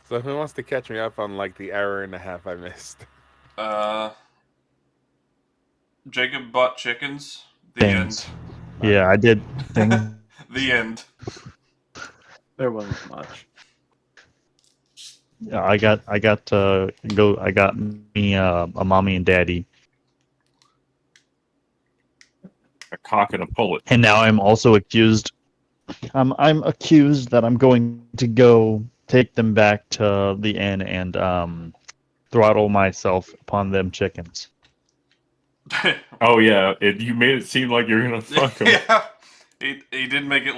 So who wants to catch me up on like the hour and a half I missed? Uh, Jacob bought chickens. The end. Things. Yeah, I did things. The end. There wasn't much. Yeah, I got me a mommy and daddy, A cock and a pullet. and now I'm also accused. I'm accused that I'm going to go take them back to the inn and throttle myself upon them chickens. Oh yeah, you made it seem like you're gonna fuck him. Yeah. He did make it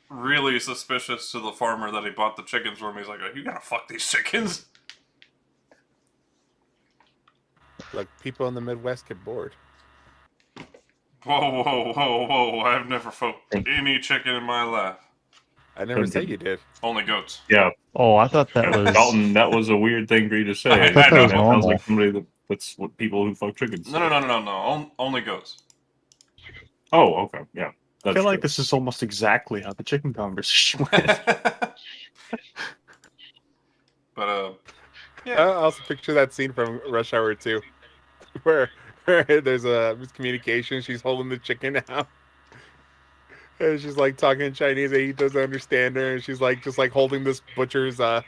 really suspicious to the farmer that he bought the chickens from. He's like, "Are you gonna fuck these chickens?" Like people in the Midwest get bored. Whoa, whoa, whoa, whoa! I've never fucked any chicken in my life. I never said you did. Only goats. Yeah, Oh, I thought that was Dalton. That was a weird thing for you to say. I thought that was That sounds normal. like somebody that's what people who fuck chickens. No. Only goats. Oh, okay, yeah. I That's feel like true. this is almost exactly how the chicken conversation went. But I also picture that scene from Rush Hour 2, where there's a miscommunication. She's holding the chicken out, and she's like talking in Chinese, and he doesn't understand her. And she's like just like holding this butcher's a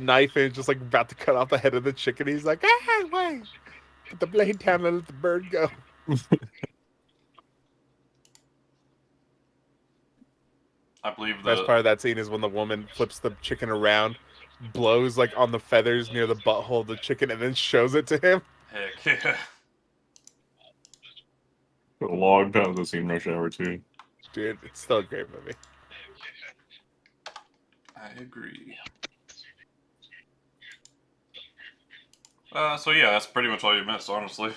knife, and just like about to cut off the head of the chicken. He's like, "Ah, wait, put the blade down and let the bird go." I believe the Best part of that scene is when the woman flips the chicken around, blows like on the feathers near the butthole of the chicken, and then shows it to him. heck yeah. A long time to see Rush Hour 2. Dude, it's still a great movie. I agree. So yeah, that's pretty much all you missed, honestly.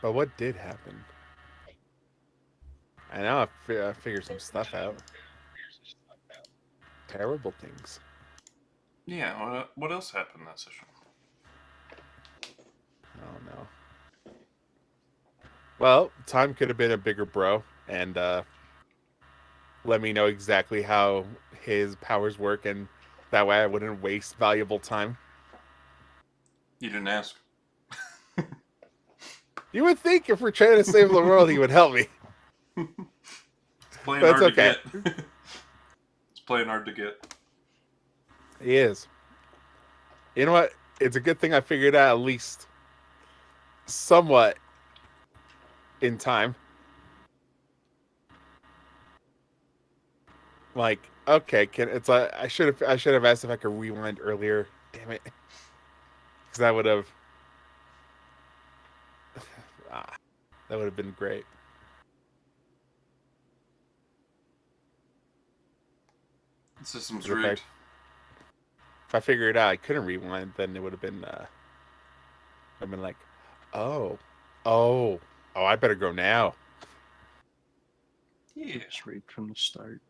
But what did happen? I know I figured some stuff out. Terrible things. Yeah. What else happened that session? Oh no. Well, time could have been a bigger bro and let me know exactly how his powers work, and that way I wouldn't waste valuable time. You didn't ask. You would think if we're trying to save the world, he would help me. It's playing That's hard okay. to get. It's playing hard to get. He is. You know what? It's a good thing I figured out at least somewhat in time. Like, okay, it's like I should have asked if I could rewind earlier. Damn it, because that would have that would have been great. The system's If I, rigged. if I figured out I couldn't rewind, then it would have been I've been like, oh, I better go now. Yeah. Just read from the start.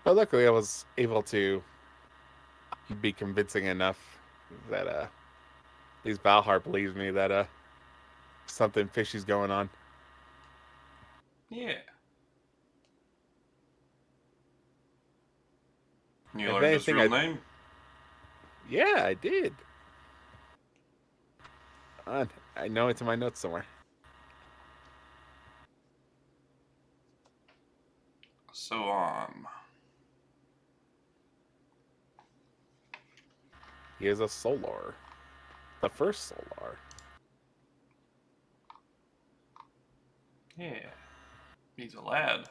But luckily, I was able to be convincing enough that at least Valhar believes me that something fishy's going on. Yeah. You If learned his anything, real name? Yeah, I did. I know it's in my notes somewhere. So He is a Solar. The first Solar. yeah. He's a lad.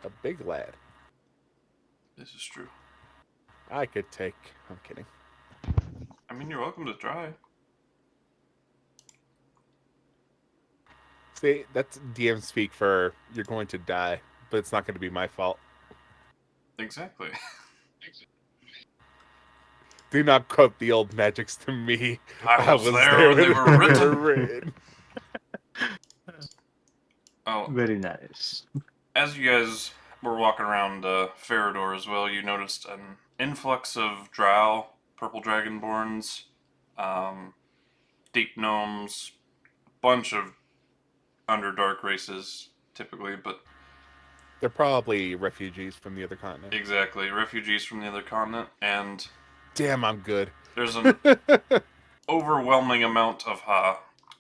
A big lad. This is true. I could take. I'm kidding. I mean, you're welcome to try. See, that's DM speak for you're going to die, but it's not going to be my fault. Exactly. Do not quote the old magics to me. I was there when they were written. Oh, Very nice. as you guys were walking around Farador as well, you noticed an influx of drow, purple dragonborns, deep gnomes, bunch of underdark races typically, but They're probably refugees from the other continent. Exactly, refugees from the other continent, and Damn, I'm good. there's an overwhelming amount of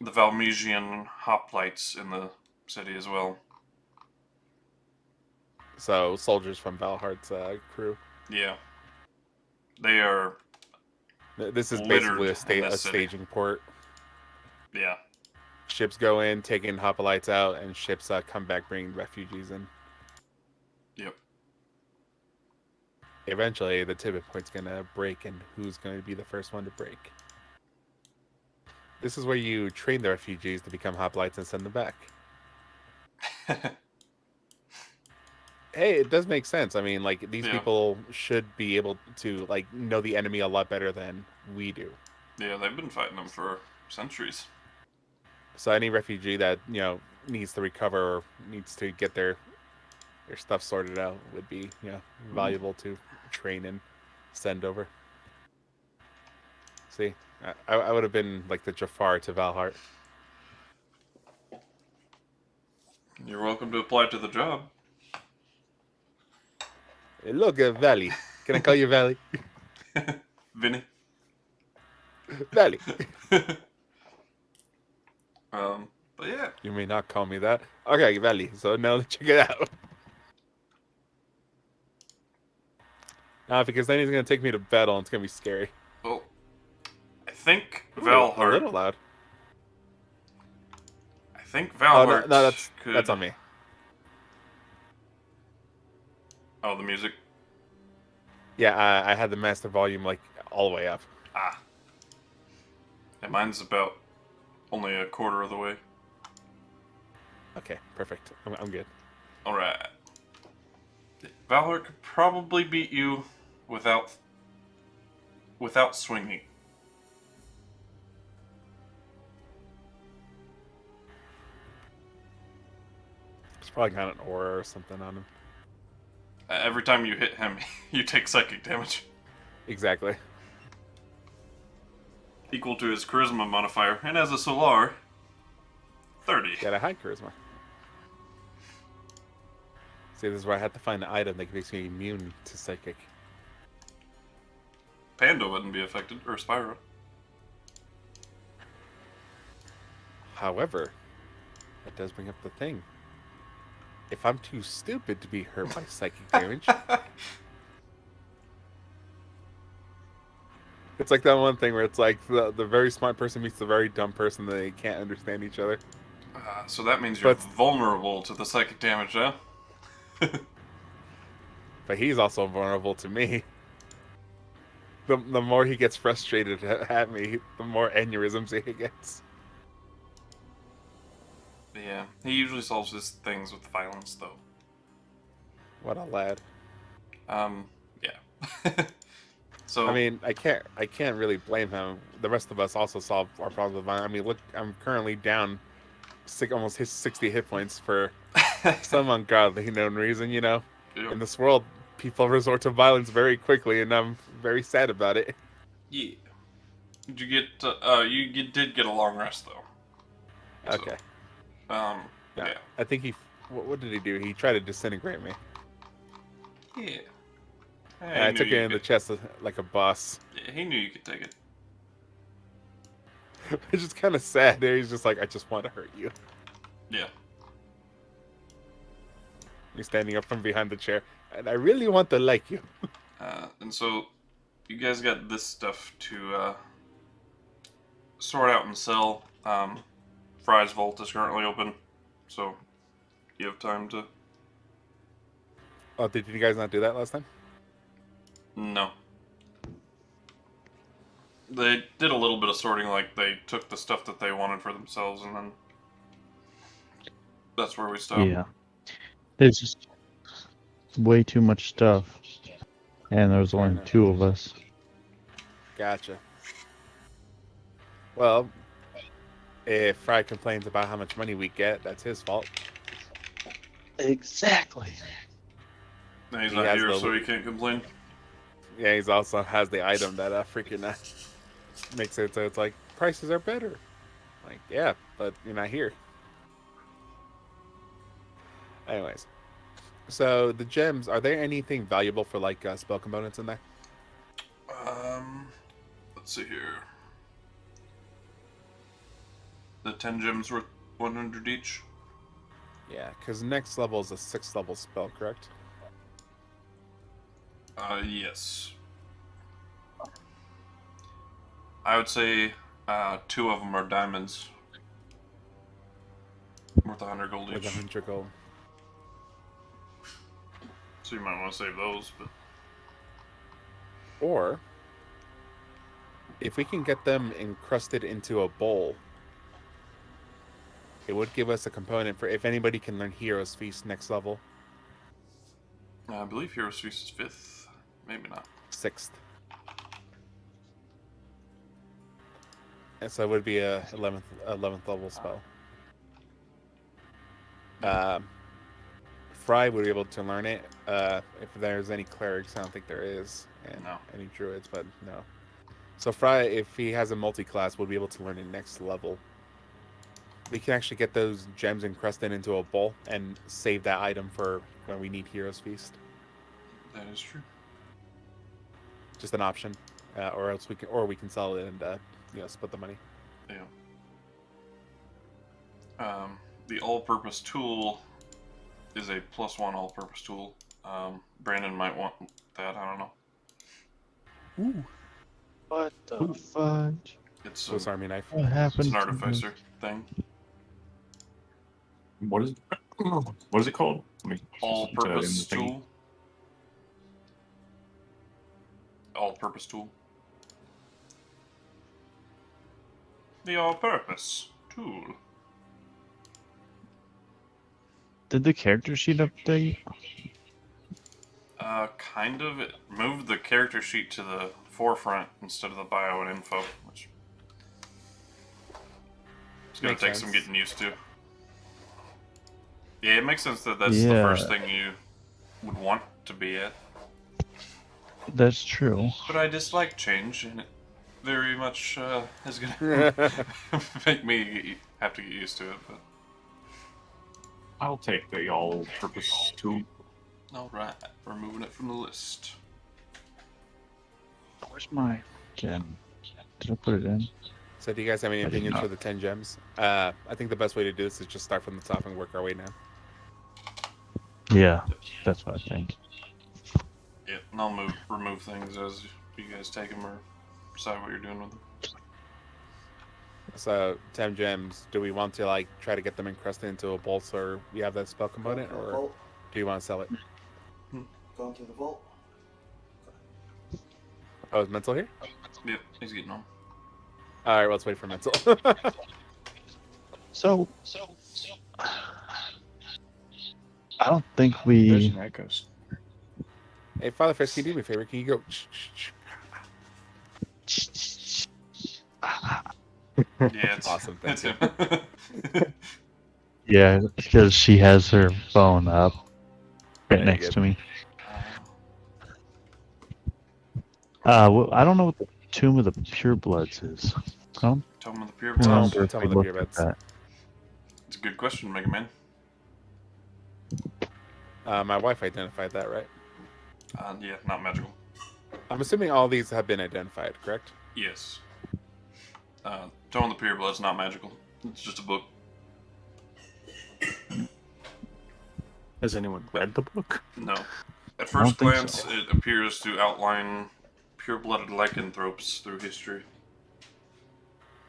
the Valmesian hoplites in the city as well. So, soldiers from Valhart's crew. Yeah. They are, This is Littered basically in a this city. staging port. yeah. Ships go in, taking hoplites out, and ships come back bringing refugees in. Yep. Eventually, the tipping point's gonna break, and who's going to be the first one to break? This is where you train the refugees to become hoplites and send them back. Hey, it does make sense. I mean, like, these Yeah. people should be able to, like, know the enemy a lot better than we do. Yeah, they've been fighting them for centuries. So any refugee that, needs to recover or needs to get their stuff sorted out would be, valuable to train and send over. See, I would have been like the Jafar to Valhart. You're welcome to apply to the job. Hey, look at Valley. Can I call you Valley? Vinny. Valley. But yeah. You may not call me that. Okay, Valley. So now check it out. Because then he's gonna take me to battle and it's gonna be scary. Well, I think Ooh, Valhart. a little loud. I think Oh Valhart. no, could... that's on me. Oh, the music. Yeah, I had the master volume like all the way up. Ah. Yeah, mine's about only a quarter of the way. Okay, perfect. I'm good. Alright. Valhart could probably beat you without swinging. It's probably got an aura or something on him. Every time you hit him, you take psychic damage. Exactly. Equal to his charisma modifier, and as a Solar, 30. Got a high charisma. See, this is where I have to find an item that makes me immune to psychic. Panda wouldn't be affected, or Spyro. However, that does bring up the thing. If I'm too stupid to be hurt by psychic damage, it's like that one thing where it's like the very smart person meets the very dumb person, they can't understand each other. So that means you're But- vulnerable to the psychic damage, huh? But he's also vulnerable to me. The more he gets frustrated at me, the more aneurysms he gets. Yeah, he usually solves his things with violence, though. What a lad. Yeah. So I mean, I can't really blame him. The rest of us also solve our problems with violence. I mean, look, I'm currently down almost 60 hit points for some ungodly known reason, yeah. In this world, people resort to violence very quickly, and I'm very sad about it. Yeah. Did you get? Did get a long rest though. So, Okay. yeah. I think what did he do? He tried to disintegrate me. Yeah. And I took it in the chest like a boss. Yeah, he knew you could take it. It's just kind of sad. He's just like, I just want to hurt you. Yeah. He's standing up from behind the chair, and I really want to like you. And so, you guys got this stuff to sort out and sell. Fry's vault is currently open, so you have time to. Oh, did you guys not do that last time? No. They did a little bit of sorting, like they took the stuff that they wanted for themselves, and then that's where we stopped. Yeah. There's just way too much stuff. And there's only two of us. Gotcha. Well, if Fry complains about how much money we get, that's his fault. Exactly. Now he's He not has here, the- so he can't complain. Yeah, he's also has the item that freaking makes it so it's like prices are better. Like, yeah, but you're not here. Anyways, So the gems, are there anything valuable for like spell components in there? Let's see here. The 10 gems worth 100 each. Yeah, because next level is a 6th level spell, correct? Yes. I would say 2 of them are diamonds. Worth 100 gold With each. 100 gold. So you might want to save those, but Or if we can get them encrusted into a bowl, it would give us a component for if anybody can learn Hero's Feast next level. I believe Hero's Feast is 5th. Maybe not. 6th. And so it would be a 11th level spell. Fry would be able to learn it. If there's any clerics, I don't think there is. And No. any druids, but no. So Fry, if he has a multi-class, would be able to learn it next level. We can actually get those gems encrusted into a bowl and save that item for when we need Hero's Feast. That is true. Just an option, or else we can sell it and split the money. Yeah. The all-purpose tool is a +1 all-purpose tool. Brandon might want that. I don't know. Ooh. What the fudge? It's Swiss Army knife. What it's happened? an to artificer thing. What is it called? Let me All-purpose put that in the thing. tool. All-purpose tool. The all-purpose tool. Did the character sheet update? Kind of. It moved the character sheet to the forefront instead of the bio and info, which it's gonna Makes take sense. some getting used to. Yeah, it makes sense that that's the Yeah. first thing you would want to be at. That's true. But I dislike change, and it very much is gonna make me have to get used to it. But I'll take the all-purpose tool. all right, we're moving it from the list. Where's my gen? Did I put it in? So do you guys have any I did opinions not. for the 10 gems? I think the best way to do this is just start from the top and work our way down. Yeah, that's what I think. Yeah, and I'll remove things as you guys take them or decide what you're doing with them. So 10 gems, do we want to like try to get them encrusted into a bolt so we have that spell component, or Vault. do you want to sell it? Going through the vault. Oh, is Mental here? Yep, he's getting on. All right, well, let's wait for Mental. So, I don't think There's we. an echoes. Hey, Father Fist, can you do me a favor? Can you go? Yeah, it's Awesome, thank It's you. him. Yeah, because she has her phone up right Very next good. to me. I don't know what the Tomb of the Purebloods is. Tome of the Pure I Well, Bloods. wonder if Tomb we of the looked at Purebloods. that. It's a good question, Mega Man. My wife identified that, right? Yeah, not magical. I'm assuming all these have been identified, correct? Yes. Tome of the Pure Blood's not magical. It's just a book. Has anyone read the book? No. At don't first think glance, so. it appears to outline pure-blooded lycanthropes through history.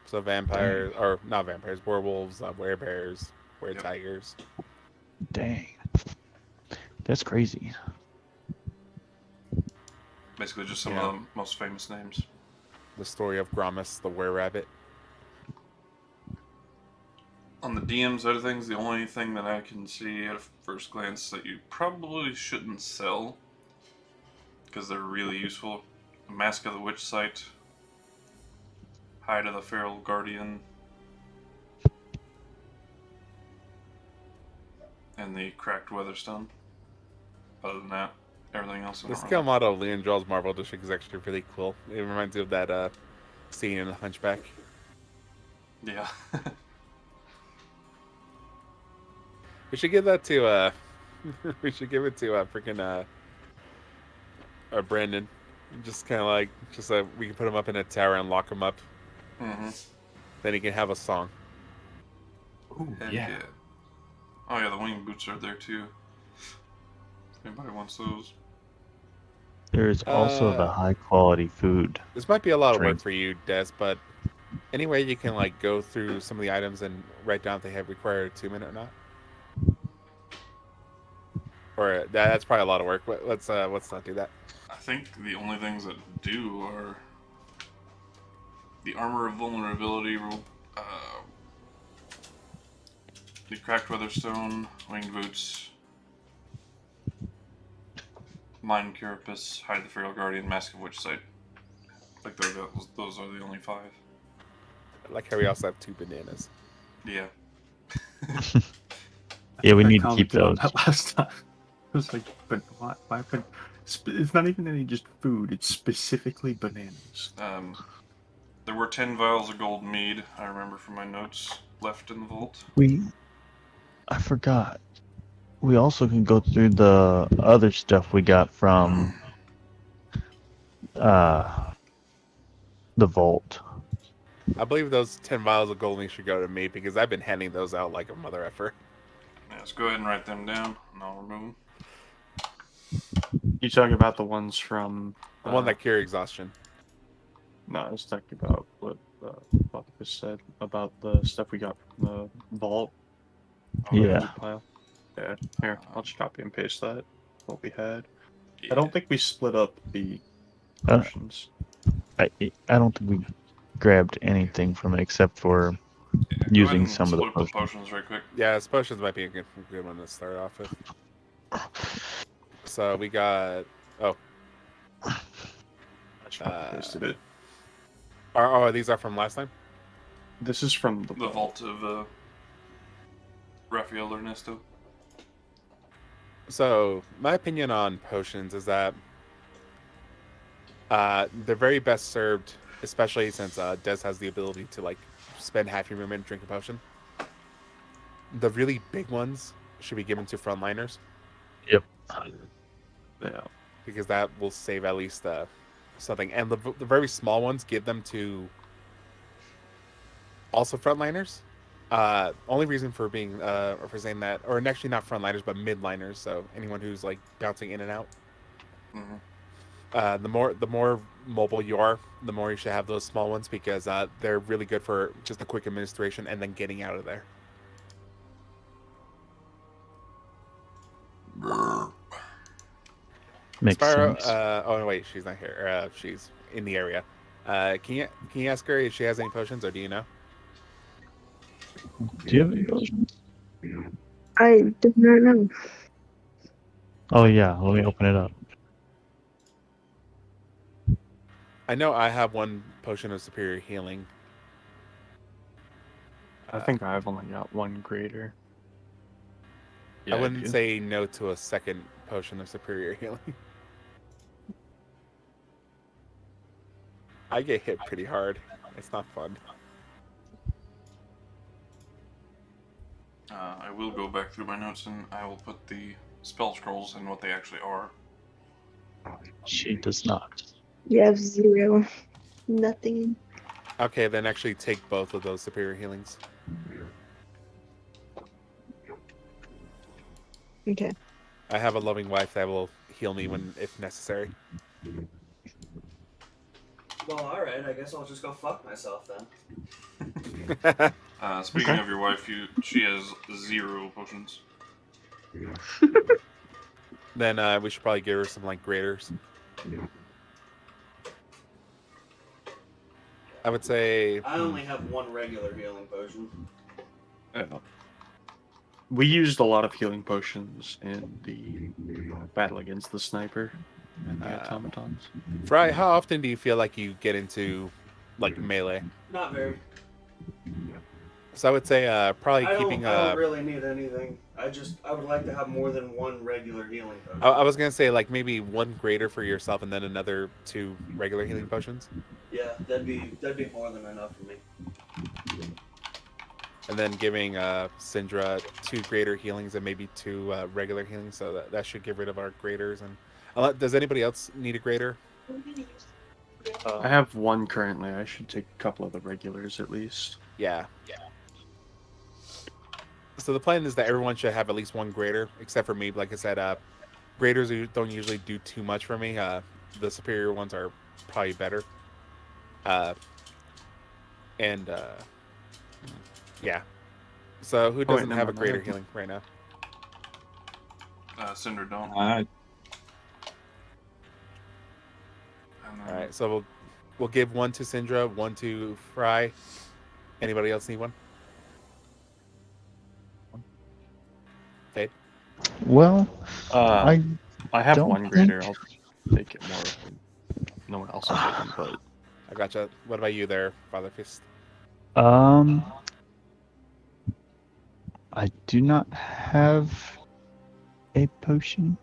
So vampires, or not vampires, werewolves, werebears, Yep. tigers. Dang. That's crazy. Basically, just some Yeah. of the most famous names. The story of Gromus, the were-rabbit. On the DM side of things, the only thing that I can see at first glance that you probably shouldn't sell, because they're really useful: Mask of the Witch Sight, Hide of the Feral Guardian, and the Cracked Weatherstone. Other than that, everything else. I The don't scale really- model of Leon Joel's Marvel district is actually really cool. It reminds me of that scene in The Hunchback. Yeah. We should give that to We should give it to freaking Brandon. Just kind of like, we can put him up in a tower and lock him up. Mm-hmm. Then he can have a song. Ooh, Heck yeah. yeah. Oh yeah, the winged boots are there too. If anybody wants those. There's also the Uh, high quality food. This might be a lot of work Drink. for you, Des, but anyway, you can like go through some of the items and write down if they have required 2 minute or not. Or that's probably a lot of work. Let's not do that. I think the only things that do are the armor of vulnerability, the cracked weatherstone, winged boots, mind carapace, hide the feral guardian, mask of witch sight. Like those are the only 5. I like how we also have 2 bananas. Yeah. Yeah, we I need to keep commented on those. that last time. I was like, but why? But it's not even any just food. It's specifically bananas. There were 10 vials of gold mead, I remember from my notes, left in the vault. I forgot. We also can go through the other stuff we got from the vault. I believe those 10 vials of gold should go to me because I've been handing those out like a mother effer. Yeah, let's go ahead and write them down, and I'll remove them. You talking about the ones from The one that cure exhaustion. No, I was talking about what Artificer said about the stuff we got from the vault. Yeah. Pile. Yeah. Here, I'll just copy and paste that. What we had. Yeah. I don't think we split up the Uh, potions. I don't think we grabbed anything from it except for Yeah, go ahead using and some of the split up potions. potions right quick. Yeah, this potions might be a good one to start off with. So we got. Oh, I just copy and pasted it. these are from last time. This is from the The vault of Raphael Ernesto. So my opinion on potions is that they're very best served, especially since Des has the ability to like spend half your movement and drink a potion. The really big ones should be given to frontliners Yep. Yeah. because that will save at least something. And the very small ones, give them to also frontliners. Only reason for being or for saying that, or actually not frontliners, but midliners. So anyone who's like bouncing in and out. Mm-hmm. The more mobile you are, the more you should have those small ones because they're really good for just a quick administration and then getting out of there. Makes Spyro, sense. oh no, wait, she's not here. She's in the area. Can you ask her if she has any potions, or do you know? Do you have any potions? I do not know. Oh yeah, let me open it up. I know I have one potion of superior healing. I think I've only got one greater. I wouldn't do. say no to a second potion of superior healing. I get hit pretty hard. It's not fun. I will go back through my notes and I will put the spell scrolls and what they actually are. She does not. You have 0. Nothing. Okay, then actually take both of those superior healings. Okay. I have a loving wife that will heal me if necessary. Well, alright, I guess I'll just go fuck myself then. Speaking Okay. of your wife, she has 0 potions. Then we should probably give her some like graders. I would say I only have one regular healing potion. Yeah. We used a lot of healing potions in the battle against the sniper and the automatons. Fry, how often do you feel like you get into like melee? Not very. So I would say probably I keeping don't really need anything. I would like to have more than one regular healing potion. I was gonna say like maybe one greater for yourself and then another 2 regular healing potions. Yeah, that'd be more than enough for me. and then giving Syndra 2 greater healings and maybe 2 regular healings. So that should get rid of our graders. And does anybody else need a grader? I have one currently. I should take a couple of the regulars at least. Yeah. So the plan is that everyone should have at least 1 grader, except for me. Like I said, graders don't usually do too much for me. The superior ones are probably better. Yeah. So who doesn't have a greater healing right now? Cinder don't. I And All right. So we'll give 1 to Syndra, 1 to Fry. Anybody else need one? Fade? Well, I have don't one grader. I'll take it more. If no one else will take them, but I gotcha. What about you there, Father Fist? I do not have a potion.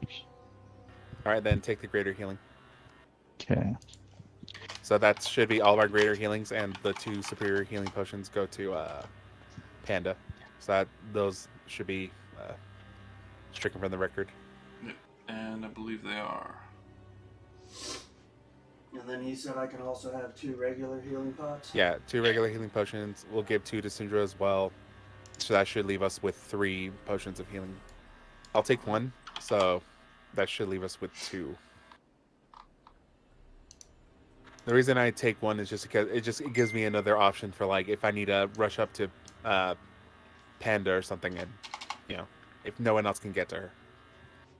All right, then take the greater healing. Okay. So that should be all of our greater healings, and the 2 superior healing potions go to Panda. So those should be stricken from the record. I believe they are. And then he said I can also have 2 regular healing pots. Yeah, 2 regular healing potions. We'll give 2 to Syndra as well. So that should leave us with 3 potions of healing. I'll take 1, so that should leave us with 2. The reason I take 1 is just because it gives me another option for, like, if I need to rush up to Panda or something, and if no one else can get to her.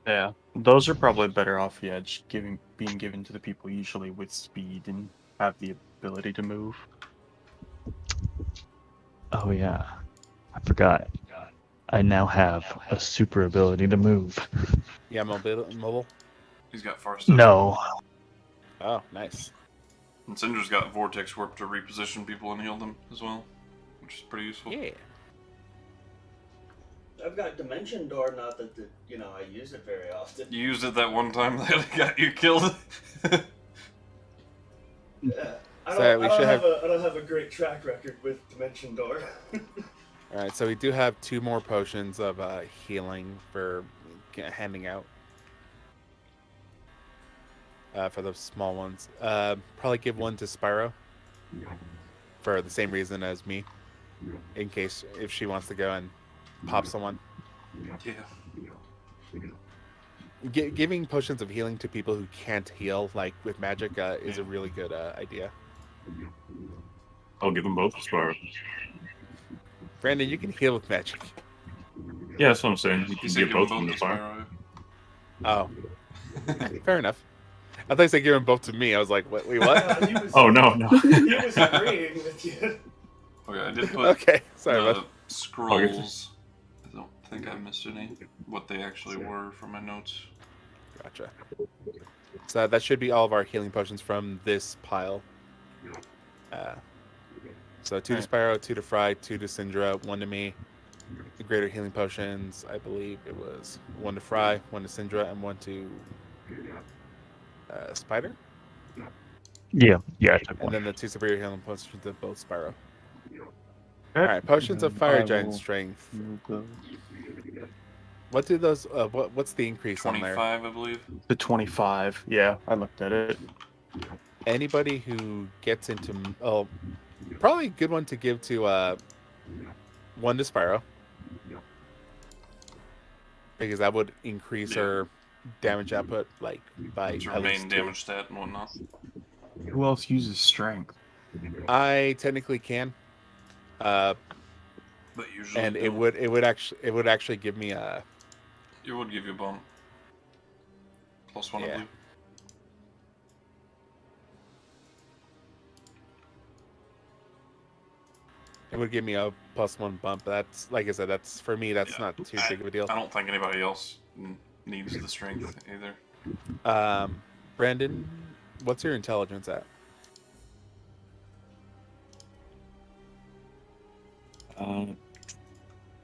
yeah, those are probably better off. Yeah, just being given to the people usually with speed and have the ability to move. Oh yeah, I forgot. I now have a super ability to move. Yeah, mobile. He's got far step. No. Oh, nice. And Cinder's got Vortex Warp to reposition people and heal them as well, which is pretty useful. Yeah. I've got Dimension Door, not that I use it very often. You used it that one time that got you killed. Yeah. I So don't have a great track record with Dimension Door. All right, so we do have 2 more potions of healing for handing out for those small ones. Probably give 1 to Spyro for the same reason as me, in case if she wants to go and pop someone. Yeah. Giving potions of healing to people who can't heal, like with magic, is a really good idea. I'll give them both a Spyro. Brandon, you can heal with magic. Yeah, that's what I'm saying. You He can said give give both them of them both the to Spyro. Spyro. Oh, fair enough. I thought you said give them both to me. I was like, wait, what? He was, Oh no. He was agreeing with you. Okay, I did put Okay, sorry the about scrolls. I don't think I missed any. What they actually were from my notes. Gotcha. So that should be all of our healing potions from this pile. So 2 to Spyro, 2 to Fry, 2 to Syndra, 1 to me. The greater healing potions, I believe it was 1 to Fry, 1 to Syndra, and 1 to Spider. Yeah, I took And one. then the 2 superior healing potions to both Spyro. Okay. Alright, potions of fire I giant will strength. move those. What do those what's the increase on there? 25, I believe. The 25. Yeah, I looked at it. Anybody who gets into probably a good one to give to 1 to Spyro, because that would increase her damage output like by It's her at main least 2. damage stat and whatnot. Who else uses strength? I technically can, But usually and it don't. would actually give me a It would give you a bump. +1, I Yeah. believe. It would give me a +1 bump. That's, like I said, that's for me. That's Yeah. not too big of a deal. I don't think anybody else needs the strength either. Brandon, what's your intelligence at?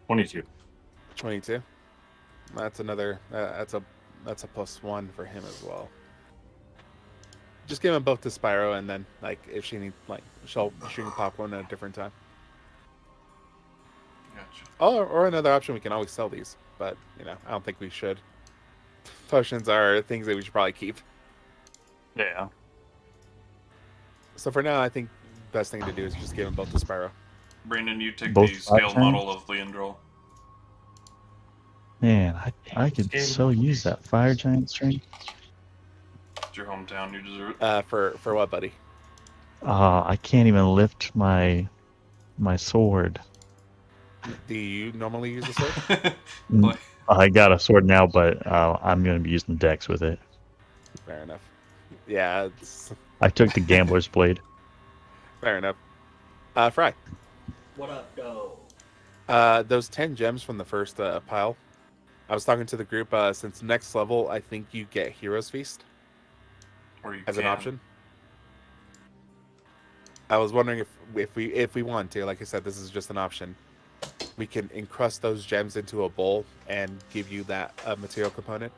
22. 22. That's another. That's a +1 for him as well. Just give them both to Spyro, and then like if she needs, like she can pop one at a different time. Or another option, we can always sell these, but you know, I don't think we should. Potions are things that we should probably keep. Yeah. So for now, I think the best thing to do is just give them both to Spyro. Brandon, you take Both the scale five model of Leandrol. Man, I could so use that fire giant string. It's your hometown. You deserve it. For what, buddy? I can't even lift my sword. Do you normally use a sword? Mm, I got a sword now, but I'm gonna be using Dex with it. Fair enough. Yeah, it's I took the gambler's blade. fair enough. Fry. What up, though? Those 10 gems from the first pile. I was talking to the group. Since next level, I think you get Hero's Feast Or you as can. an option. I was wondering if we want to, like I said, this is just an option. We can encrust those gems into a bowl and give you that material component.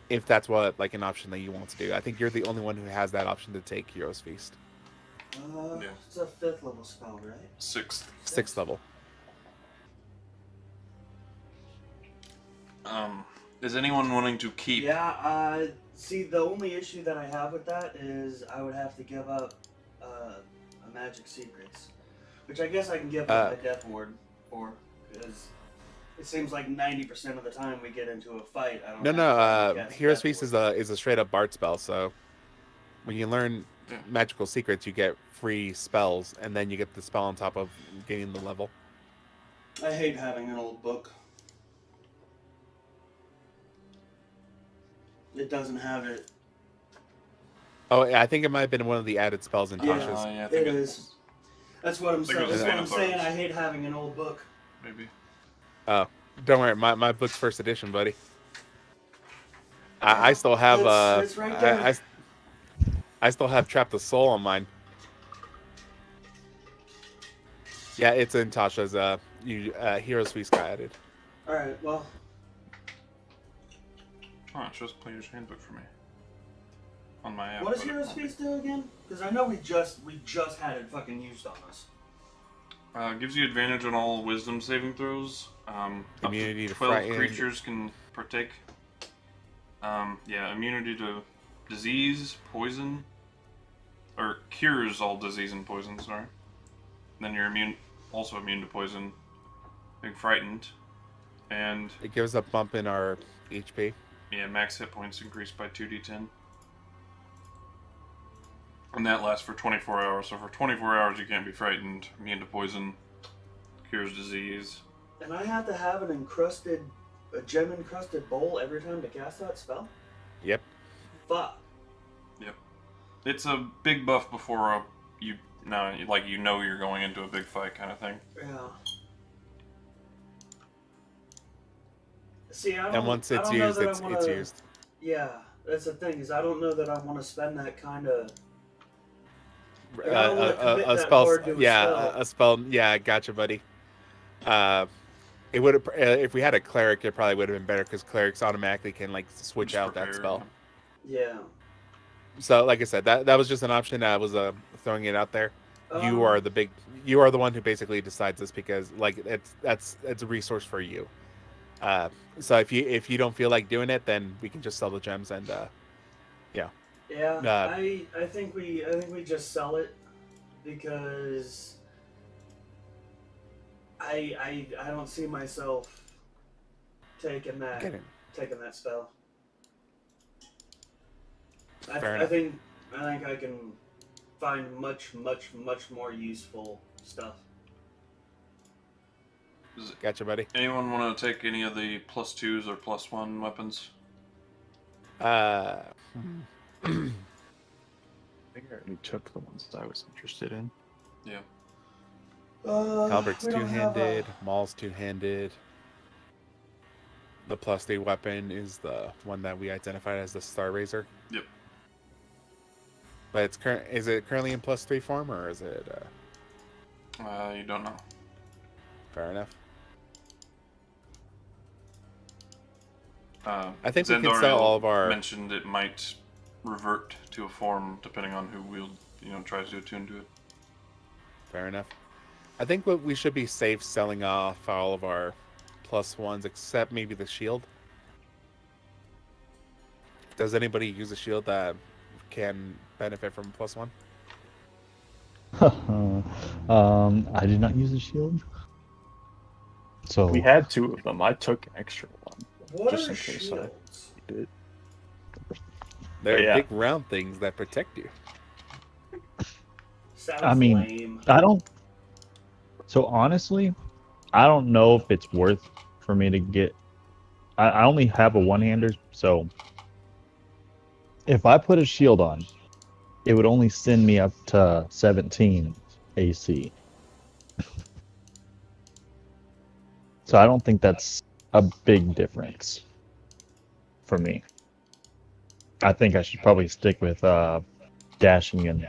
If that's what like an option that you want to do, I think you're the only one who has that option to take Hero's Feast. Yeah. It's a 5th level spell, right? 6th. 6th level. Is anyone wanting to keep? Yeah, see, the only issue that I have with that is I would have to give up a Magic Secrets. Which I guess I can give up a Death Ward for, because it seems like 90% of the time we get into a fight, I don't have to cast Hero's Death Feast Ward. is a straight up Bard spell, so when you learn magical secrets, you get free spells, and then you get the spell on top of gaining the level. I hate having an old book. It doesn't have it. Oh, yeah, I think it might have been one of the added spells in Yeah. Tasha's. Yeah, I It think is. That's what I'm think saying. it was That's what I'm Anna saying. Barnes. I hate having an old book. Maybe. Oh, don't worry, my book's first edition, buddy. I still have It's right there. I still have Trap the Soul on mine. Yeah, it's in Tasha's Hero's Feast got added. All right. Well, Oh, it shows Player's Handbook for me. On my app. what does but it Heroes won't be. Feast do again? Because I know we just had it fucking used on us. Gives you advantage on all wisdom saving throws. Immunity up to 12 frighten. creatures can partake. Yeah, immunity to disease, poison, or cures all disease and poison. Sorry. Then you're also immune to poison, being frightened, and It gives a bump in our HP. yeah, max hit points increased by 2d10. And that lasts for 24 hours. So for 24 hours, you can't be frightened, immune to poison, cures disease. And I have to have a gem encrusted bowl every time to cast that spell. Yep. Fuck. It's a big buff before you know you're going into a big fight kind of thing. Yeah. See, I don't. And once I it's don't know used, that I it's wanna- used. Yeah, that's the thing is I don't know that I want to spend that kind of. I A don't wanna commit that spell, hard to a spell. a spell. Yeah, gotcha, buddy. It would have if we had a cleric, it probably would have been better because clerics automatically can like switch Just out that prepare. spell. Yeah. So, like I said, that was just an option. I was throwing it out there. You are the one who basically decides this because like it's a resource for you. So if you don't feel like doing it, then we can just sell the gems and Yeah, I think we just sell it because I don't see myself taking that get it. spell. Fair I enough. think I can find much more useful stuff. Gotcha, buddy. Anyone want to take any of the +2s or +1 weapons? I think I already took the ones that I was interested in. Yeah. Halbert's We don't have two-handed. Maul's two-handed. The +3 weapon is the one that we identified as the Star Razor. Yep. But is it currently in +3 form or is it? You don't know. Fair enough. I think we can sell all of our- mentioned it might revert to a form depending on who tries to attune to it. Fair enough. I think what we should be safe selling off all of our +1s except maybe the shield. Does anybody use a shield that can benefit from +1? I did not use a shield. So We had 2 of them. I took an extra one. What Just are in case shields? Did. They're Yeah. big round things that protect you. Sounds I mean, lame. I don't. So honestly, I don't know if it's worth for me to get. I only have a one-hander, so if I put a shield on, it would only send me up to 17 AC. So I don't think that's a big difference for me. I think I should probably stick with dashing and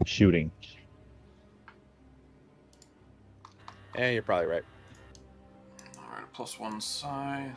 shooting. Yeah, you're probably right. Alright, +1 psi.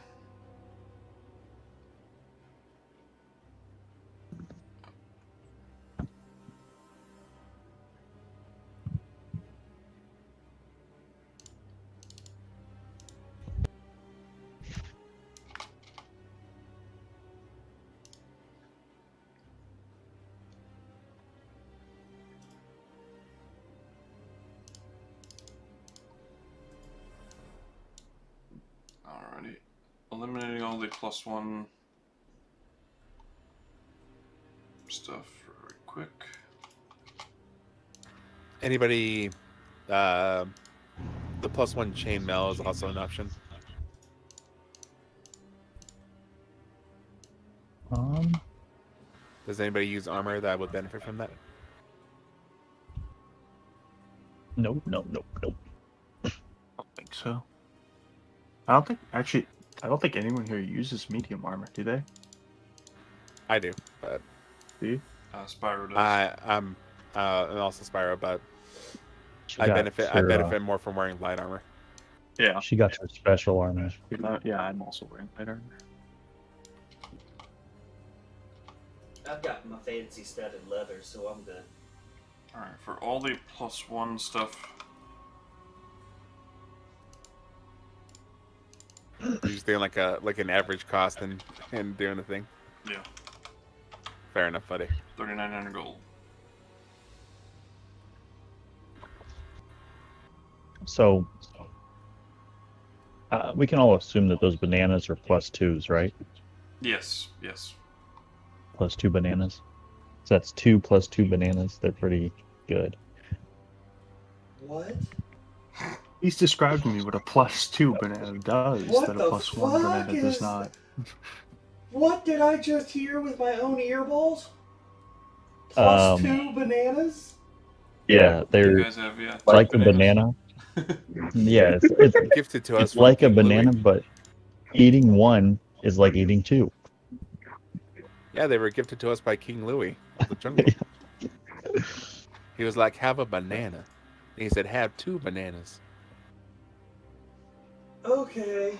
Alrighty. Eliminating all the +1 stuff very quick. Anybody, the +1 chainmail is also an option. Does anybody use armor that would benefit from that? Nope. I don't think so. I don't think anyone here uses medium armor, do they? I do, but Do you? Spyro does. I'm and also Spyro, but She I got benefit her, more from wearing light armor. Yeah. She got her special armor. Yeah, I'm also wearing light armor. I've got my fancy studded leather, so I'm good. Alright, for all the +1 stuff, You're just doing like an average cost and doing the thing. yeah, Fair enough, buddy. 3,900 gold. So we can all assume that those bananas are +2s, right? Yes. +2 bananas. So that's 2 + 2 bananas. They're pretty good. What? He's described to me what a +2 banana does What that a the +1 banana fuck does is- not. What did I just hear with my own earballs? +2 bananas? Yeah, You they're guys have, yeah. like a bananas. banana. Yeah, it's Gifted to us. it's from like a King Louis. banana, but eating one is like eating 2. Yeah, they were gifted to us by King Louis of the jungle. He was like, "Have a banana." And he said, "Have 2 bananas." Okay.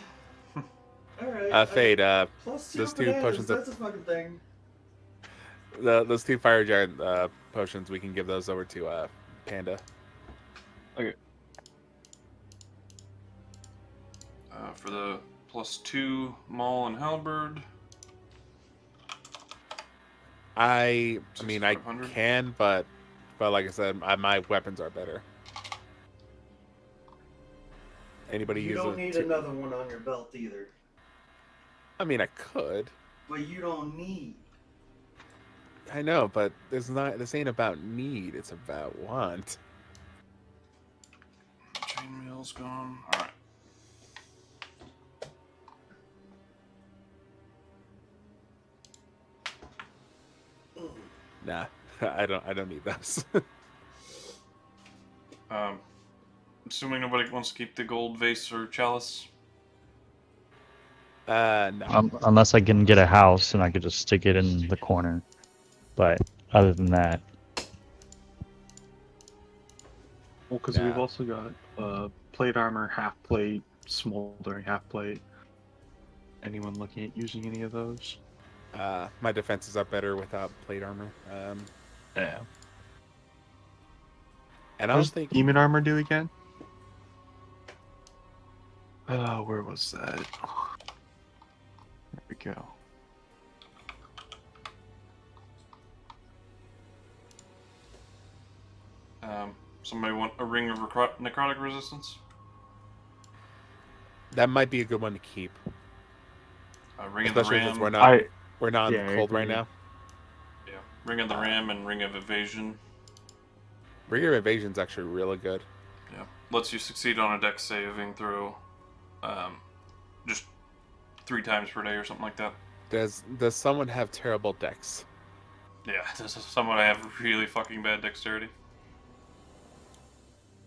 Alright. Fade. +2 those 2 bananas, potions of that's a fucking thing. those 2 fire giant potions, we can give those over to Panda. For the +2 maul and halberd, I mean, I 6,500. can, but like I said, my weapons are better. Anybody You use don't a need 2? another one on your belt either. I mean, I could. But you don't need. I know, but this ain't about need. It's about want. chainmail's gone. Alright. Nah, I don't need those. Assuming nobody wants to keep the gold vase or chalice. No. Unless I can get a house and I could just stick it in the corner. But other than that, Well, because we've Yeah. also got plate armor, half plate, smoldering half plate. Anyone looking at using any of those? My defenses are better without plate armor. Yeah. And I What don't does think demon armor do again? Where was that? There we go. Somebody want a ring of necrotic resistance? that might be a good one to keep, Ring of the especially since ram. we're not in Yeah, the I cold right agree. now. Yeah, ring of the ram and ring of evasion. Ring of Evasion's actually really good. Yeah, lets you succeed on a dex saving throw, just 3 times per day or something like that. Does someone have terrible decks? Yeah, this is someone I have really fucking bad dexterity.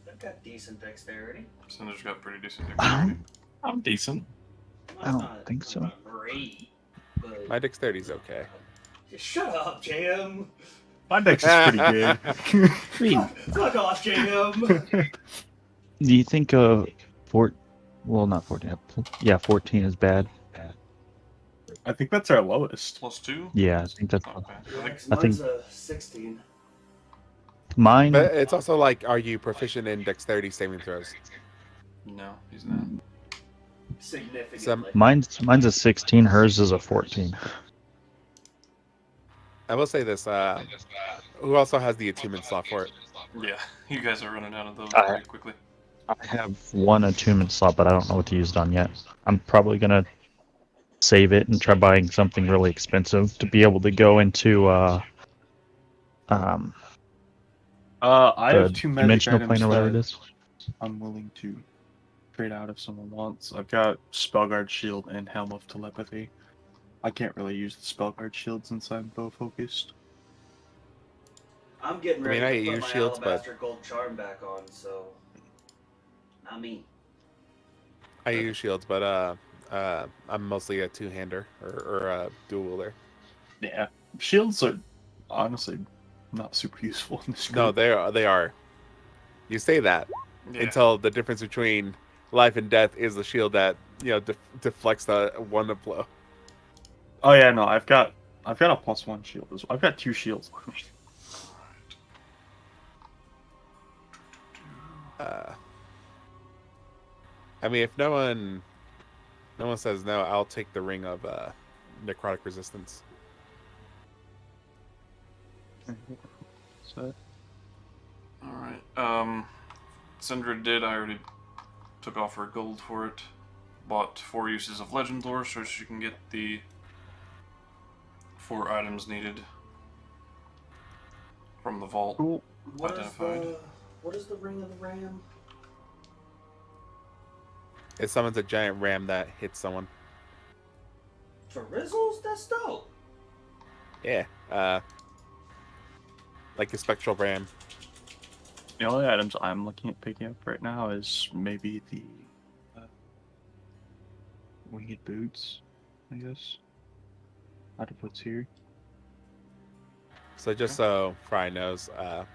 I've got decent dexterity. Cinder's got pretty decent I dexterity. don't, I'm decent. I don't think so. Not great, but My dexterity's okay. just shut up, JM. My dex is pretty good. Fuck off, JM. Do you think well, not 14. Yeah, 14 is bad. I think that's our lowest. +2? Yeah, I think that's Not bad. I think- Mine's a 16. mine. But it's also like, are you proficient in dexterity saving throws? No, he's not. Significantly. Mine's a 16. Hers is a 14. I will say this. Who also has the attunement slot for it? Yeah, you guys are running out of those I- pretty quickly. I have one attunement slot, but I don't know what to use it on yet. I'm probably gonna save it and try buying something really expensive to be able to go into I the have 2 magic dimensional items plane or whatever it that is. I'm willing to trade out if someone wants. I've got Spellguard Shield and Helm of Telepathy. I can't really use the Spellguard Shield since I'm bow focused. I'm getting I mean, ready I to put use my shields, but- Alabaster Gold Charm back on, so... Not me. I use shields, but I'm mostly a two-hander or a dual wielder. Yeah, shields are honestly not super useful in this No, group. they are. You say that Yeah. until the difference between life and death is the shield that deflects the one blow. Oh yeah, no, I've got a +1 shield as well. I've got 2 shields on me. I mean, if no one says no, I'll take the ring of necrotic resistance. So, Alright, Sindra did. I already took off her gold for it. Bought 4 uses of legend lore so she can get the 4 items needed from the vault. cool. Identified. What is the Ring of the Ram? It summons a giant ram that hits someone. For Rizzles? That's dope. Yeah, like a spectral ram. The only items I'm looking at picking up right now is maybe the winged boots, I guess. Out of what's here. So just so Fry knows, it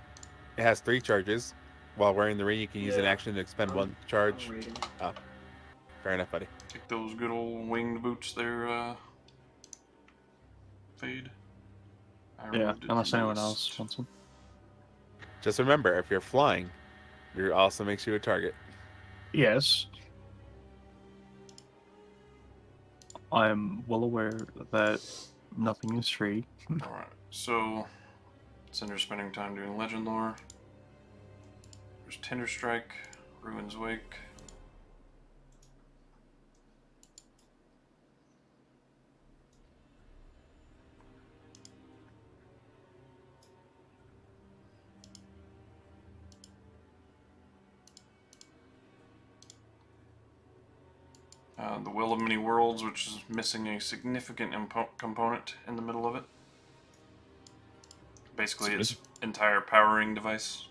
has 3 charges. While wearing the ring, you can use an Yeah. action to expend 1 charge. I'm reading. Fair enough, buddy. Take those good old winged boots there, Fade. I Yeah, removed it unless from the anyone list. else wants them. Just remember, if you're flying, it also makes you a target. Yes. I'm well aware that nothing is free. Alright, so Cinder's spending time doing legend lore. There's Tinder Strike, Ruin's Wake. The Will of Many Worlds, which is missing a significant component in the middle of it. Basically, its entire powering device.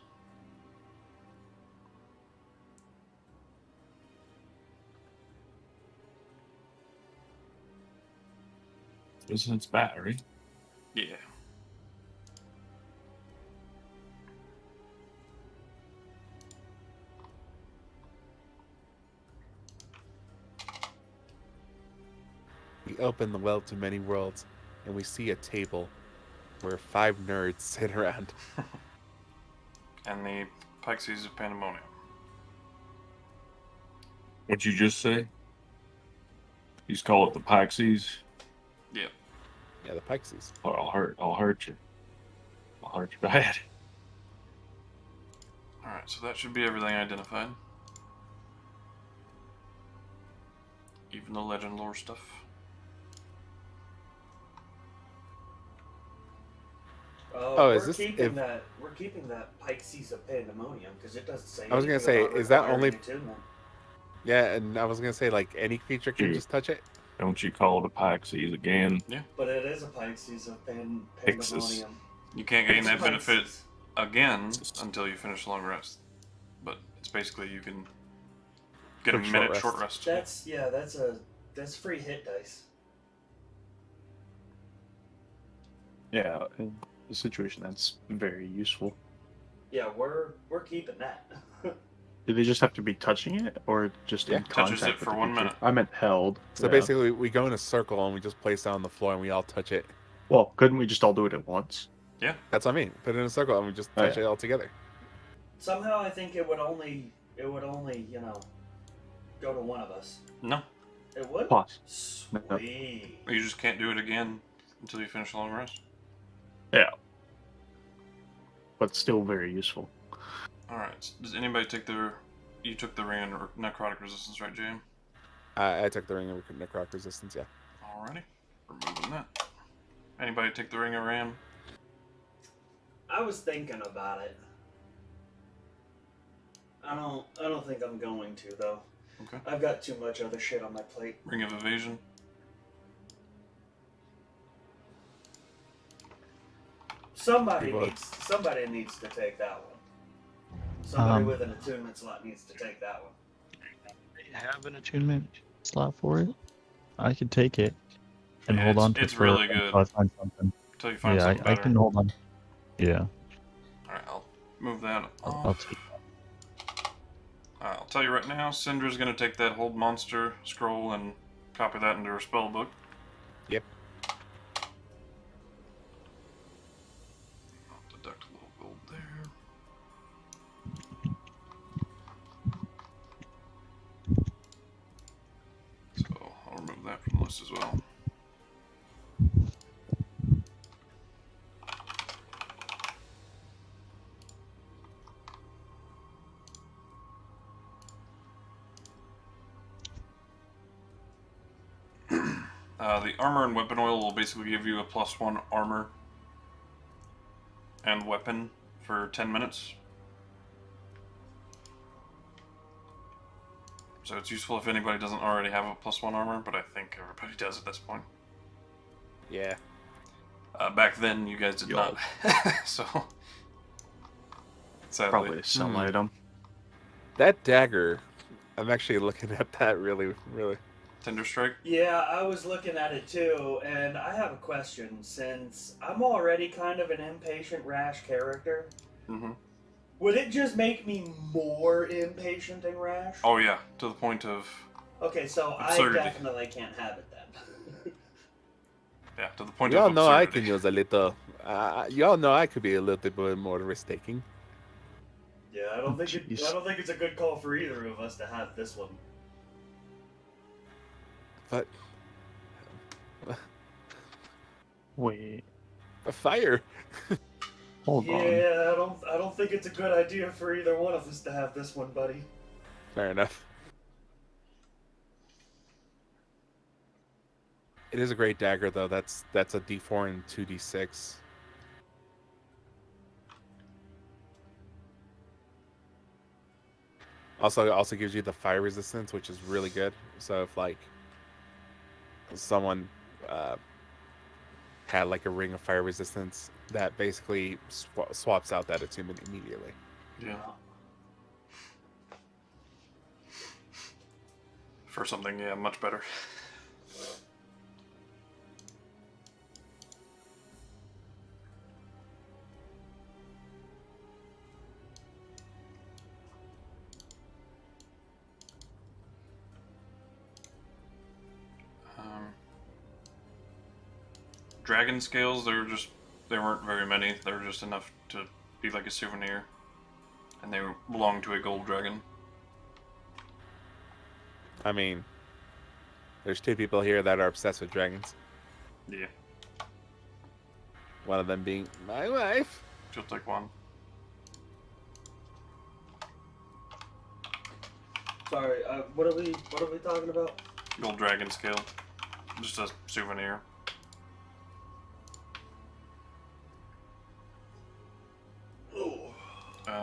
This is its battery. Yeah. We open the well to many worlds, and we see a table where 5 nerds sit around. And the Pixies of Pandemonium. What'd you just say? You just call it the Pixies? Yeah. Yeah, the Pixies. Oh, I'll hurt you. I'll hurt you bad. Alright, so that should be everything identified. Even the legend lore stuff. Oh, is we're this keeping if- that? We're keeping that Pixies of Pandemonium because it doesn't say. I was gonna anything say, about is that requiring only- attunement. Yeah, and I was gonna say like any creature can Dude. just touch it. Don't you call the Pixies again? But it is a Pixies of Pixis. Pandemonium. You can't gain It's that benefit Pixies. again until you finish long rest. But it's basically you can get a Quick minute short short rest. That's free hit dice. Yeah, in the situation that's very useful. Yeah, we're keeping that. Do they just have to be touching it, or just Yeah. in Touches contact it with for the 1 creature? minute. I meant held. So yeah. basically, we go in a circle and we just place it on the floor and we all touch it. Well, couldn't we just all do it at once? That's what I mean. Put it in a circle and we just Oh, touch yeah. it all together. Somehow I think it would only go to one of us. No, It would. Pause. Sweet. you just can't do it again until you finish long rest. Yeah. But still very useful. Alright, does anybody take their... You took the ring or necrotic resistance, right, Jam? I took the ring of necrotic resistance. Yeah. Alrighty, removing that. Anybody take the ring of ram? I was thinking about it. I don't think I'm going to though. Okay. I've got too much other shit on my plate. Ring of evasion? Somebody People- needs to take that one. Somebody Um, with an attunement slot needs to take that one. They have an attunement slot for it. I could take it and Yeah, hold on to it's it for really until good. I find something. Until you find Yeah, something I better. can hold on. Yeah, Alright, I'll move that I'll off. take. I'll tell you right now, Syndra's gonna take that hold monster scroll and copy that into her spell book. Yep. I'll deduct a little gold there. So I'll remove that from the list as well. The armor and weapon oil will basically give you a +1 armor and weapon for 10 minutes. So it's useful if anybody doesn't already have a +1 armor, but I think everybody does at this point. Yeah. Back then, you guys did not. So, sadly. Probably a sell item. That dagger, I'm actually looking at that really. Tinder Strike. Yeah, I was looking at it too, and I have a question. Since I'm already kind of an impatient, rash character, Mm-hmm. would it just make me more impatient and rash? Oh yeah, to the point of Okay, so Absurdity. I definitely can't have it then. to the point Y'all of know I absurdity. can use a little. Y'all know I could be a little bit more risk taking. Yeah, I don't think Jeez. I don't think it's a good call for either of us to have this one. But Wait, fire. hold on. Yeah, I don't think it's a good idea for either one of us to have this one, buddy. Fair enough. It is a great dagger though. That's a D4 and 2D6. Also gives you the fire resistance, which is really good. So if like someone had like a ring of fire resistance, that basically swaps out that attunement immediately. Yeah. For something, yeah, much better. Dragon scales, they weren't very many. They were just enough to be like a souvenir. and they belong to a gold dragon. I mean, there's 2 people here that are obsessed with dragons. Yeah, One of them being my wife. she'll take one. Sorry, what are we talking about? Gold dragon scale. Just a souvenir.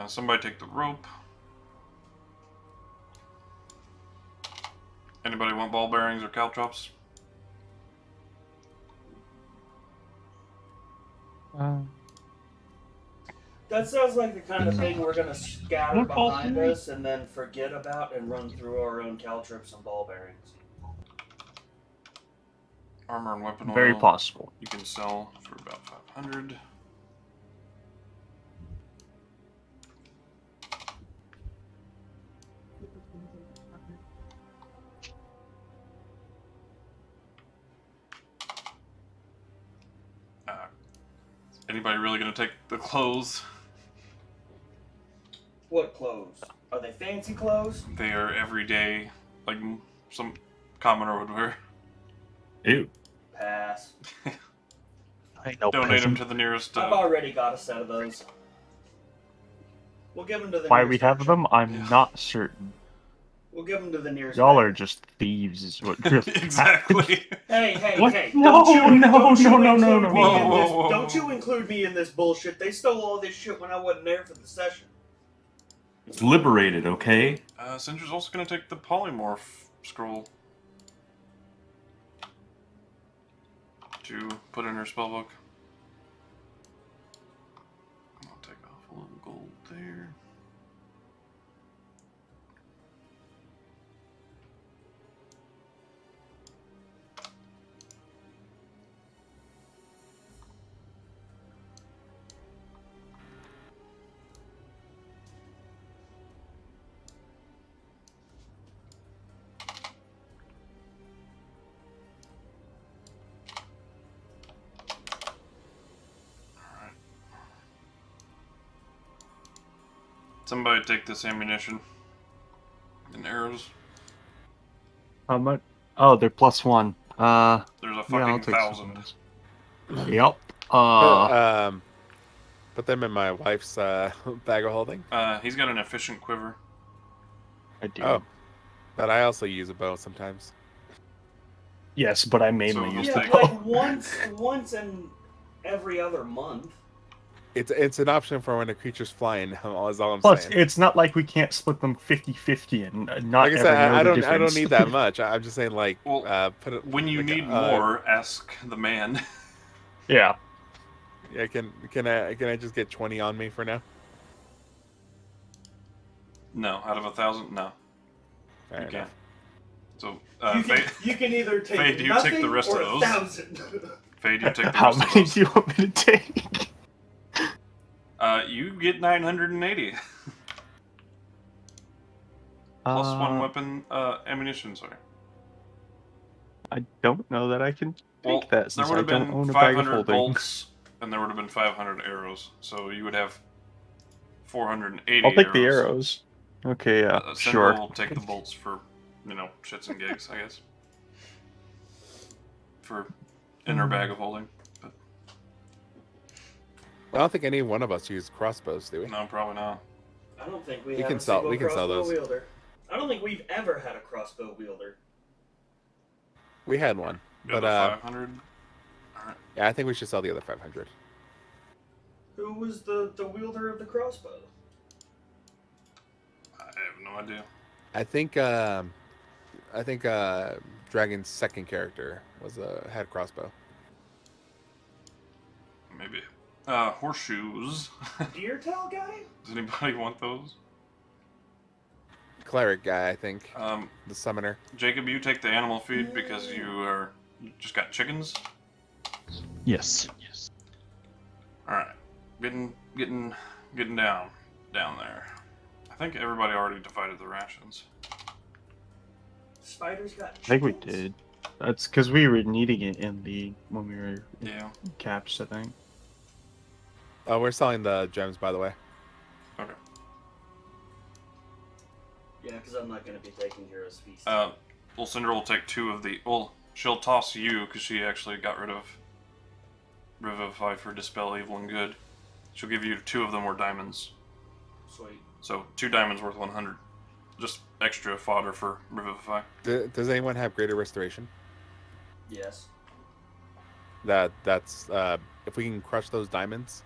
Somebody take the rope. Anybody want ball bearings or caltrops? That sounds like the kind of thing we're gonna scatter behind us and then forget about and run through our own caltrops and ball bearings. Armor and weapon oil. Very possible. You can sell for about 500. Anybody really gonna take the clothes? What clothes? Are they fancy clothes? They are everyday, like some commoner would wear. Ew. Pass. I ain't no Donate them peasant. to the nearest. I've already got a set of those. We'll give them to the Why nearest we have merchant. them, I'm Yeah. not certain. We'll give them to the nearest Y'all merchant. are just thieves, is what really Exactly. Hey, What? hey! No, don't you, no, don't you no, no, include no, me whoa, in whoa, this- whoa, Don't whoa. you include me in this bullshit? They stole all this shit when I wasn't there for the session. It's liberated, okay? Cinder's also gonna take the polymorph scroll to put in her spellbook. I'll take off a little gold there. Somebody take this ammunition and arrows. How much? Oh, they're +1. There's a Yeah, I'll fucking take some 1,000. of those. Yep. Put them in my wife's bag of holding. He's got an efficient quiver. I do. Oh, but I also use a bow sometimes. Yes, but I mainly So use they'll the Yeah, take- like once in every other month. It's an option for when a creature's flying. Is all I'm Plus, saying. it's not like we can't split them 50-50 and not Like I ever said, know I the don't difference. need that much. I'm just saying, like, Well, put it When you like, need more, ask the man. Yeah. Yeah, can I just get 20 on me for now? No, out of 1,000, no. Fair You enough. can't. So, You can either take Fade, you nothing take the rest or of those. 1,000. Fade, you take the How rest of many those. do you want me to take? You get 980. Plus one weapon, ammunition, sorry. I don't know that I can take Well, that there since would I have don't been own a bag of 500 holding. bolts, and there would have been 500 arrows. So you would have 480 I'll take the arrows. Okay, yeah, Sendra sure. will take the bolts for, shits and gigs, I guess. For in her bag of holding. But I don't think any one of us use crossbows, do we? no, probably not. I don't think we We have can a sell- single we can sell crossbow those. wielder. I don't think we've ever had a crossbow wielder. We had one, The but other 500. Alright. yeah, I think we should sell the other 500. Who was the wielder of the crossbow? I have no idea. I think Dragon's second character was a had crossbow. Maybe. Horseshoes. Deer tail guy? Does anybody want those? Cleric guy, I think. Um, The summoner. Jacob, you take the animal feed because you just got chickens. Yes. All right, getting down there. I think everybody already divided the rations. Spiders got I think we chickens? did. That's because we were needing it when we were Yeah. caps, I think. Oh, we're selling the gems, by the way. Okay. Yeah, because I'm not going to be taking Hero's Feast. Well, Cinder will take 2 of the... Well, she'll toss you, because she actually got rid of Revivify for Dispel Evil and Good. She'll give you 2 of them were diamonds. Sweet. So, 2 diamonds worth 100. Just extra fodder for Revivify. Does anyone have Greater Restoration? Yes. That's if we can crush those diamonds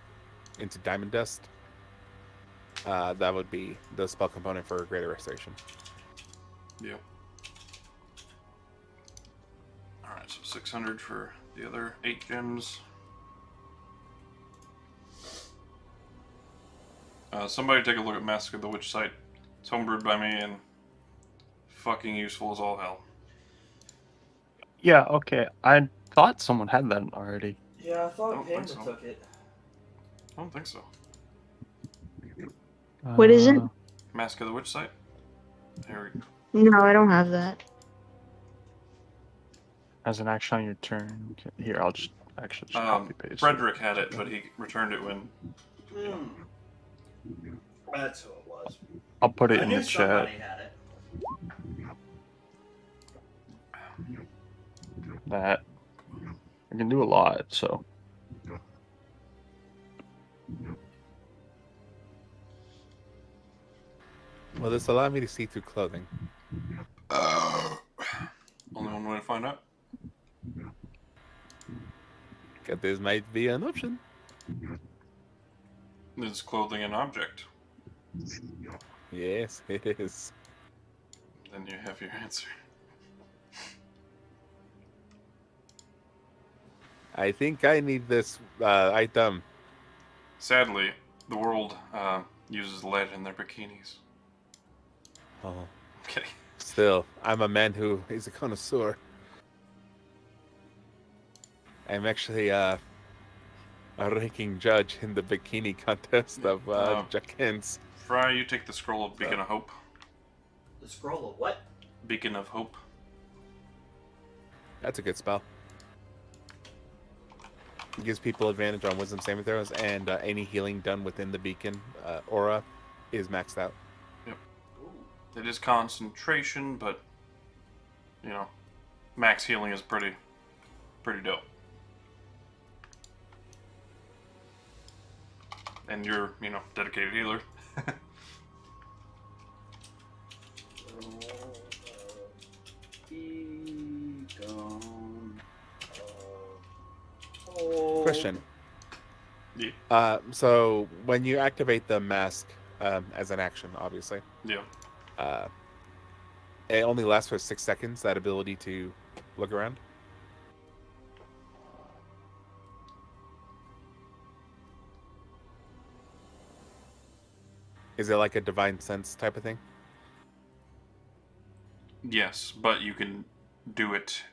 into diamond dust, that would be the spell component for Greater Restoration. Yeah. Alright, so 600 for the other 8 gems. Somebody take a look at Mask of the Witch site. It's homebrewed by me and fucking useful as all hell. Yeah, okay. I thought someone had that already. Yeah, I I thought don't think Panda so. took it. I don't think so. What is it? Mask of the Witch site? Here we go. No, I don't have that. As an action on your turn. Okay, here, I'll just actually just copy paste. Frederick had it, but he returned it when... Hmm. That's who it was. I'll put it I in knew the chat. somebody had it. That I can do a lot, so Well, this allowed me to see through clothing. Only one way to find out. That this might be an option. Is clothing an object? Yes, it is. Then you have your answer. I think I need this item. Sadly, the world uses lead in their bikinis. Oh, Okay. still, I'm a man who is a connoisseur. I'm actually a ranking judge in the bikini contest of Jackins. Fry, you take the scroll of Beacon of Hope. The scroll of what? Beacon of Hope. That's a good spell. It gives people advantage on wisdom saving throws, and any healing done within the beacon aura is maxed out. Yep. It is concentration, but you know, max healing is pretty dope. And you're, you know, dedicated healer. Question. Yeah. So when you activate the mask as an action, obviously, Yeah. it only lasts for 6 seconds, that ability to look around. Is it like a divine sense type of thing? Yes, but you can do it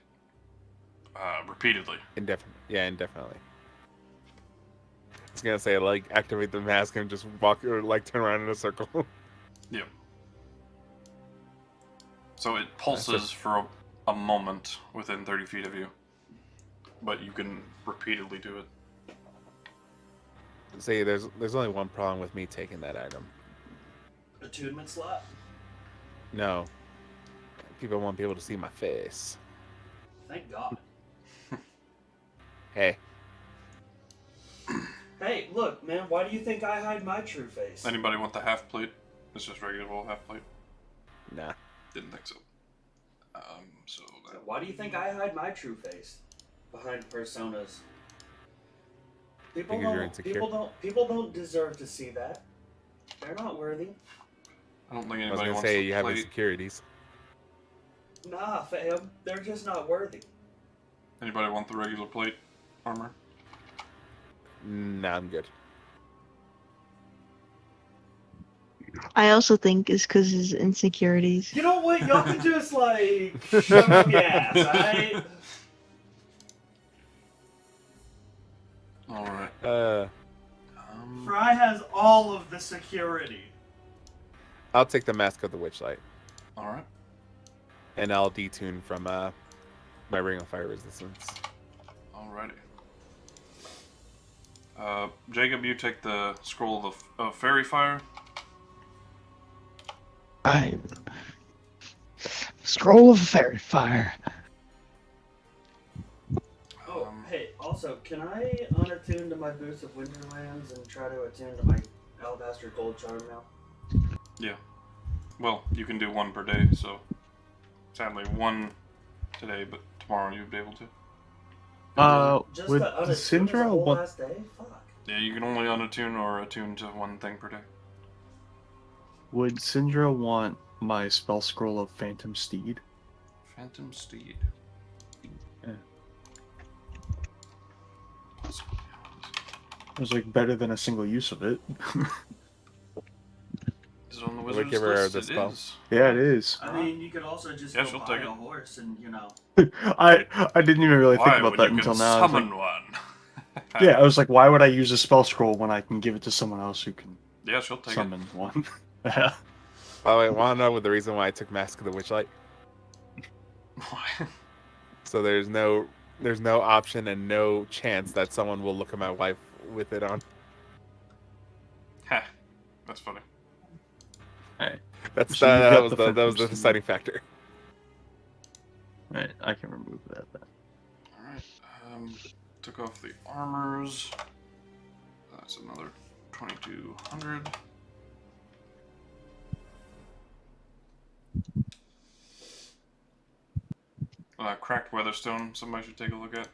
repeatedly. Indefinitely. I was gonna say, like, activate the mask and just walk, or like turn around in a circle. Yeah. So it pulses for a moment within 30 feet of you, but you can repeatedly do it. See, there's only one problem with me taking that item. Attunement slot? No. People won't be able to see my face. Thank God. Hey. Hey, look, man, why do you think I hide my true face? Anybody want the half plate? It's just regular half plate. Nah. Didn't think so. So that... Why do you think I hide my true face behind personas? People Because you're insecure. people don't deserve to see that. They're not worthy. I don't think I was anybody gonna wants say the you have plate. insecurities. Nah, fam, they're just not worthy. Anybody want the regular plate armor? Nah, I'm good. I also think it's because his insecurities. You know what? Y'all can just like shut up your ass, alright? All right. Fry has all of the security. I'll take the Mask of the Witchlight, All right. and I'll detune from my Ring of Fire Resistance. Alrighty. Jacob, you take the scroll of Fairy Fire. Scroll of Fairy Fire. Oh, hey, also, can I unattune to my Boots of Winterlands and try to attune to my Alabaster Gold Charm now? Yeah. Well, you can do one per day, so sadly one today, but tomorrow you'll be able to. Just Would to unattune as a Syndra whole want? last day? Fuck. Yeah, you can only unattune or attune to one thing per day. Would Syndra want my spell scroll of Phantom Steed? Phantom Steed. Yeah. It was like better than a single use of it. Is it on the Would wizard's give her list? the It spell. is. Yeah, it is. I mean, you could also just Yeah, go she'll buy take a it. horse and, you know. I didn't even really think Why? about When that you until can now. I was summon like, one. yeah, I was like, why would I use a spell scroll when I can give it to someone else who can Yeah, she'll take summon one? Yeah. By the way, want to know what the reason why I took Mask of the Witchlight? it. Why? So there's no option and no chance that someone will look at my wife with it on. Ha. That's funny. Alright, That's So you've that got was the the that was the Phantom deciding factor. right, I can remove that then. Alright. Took off the armors. That's another 2200. Cracked Weatherstone, somebody should take a look at.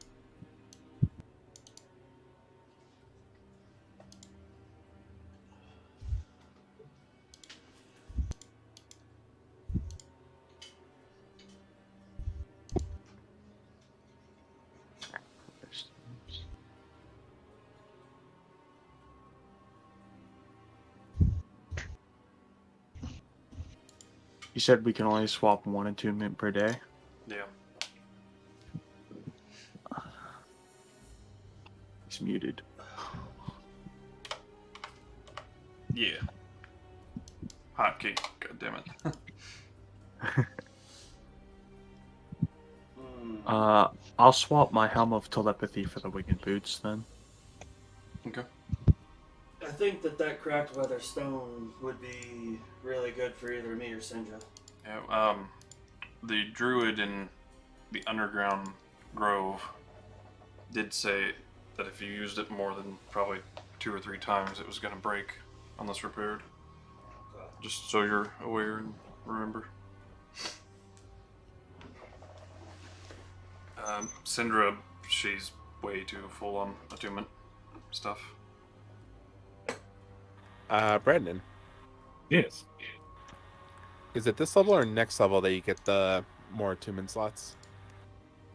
You said we can only swap one attunement per day? Yeah. He's muted. Yeah. Hotkey. God damn it. I'll swap my Helm of Telepathy for the Winged Boots then. Okay. I think that cracked weather stone would be really good for either me or Syndra. Yeah, the druid in the underground grove did say that if you used it more than probably 2 or 3 times, it was going to break unless repaired. Just so you're aware and remember. Syndra, she's way too full on attunement stuff. Brandon, Yes. is it this level or next level that you get the more attunement slots?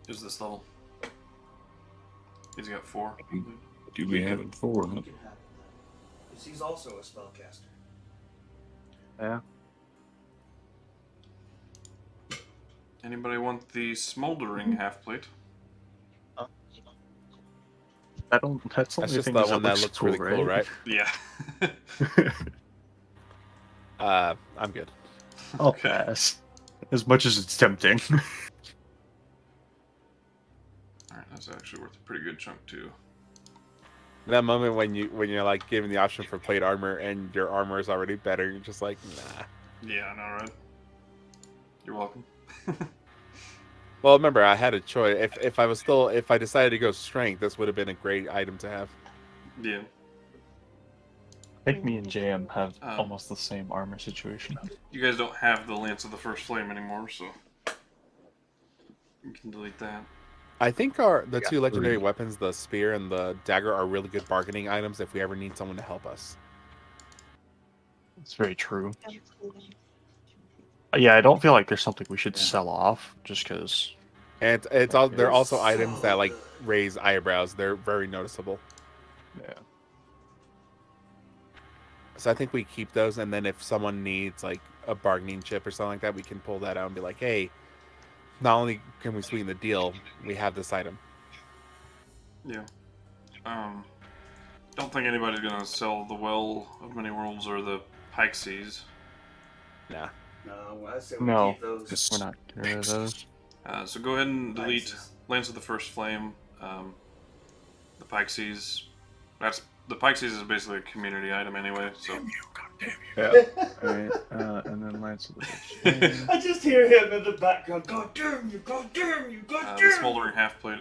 Is this level? He's got 4. Do we have it for? He can have it then. Because he's also a spellcaster. Yeah. Anybody want the smoldering half plate? That's the That's only just thing the one that looks cool, really cool, right? Yeah. I'm good. I'll Okay. pass. As much as it's tempting. Alright, that's actually worth a pretty good chunk too. That moment when you're like given the option for plate armor and your armor is already better, you're just like, nah. Yeah, I know, right? You're welcome. Well, remember, I had a choice. If I decided to go strength, this would have been a great item to have. Yeah. I think me and JM have Um, almost the same armor situation. You guys don't have the Lance of the First Flame anymore, so you can delete that. I think the two legendary 3. weapons, the spear and the dagger, are really good bargaining items if we ever need someone to help us. It's very true. Yeah, I don't feel like there's something we should sell off just because. And they're also items that like raise eyebrows. They're very noticeable. Yeah. So I think we keep those, and then if someone needs like a bargaining chip or something like that, we can pull that out and be like, hey, not only can we sweeten the deal, we have this item. Yeah. Don't think anybody's gonna sell the Well of Many Worlds or the Pyxes. Nah. No, I say we No. keep those. We're not getting rid of those. So go ahead and delete Pyxes. Lance of the First Flame, the Pyxes. The Pyxes is basically a community item anyway, so Yeah. Alright, and then Lance of the Witch. I just hear him in the background. God damn you! God damn you! God The damn! smoldering half plate.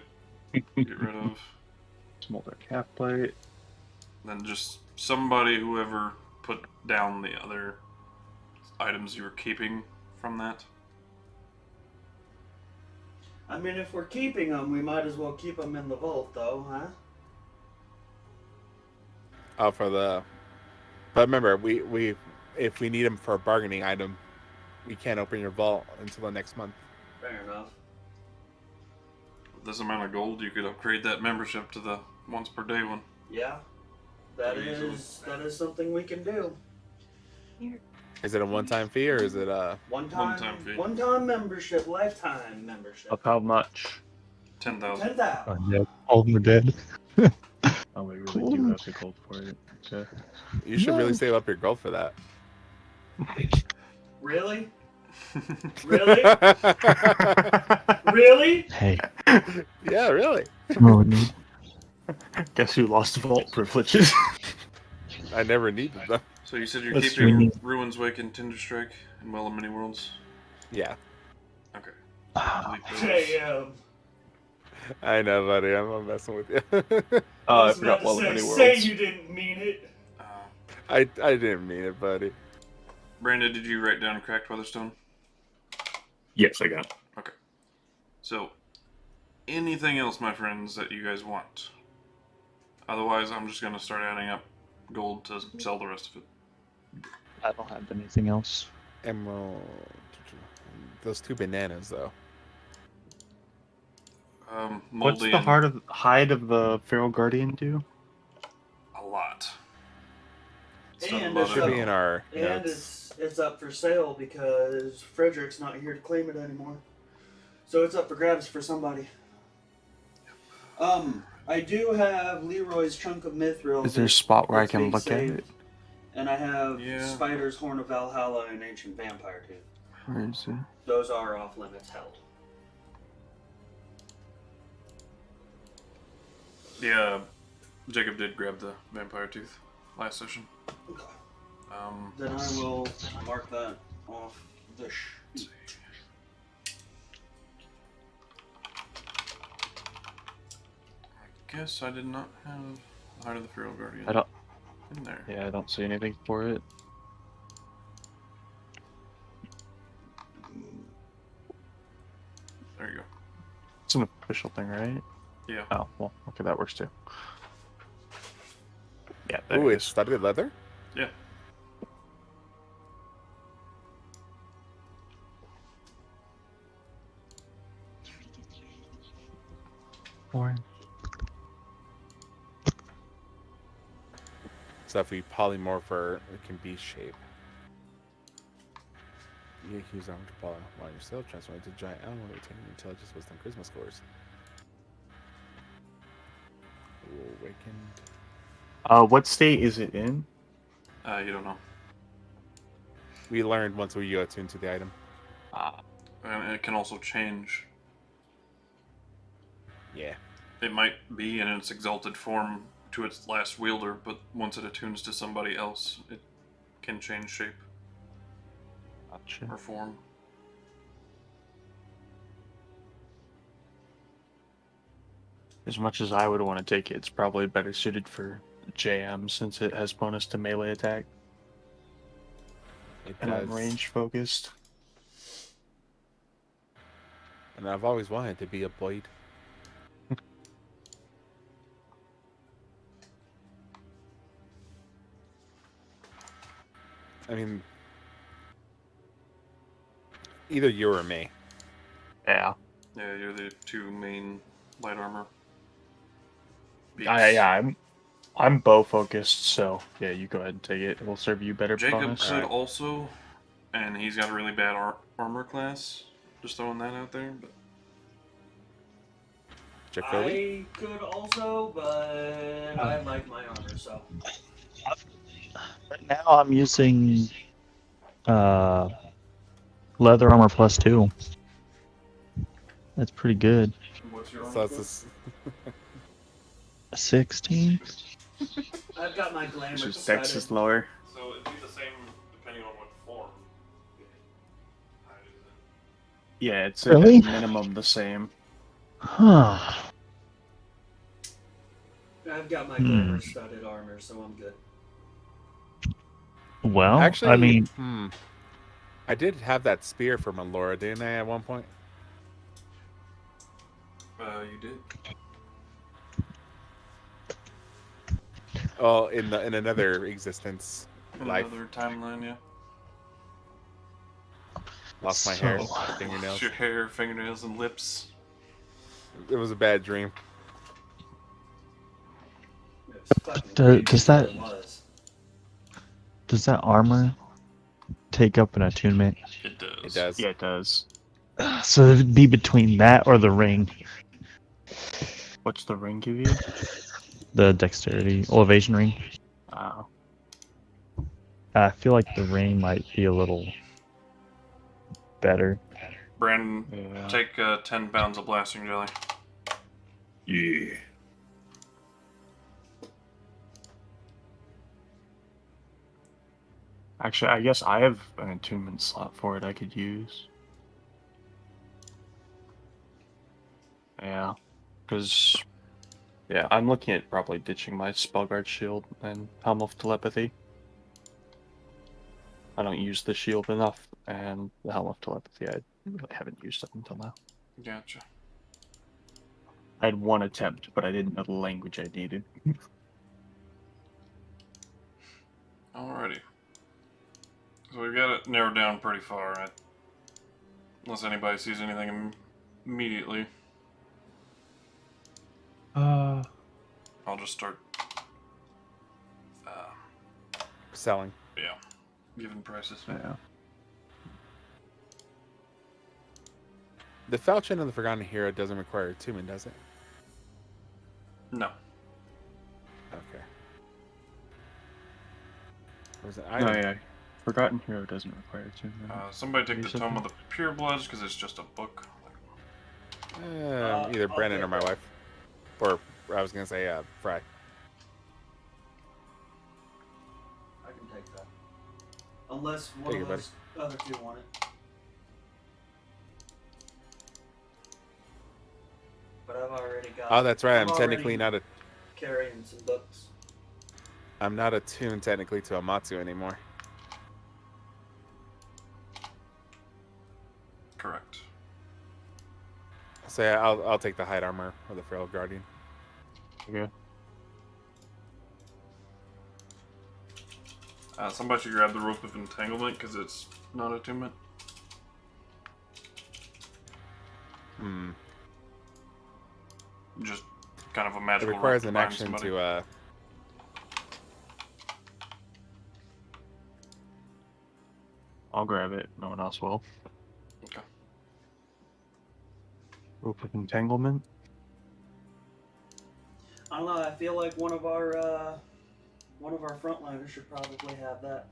Get rid of. Smolder half plate. Then just somebody, whoever put down the other items you were keeping from that. I mean, if we're keeping them, we might as well keep them in the vault, though, huh? Oh, for the. But remember, we if we need them for a bargaining item, we can't open your vault until the next month. Fair enough. With this amount of gold, you could upgrade that membership to the once per day one. Yeah, that Pretty is something we can do. Is it a one-time fee or is it a? One-time fee. One-time membership, lifetime membership. Of how much? 10,000. 10,000. Yeah, all of them are dead. Oh, we really do have the gold for it. Okay. You should really save up your gold for that. Really? Really? Really? Hey. Yeah, really. Oh, no. Guess who lost vault privileges? I never needed them. So you said you're That's keeping really- Ruins Wake and Tinder Strike and Well of Many Worlds? Yeah, Okay. Ah, Delete those. Hey, I know, buddy. I'm messing with you. Oh, I was forgot about Well of to Many say Worlds. you didn't mean it. I didn't mean it, buddy. Brandon, did you write down Cracked Weatherstone? Yes, I got it. Okay. So, anything else, my friends, that you guys want? Otherwise, I'm just going to start adding up gold to sell the rest of it. I don't have anything else. Emerald. Those 2 bananas, though. What's Moldy the and hide of the Feral Guardian do? a lot. And Stuff it's Should about be it. in our And notes. it's up for sale because Frederick's not here to claim it anymore. So it's up for grabs for somebody. I do have Leroy's Chunk of Mithril. Is there a spot where I that's can being look at saved, it? And I have Yeah. Spider's Horn of Valhalla and Ancient Vampire Tooth. Where is it? Those are off limits held. Yeah, Jacob did grab the Vampire Tooth last session. Okay. Let's Then I see. will mark that off the sheet. I guess I did not have the Heart of the Feral Guardian I don't. in there. Yeah, I don't see anything for it. There you go. It's an official thing, right? Yeah. Oh, well, okay, that works too. Yeah, there Ooh, it it's is. studded leather? Yeah. So if we polymorph her, it can be shape. You can use armor to follow while you're still transforming into a giant animal, retaining intelligence, wisdom, charisma scores. Awakened. What state is it in? You don't know. We learned once we attuned to the item. And it can also change. Yeah. It might be in its exalted form to its last wielder, but once it attunes to somebody else, it can change shape Gotcha. or form. As much as I would want to take it, it's probably better suited for JM since it has bonus to melee attack It and I'm does. range focused. And I've always wanted to be a blade. I mean, either you or me. Yeah. Yeah, you're the two main light armor. beats. I'm bow focused, so yeah, you go ahead and take it. It will serve you better. Jacob bonus. could also, and he's got a really bad armor class. Just throwing that out there, but Jacoby? I could also, but I like my armor, so. Right now I'm using leather armor +2. That's pretty good. what's your So armor? it's this, 16. I've got my glamour Just decided. dex is lower. So it'd be the same Yeah, it's Really? at minimum the same. Huh. I've got my Hmm. glamour studded armor, so I'm good. Well, Actually, I mean, I did have that spear from Alora, didn't I, at one point? You did. Oh, in another existence, life. Another timeline, yeah. Lost my hair, So- fingernails. Your hair, fingernails, and lips. It was a bad dream. It was fucking Does- crazy does what that- it was. does that armor take up an attunement? It does. It does. Yeah, it does. So it'd be between that or the ring, What's the ring give you? the dexterity, elevation ring. Oh. I feel like the ring might be a little better. Brandon, Yeah. take 10 pounds of blasting jelly. Yeah. Actually, I guess I have an attunement slot for it I could use. Yeah. Because, yeah, I'm looking at probably ditching my Spellguard shield and Helm of Telepathy. I don't use the shield enough, and the Helm of Telepathy I really haven't used up until now. Gotcha. I had one attempt, but I didn't know the language I needed. Alrighty. So we've got it narrowed down pretty far, right? Unless anybody sees anything immediately. I'll just start, Selling. yeah, giving prices. Yeah. The Falchion of the Forgotten Hero doesn't require attunement, does it? No. Okay. Where's it? Oh, yeah. Forgotten Hero doesn't require attunement. Somebody take the Use it Tome then? of the Purebloods, because it's just a book. Either I'll Brennan take or my that. wife. Or, I was going to say, Fry. I can take that. Unless one Take of it, those other two want it. But I've already got. Oh, that's right. I'm already technically not a... carrying some books. I'm not attuned technically to Amatsu anymore. Correct. So yeah, I'll take the hide armor or the Feral Guardian. Okay. Somebody should grab the Rope of Entanglement, because it's not attunement. Hmm. Just kind of a It magical requires rope an bind action somebody. to, I'll grab it. No one else will. Okay. Rope of Entanglement. I don't know. I feel like one of our frontliners should probably have that.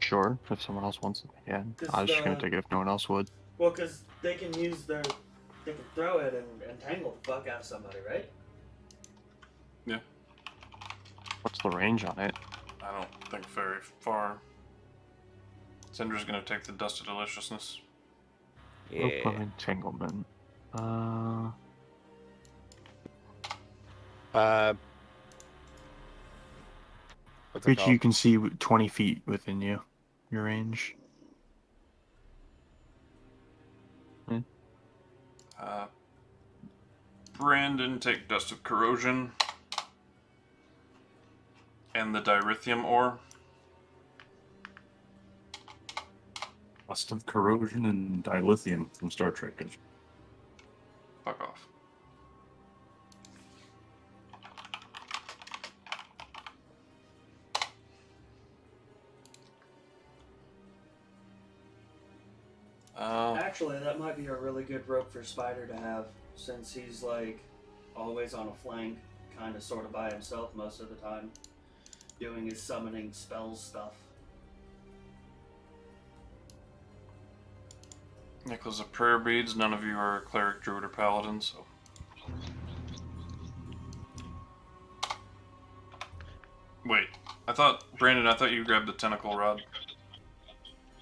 Sure, if someone else wants it. Yeah, I was just gonna take it if no one else would. Well, because they can they can throw it and entangle the fuck out of somebody, right? What's the range on it? I don't think very far. Cinder's gonna take the Dust of Deliciousness. Rope of Entanglement. what's it Which called? you can see 20 feet within you. Your range. Brandon, take Dust of Corrosion. And the Dirithium Ore. Dust of Corrosion and Dilithium from Star Trek. Fuck off. Actually, that might be a really good rope for Spider to have, since he's like always on a flank, kind of sort of by himself most of the time, doing his summoning spells stuff. Necklace of Prayer Beads. None of you are Cleric, Druid, or Paladin, so. Wait. Brandon, I thought you grabbed the Tentacle Rod.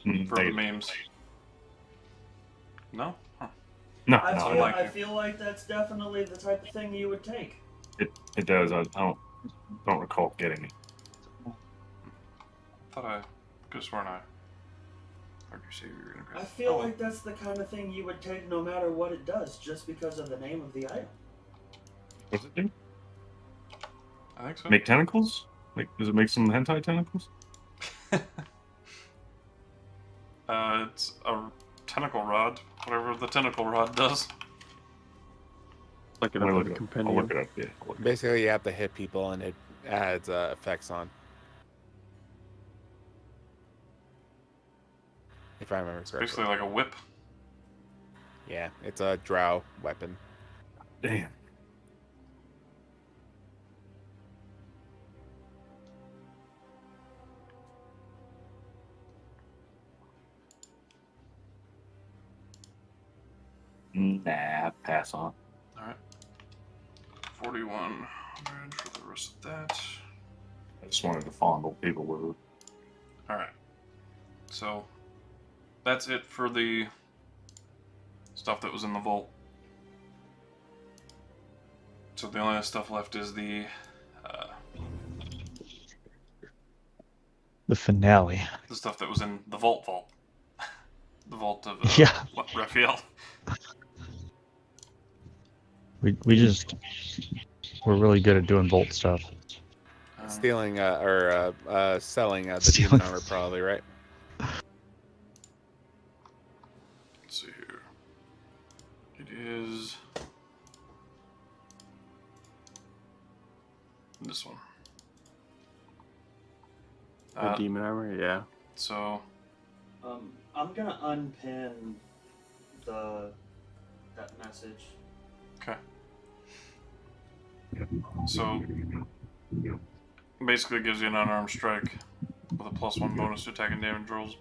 for the Negative. memes. No? Huh. No, I no, feel, like I it. feel like that's definitely the type of thing you would take. it does. I don't recall getting it. Thought I could have sworn I heard you say you were gonna grab I it. feel Oh, like that's the kind of thing you would take no matter what it does, just because of the name of the item. What's it do? I think so. Make tentacles? Like, does it make some hentai tentacles? It's a tentacle rod, whatever the tentacle rod does. Look it I'll up look in it the up. I'll compendium. look it up. Yeah. I'll look it up. Basically, you have to hit people, and it adds effects on. If I remember It's correctly. basically like a whip. Yeah, it's a drow weapon. Damn. Nah, pass on. Alright. 4,100 for the rest of that. I just wanted to fondle people with it. Alright. So, that's it for the stuff that was in the vault. So the only stuff left is the finale. stuff that was in the vault. The vault of Yeah. Raphael. We're really good at doing Volt stuff. Stealing or selling the Stealing. demon armor, probably, right? Let's see here. It is this one. The demon armor, yeah. So I'm gonna unpin that message. okay. So basically it gives you an unarmed strike with a +1 bonus to attack and damage rolls,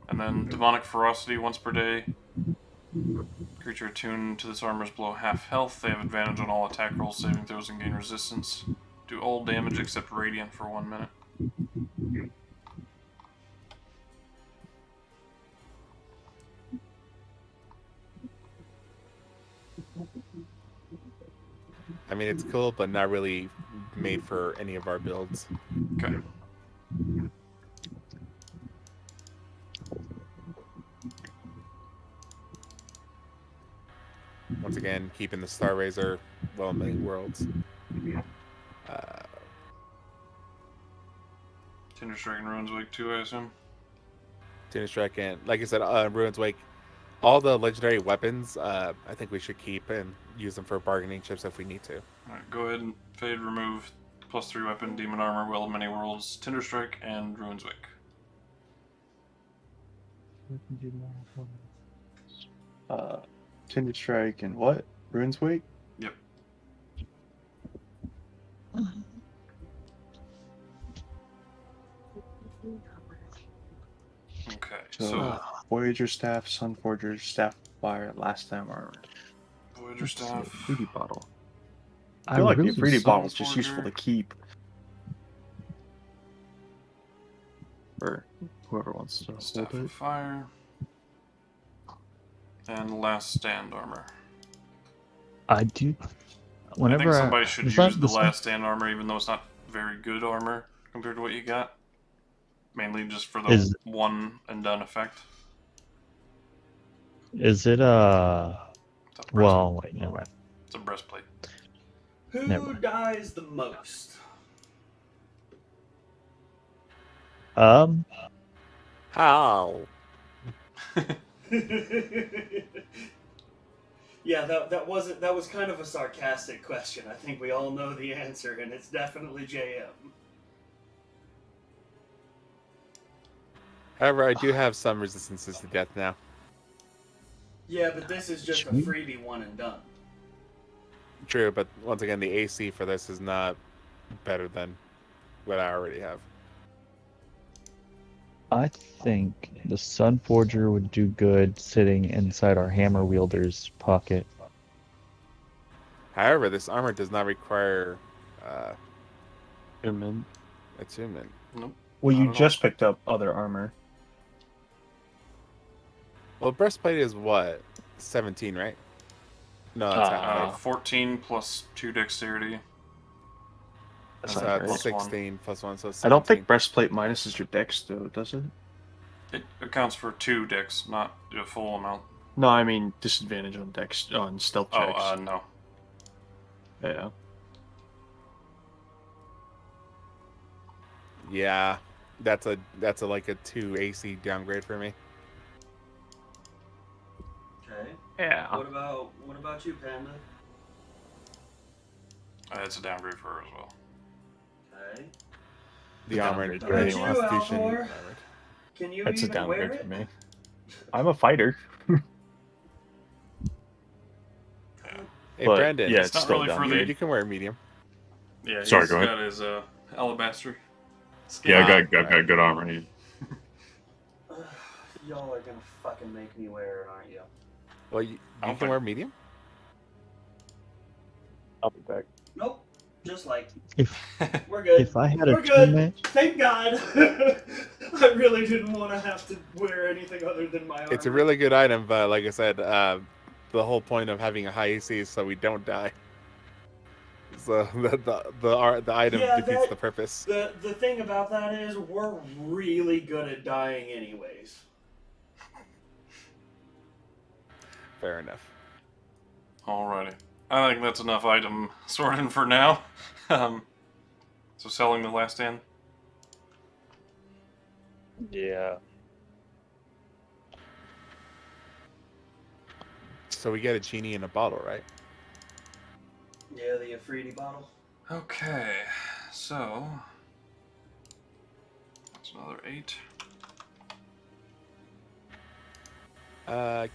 and then demonic ferocity once per day. Creature attuned to this armor is below half health. They have advantage on all attack rolls, saving throws, and gain resistance. Do all damage except radiant for 1 minute. I mean, it's cool, but not really made for any of our builds. Okay. Once again, keeping the Star Razor well in many worlds. Tinder Strike and Ruins Wake 2, I assume. Tinder Strike and, like I said, Ruins Wake. All the legendary weapons, I think we should keep and use them for bargaining chips if we need to. Alright, go ahead and fade, remove +3 weapon, demon armor, Will of Many Worlds, Tinder Strike, and Ruins Wake. Tinder Strike and what? Ruins Wake? Yep. Okay, so Voyager Staff, Sunforger, Staff of Fire, Last Time Armor. Voyager Staff. Fruity Bottle. I feel like the Fruity Bottle is just useful to keep. For whoever wants to Staff hold of it. Fire. And Last Stand Armor. I do. I Whenever think somebody should is use that the the Last Stand Armor, even though it's not very good armor compared to what you got. Mainly just for the Is- one and done effect. Is it It's a breastplate. well, wait, never mind. It's a breastplate. Who Never. dies the most? How? Yeah, that was kind of a sarcastic question. I think we all know the answer, and it's definitely JM. However, I do have some resistances to death now. Yeah, but this is just a Sweet. freebie one and done. True, but once again, the AC for this is not better than what I already have. I think the Sunforger would do good sitting inside our Hammer Wielder's pocket. However, this armor does not require Human. attunement. Nope. Well, Not you at just picked up other armor. Well, breastplate is what? 17, right? No, that's half, right? 14 plus 2 dexterity. That's So not that's great. Plus one. 16 plus 1, so 17. I don't think breastplate minuses your dex, though, does it? It accounts for 2 dex, not a full amount. No, I mean disadvantage on dex on stealth checks. Oh, no. Yeah. Yeah, that's a like a 2 AC downgrade for me. Okay. Yeah. What about you, Panda? It's a downgrade for her as well. Okay. The armored downgrade for right, you, Constitution. Altor? armored. Can you That's a even wear downgrade it? for me. I'm a fighter. Hey, But, Brandon. yeah, It's it's not still really for downgrade. You can wear medium. Yeah, Sorry, he's go ahead. got his alabaster. Yeah, I Ah, got good armor. Y'all are gonna fucking make me wear it, aren't you? Well, you I don't can think- wear medium? I'll be back. Nope. Just like If we're good. if I had a We're good. teammate, Thank God. I really didn't want to have to wear anything other than my armor. It's a really good item, but like I said, the whole point of having a high AC is so we don't die. So the item Yeah, defeats that- the purpose. The thing about that is we're really good at dying anyways. Fair enough. Alrighty. I think that's enough item sorting for now. So selling the last stand. yeah. So we get a genie in a bottle, right? Yeah, the Afridi bottle. Okay, so that's another 8.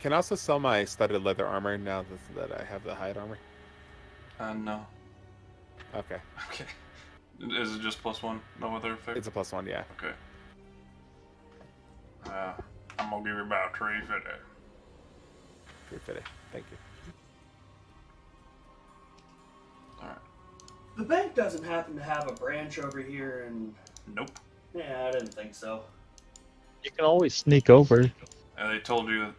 Can I also sell my studded leather armor now that I have the hide armor? No. Okay, Okay. Is it just +1? No other effect? it's a +1, yeah. Okay. I'm gonna give you about 350. 350. Thank you. Alright. The bank doesn't happen to have a branch over here, and Nope. yeah, I didn't think so. You can always sneak over. And they told you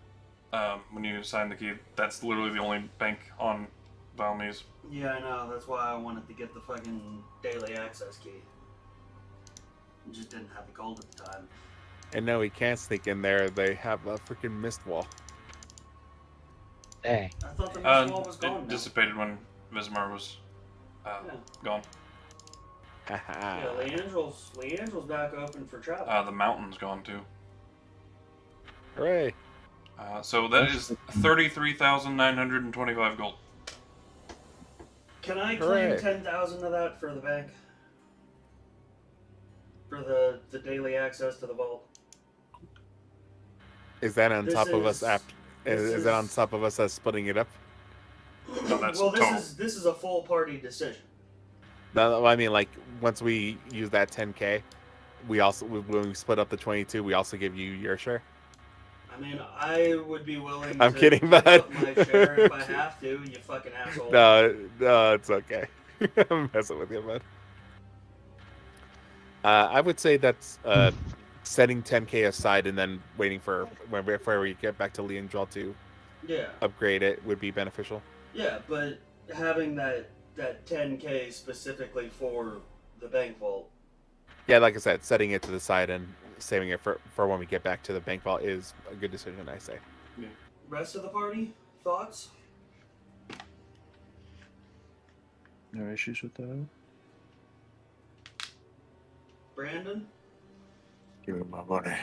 when you signed the key, that's literally the only bank on Valmese. Yeah, I know. That's why I wanted to get the fucking daily access key. I just didn't have the gold at the time. And no, we can't sneak in there. They have a freaking mist wall. Dang. I thought the mist wall was It gone now. dissipated when Vismar was gone. Haha. Yeah, Leandrel's back open for travel. The mountain's gone too. Hooray! So that is 33,925 gold. Can I claim Hooray. 10,000 of that for the bank? For the daily access to the vault. Is that on This top of us is- after? this Is that on is- top of us as splitting it up? No, that's well, total. this is a full party decision. No, I mean like once we use that 10K, we also when we split up the 22, we also give you your share. I mean, I would be willing I'm to kidding, give bud. up my share if I have to, you fucking asshole. No, it's okay. I'm messing with you, bud. I would say that's setting 10K aside and then waiting for whenever we get back to Leandrel to Yeah, upgrade it would be beneficial. yeah, but having that 10K specifically for the bank vault. Yeah, like I said, setting it to the side and saving it for when we get back to the bank vault is a good decision, I say. Rest of the party, thoughts? No issues with that. Brandon? Give me my money.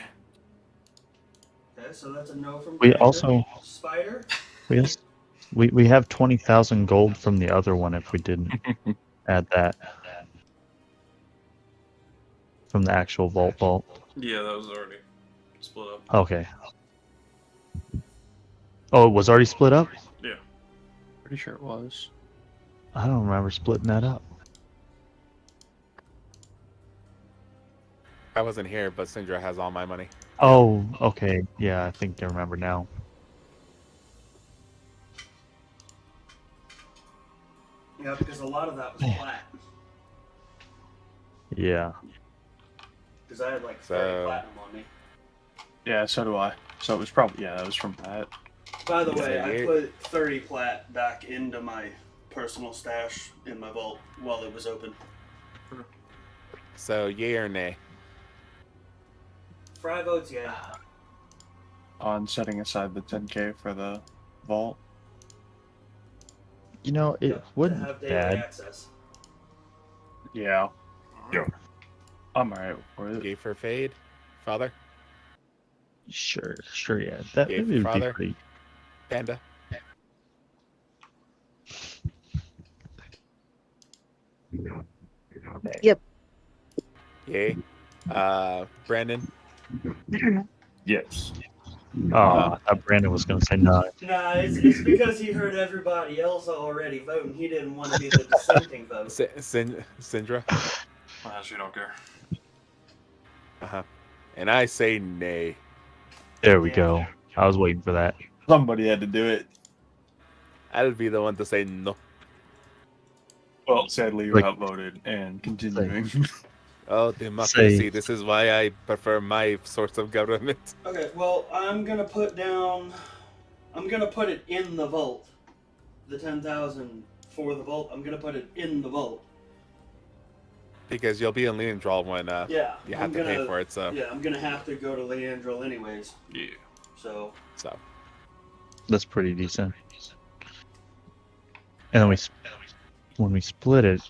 Okay, so that's a no from We Brandon. also Spider? we have 20,000 gold from the other one if we didn't add that from the actual vault. Yeah, that was already split up. Okay. Oh, it was already split up? Yeah. Pretty sure it was. I don't remember splitting that up. I wasn't here, but Syndra has all my money. Oh, okay. Yeah, I think I remember now. Yeah, because a lot of that was flat. Yeah. Because I had like 30 So- platinum on me. Yeah, so do I. So it was probably, yeah, it was from that. By the Yeah, way, I you- put 30 plat back into my personal stash in my vault while it was open. So, yay or nay? Fry votes, yeah. On setting aside the 10k for the vault. You know, it To wouldn't have be daily bad. access. Yeah. Yeah. I'm alright with it. Yay for Fade? Father? Sure, yeah. That Yay would for be father? pretty. Panda? Yep. Yay. Brandon? I don't know. Yes. Oh, I thought Brandon was gonna say no. Nah, it's because he heard everybody else already vote and he didn't want to be the dissenting vote. Syndra? I actually don't care. Uh-huh. And I say nay. There we go. I was waiting for that. Somebody had to do it. I'll be the one to say no. Well, sadly, you Like- outvoted and continuing. Oh, democracy. Say- This is why I prefer my source of government. Okay, well, I'm gonna put it in the vault. The 10,000 for the vault, I'm gonna put it in the vault. Because you'll be in Leandral when Yeah. you have to pay for it, so. Yeah, I'm gonna have to go to Leandril anyways. Yeah. So, That's pretty decent. And then when we split it,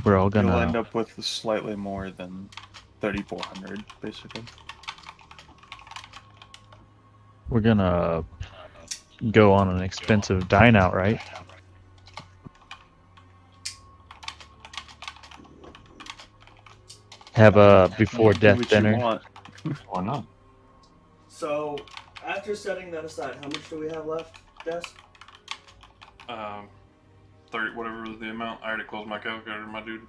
we're all You'll end gonna. up with slightly more than 3,400, basically. We're gonna go on an expensive dine out, right? Have a before Do death what you dinner. want. Why not? so after setting that aside, how much do we have left, Des? 30, whatever the amount. I already closed my calculator, my dude.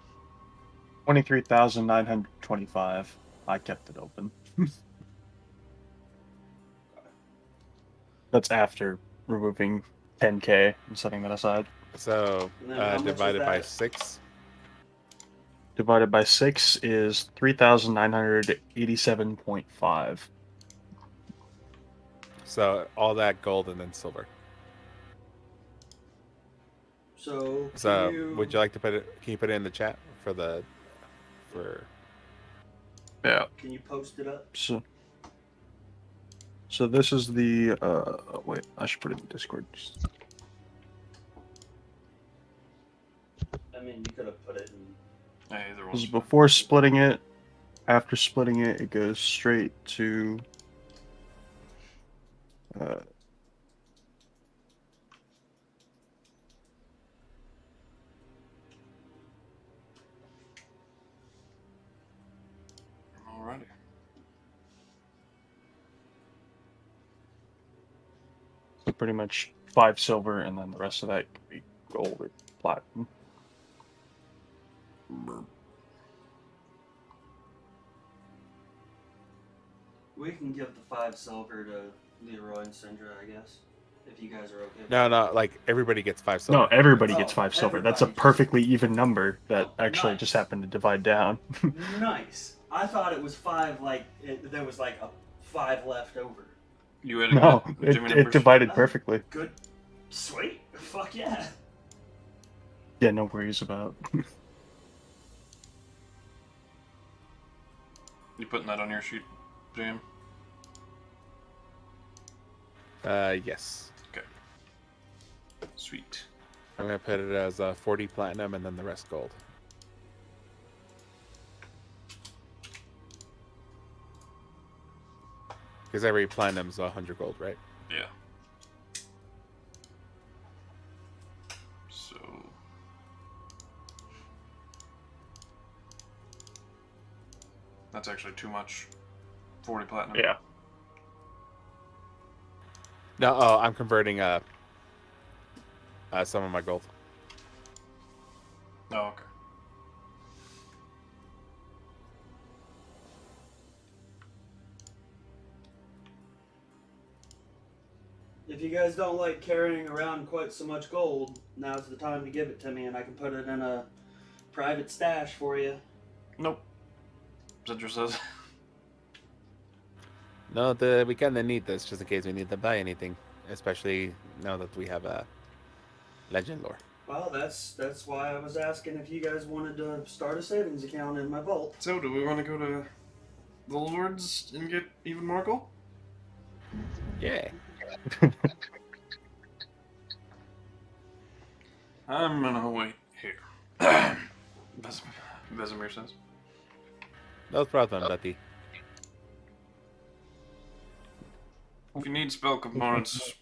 23,925. I kept it open. That's after removing 10k and setting that aside. So, And then how much is divided by that? 6. Divided by 6 is 3,987.5. So, all that gold and then silver. So, can So, you... would you like to put it? Can you put it in the chat for Yeah. Can you post it up? So this is the wait, I should put it in Discord. I mean, you could have put it in... Yeah, either This is one. before splitting it. After splitting it, it goes straight to Alrighty. so pretty much 5 silver, and then the rest of that could be gold or platinum. We can give the 5 silver to Leroy and Syndra, I guess, if you guys are okay with No, that. no, like everybody gets 5 silver. No, everybody Oh, gets 5 silver. That's a everybody. perfectly even number that Oh, actually nice. just happened to divide down. Nice. I thought it was 5, like, there was like a 5 left over. You had a No, good Jimmy it numbers? divided Oh. perfectly. Good. Sweet. Fuck yeah. Yeah, no worries about. You putting that on your sheet, Jam? Yes. Sweet. I'm gonna put it as 40 platinum and then the rest gold. Because every platinum's 100 gold, right? Yeah. So. That's actually too much. 40 platinum. Yeah. No, oh, I'm converting some of my gold. Oh, okay. If you guys don't like carrying around quite so much gold, now's the time to give it to me and I can put it in a private stash for you. Nope. Zedra says. No, we kind of need this just in case we need to buy anything, especially now that we have a legend lore. Well, that's why I was asking if you guys wanted to start a savings account in my vault. So, do we want to go to the Lords and get even more gold? Yeah. I'm gonna wait here. Vesemir says. No problem, buddy. If you need spell components,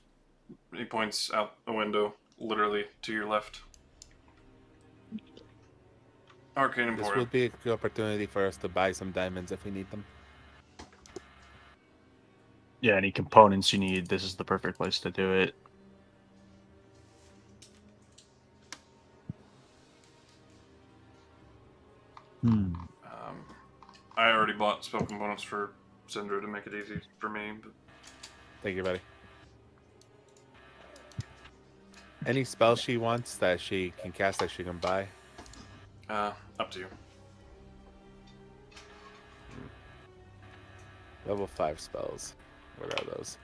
he points out the window, literally to your left. Arcane This Emporium. would be a good opportunity for us to buy some diamonds if we need them. Yeah, any components you need, this is the perfect place to do it. I already bought spell components for Syndra to make it easy for me, but Thank you, buddy. Any spell she wants that she can cast that she can buy? up to you. Level 5 spells. What are those?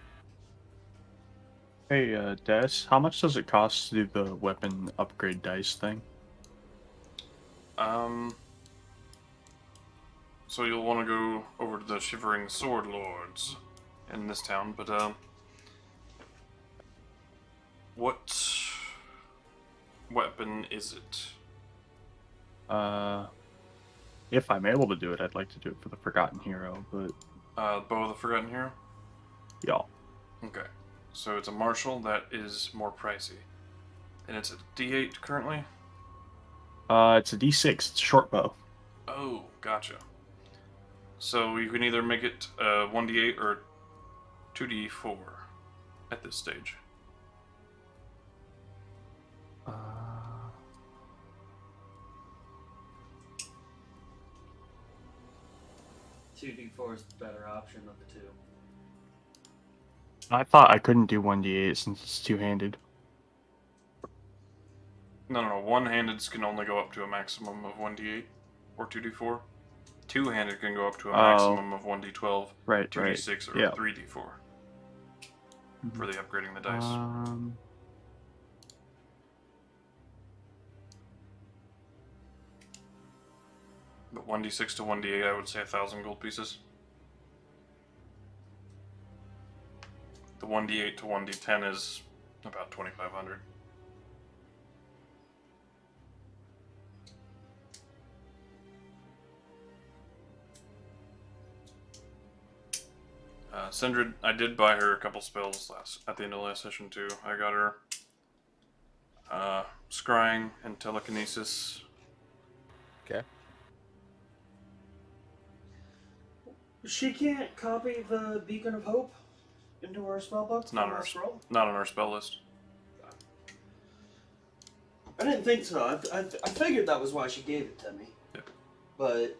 Hey, Des, how much does it cost to do the weapon upgrade dice thing? So you'll want to go over to the Shivering Sword Lords in this town, but what weapon is it? If I'm able to do it, I'd like to do it for the Forgotten Hero, but Bow of the Forgotten Hero? yeah. Okay. So it's a martial that is more pricey. And it's a D8 currently? It's a D6, it's a short bow. Oh, gotcha. So you can either make it 1d8 or 2d4 at this stage. 2d4 is the better option of the two. I thought I couldn't do 1d8 since it's two-handed. No. One-handeds can only go up to a maximum of 1d8 or 2d4. Two-handed can go up to a maximum of 1d12, Right, 2d6, or yeah. 3d4 for the upgrading the dice. But 1d6 to 1d8, I would say 1,000 gold pieces. The 1d8 to 1d10 is about 2,500. Sindred, I did buy her a couple spells at the end of last session too. I got her Scrying and Telekinesis. Okay. She can't copy the Beacon of Hope into her spellbook. It's not on from our her scroll. Not on our spell list. I didn't think so. I figured that was why she gave it to me. Yep. But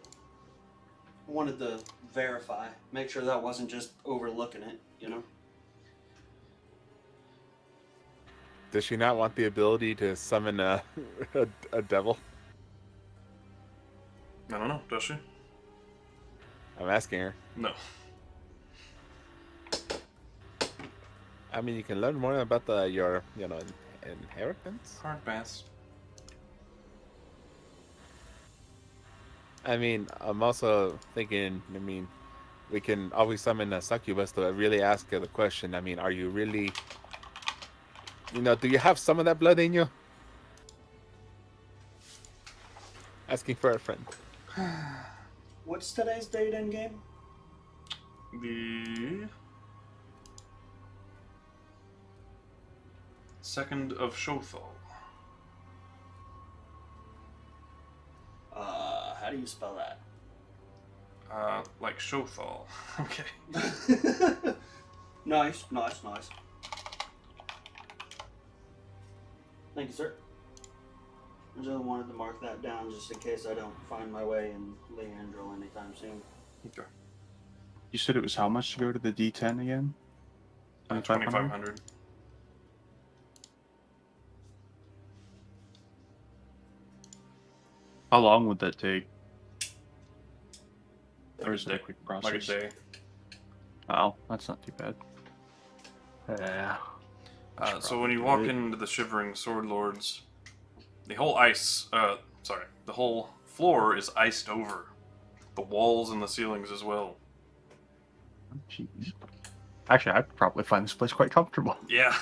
I wanted to verify, make sure that wasn't just overlooking it, you know? Does she not want the ability to summon a devil? I don't know, does she? I'm asking her. No. I mean, you can learn more about your inheritance. Hard pass. I mean, I'm also thinking, we can always summon a succubus to really ask her the question. I mean, are you really, do you have some of that blood in you? Asking for a friend. What's today's date in game? The 2nd of Shothal. How do you spell that? Like Shothal. Okay. Nice. Thank you, sir. I just wanted to mark that down just in case I don't find my way in Leandro anytime soon. Okay. You said it was how much to go to the D10 again? 2,500. How long would that take? Or Like is a it a day. quick process? Like a day. Oh, that's not too bad. Yeah. So when you walk into the Shivering Sword Lords, the whole the whole floor is iced over. The walls and the ceilings as well. Jeez. Actually, I'd probably find this place quite comfortable. Yeah.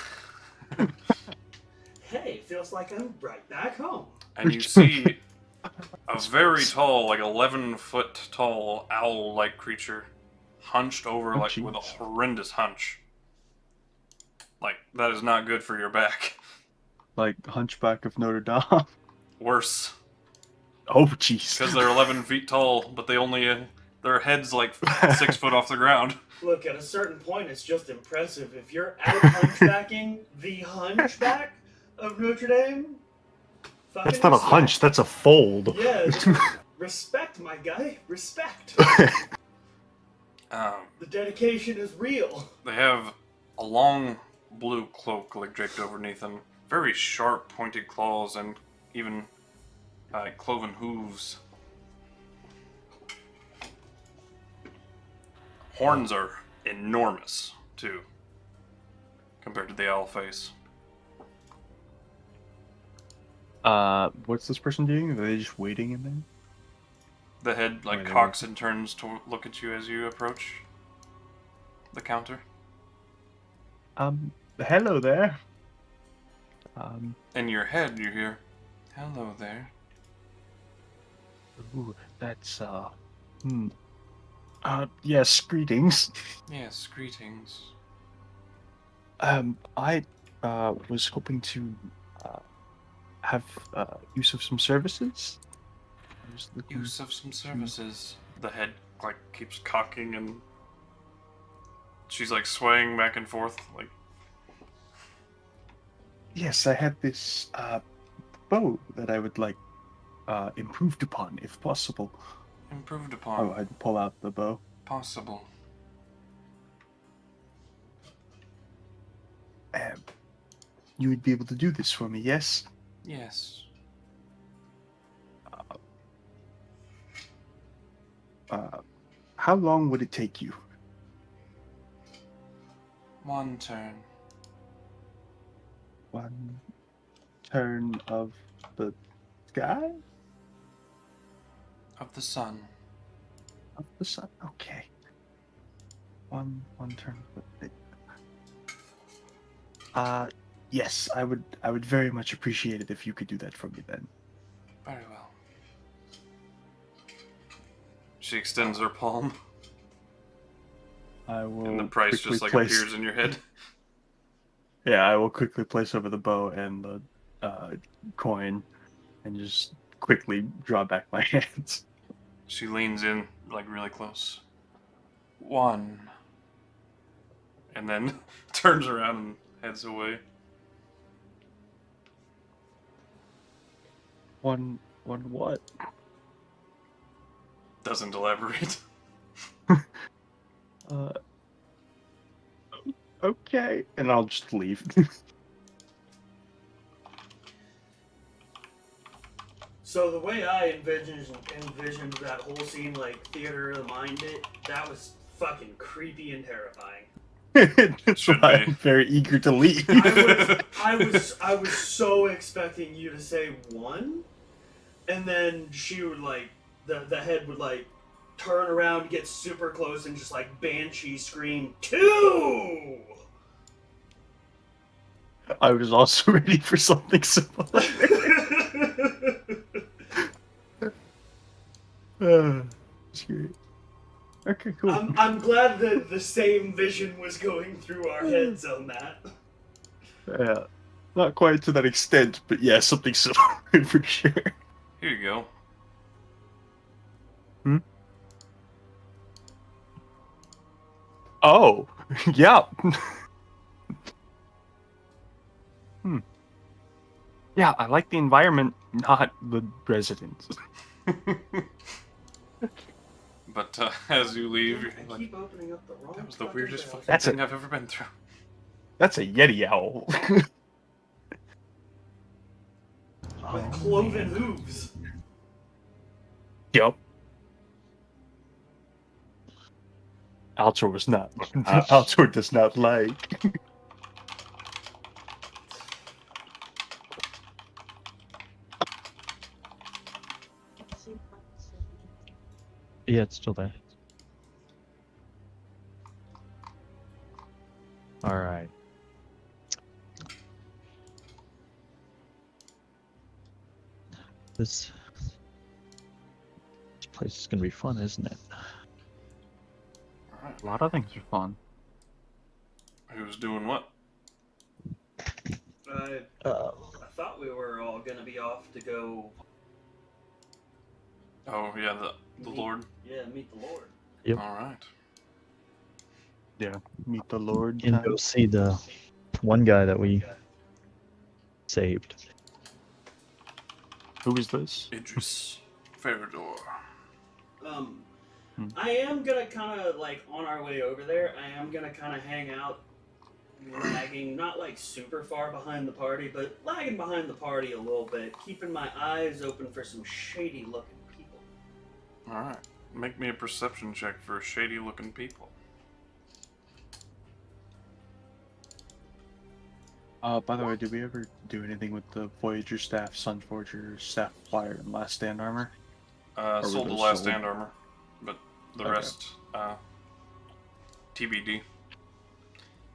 Hey, feels like I'm right back home. And you see a very tall, like 11-foot tall owl-like creature hunched over, like with a horrendous hunch. Like, that is not good for your back. Like Hunchback of Notre Dame. Worse. Oh, jeez. Because they're 11 feet tall, but they only, their head's like 6 foot off the ground. Look, at a certain point, it's just impressive. If you're out hunchbacking the Hunchback of Notre Dame, That's not a hunch, that's a fold. Yeah, respect, my guy. Respect. The dedication is real. They have a long blue cloak like draped overneath them, very sharp pointed claws, and even cloven hooves. Horns are enormous, too, compared to the owl face. What's this person doing? Are they just waiting in there? The head cocks and turns to look at you as you approach the counter. Hello there. In your head, you hear, "Hello there." Ooh, that's, yes, greetings. Yes, greetings. I, was hoping to, have, use of some services. Use of some services. The head, keeps cocking and she's, swaying back and forth, Yes, I had this, bow that I would like, improved upon, if possible. Improved upon. Oh, I'd pull out the bow. Possible. You would be able to do this for me, yes? Yes. How long would it take you? One turn. One turn of the sky? Of the sun. Of the sun, okay. One turn of the yes, I would very much appreciate it if you could do that for me then. Very well. She extends her palm. I will. And the price just appears in your head. Yeah, I will quickly place over the bow and the coin, and just quickly draw back my hands. She leans in, really close. One. And then turns around and heads away. One what? Doesn't elaborate. Okay, and I'll just leave. So the way I envisioned that whole scene, theater of the mind, that was fucking creepy and terrifying. That's why I'm very eager to leave. I was so expecting you to say one, and then she would the head would turn around, get super close, and just banshee scream 2. I was also ready for something similar. Screw it. Okay, cool. I'm glad that the same vision was going through our heads on that. Yeah, not quite to that extent, but yeah, something similar for sure. Here you go. Oh, yeah. Yeah, I like the environment, not the residents. But as you leave, you're I keep opening up the wrong. that was the weirdest fucking That's thing I've ever been through. That's a Yeti owl. With cloven hooves. Yep. Altor was not. Ah. Altor does not like. Yeah, it's still there. All right. This place is gonna be fun, isn't it? Alright. A lot of things are fun. Who's doing what? I Uh, thought we were all gonna be off to go. Oh yeah, the Lord. Yeah, meet the Lord. Yep. Alright. Yeah, meet the Lord. and go see the one guy that we saved. Who is this? Idris. Farador. I am gonna kind of like on our way over there. I am gonna kind of hang out, lagging, not like super far behind the party, but lagging behind the party a little bit, keeping my eyes open for some shady-looking people. Alright. Make me a perception check for shady looking people. By the way, did we ever do anything with the Voyager staff, Sunforger, Staff Flyer, and Last Stand armor? were Sold the those last sold? stand armor, but the Okay. rest, TBD.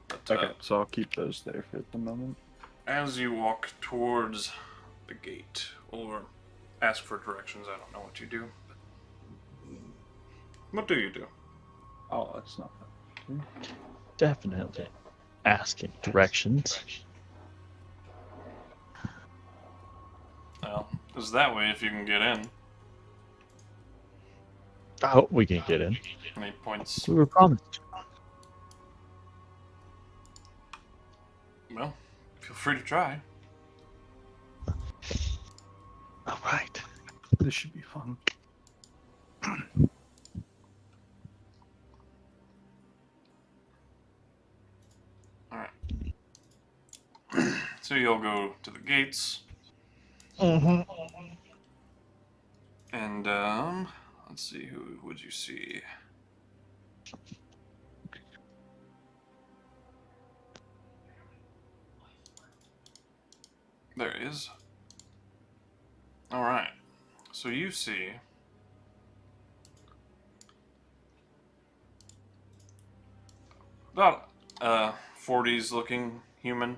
But, Okay, so I'll keep those there for the moment. as you walk towards the gate, or ask for directions, I don't know what you do. But what do you do? Oh, that's not bad. Definitely asking directions. Well, it's that way if you can get in. I hope we can get in. And he points. We were promised. Well, feel free to try. All right. This should be fun. Alright. So you'll go to the gates. Mm-hmm. And, let's see, who would you see? There he is. Alright. So you see about 40s looking human.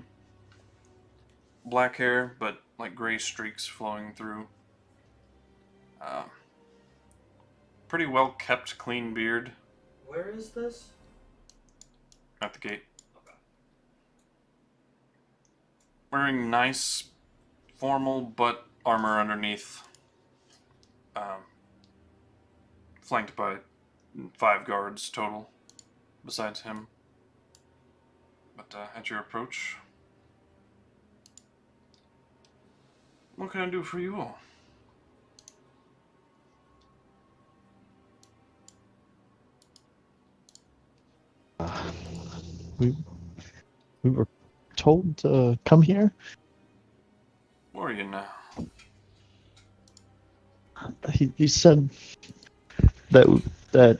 Black hair, but like gray streaks flowing through. Pretty well kept, clean beard Where is this? at the gate. Wearing nice, formal, but armor underneath. Flanked by 5 guards total, besides him. But at your approach, what can I do for you all? We were told to come here. Where are you now? He said that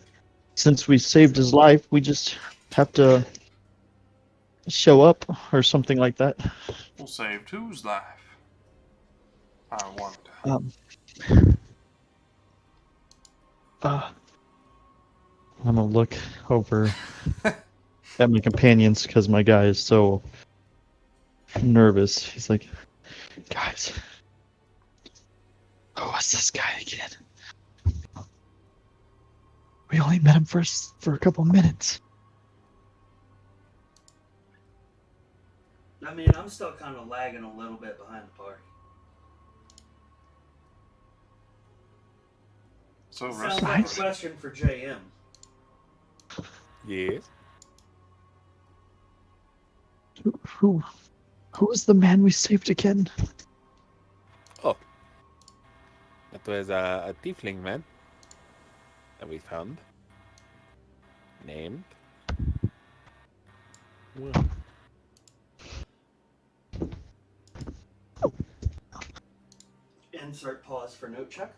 since we saved his life, we just have to show up or something like that. Well, saved whose life? I wonder. I'm gonna look over at my companions because my guy is so nervous. He's like, guys, who was this guy again? We only met him for a couple minutes. I mean, I'm still kind of lagging a little bit behind the party. So, Sounds Russ, like a question for JM. Yes. Who was the man we saved again? Oh. That was a tiefling man that we found. Named. Well, Insert pause for note check.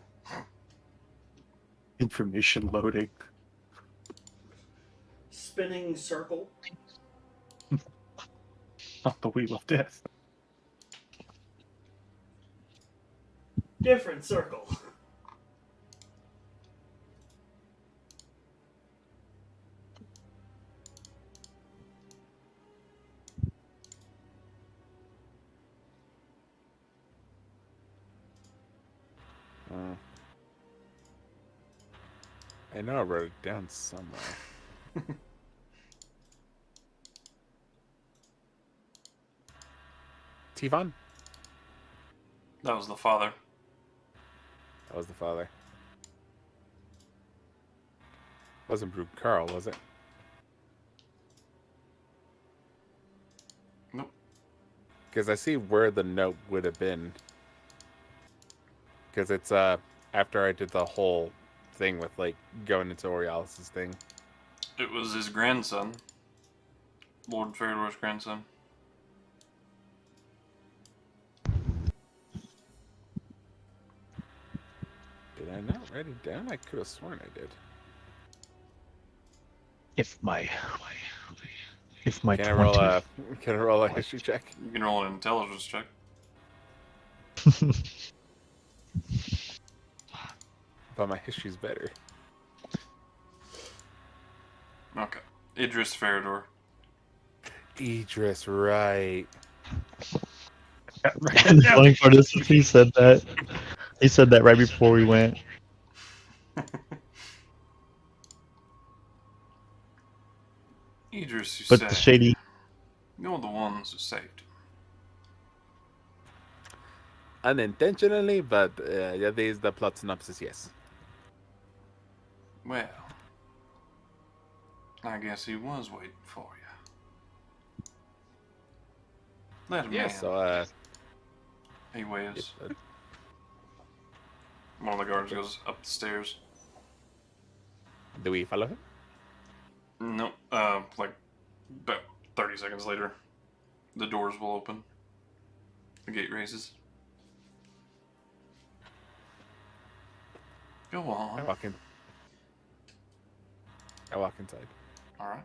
Information loading. spinning circle. Not the wheel of death. Different circle. I know I wrote it down somewhere. Tivon? That was the father. That was the father. Wasn't Brute Carl, was it? Nope. Because I see where the note would have been. Because it's after I did the whole thing with like going into Aurealis's thing. It was his grandson. Lord Farador's grandson. Did I not write it down? I could have sworn I did. If my Can I roll 20 a can I roll a history check? You can roll an intelligence check. But my history's better. Okay. Idris Farador. Idris, right. And the funny part is he said that. He said that right before we went. Idris, you But say. the shady. You're the ones who saved him. Unintentionally, but yeah, there's the plot synopsis, yes. Well, I guess he was waiting for you. Let him Yeah, in. so He waves. One of the guards goes up the stairs. do we follow him? Nope. Like about 30 seconds later, the doors will open. The gate raises. Go I on. walk in. I walk inside. All right.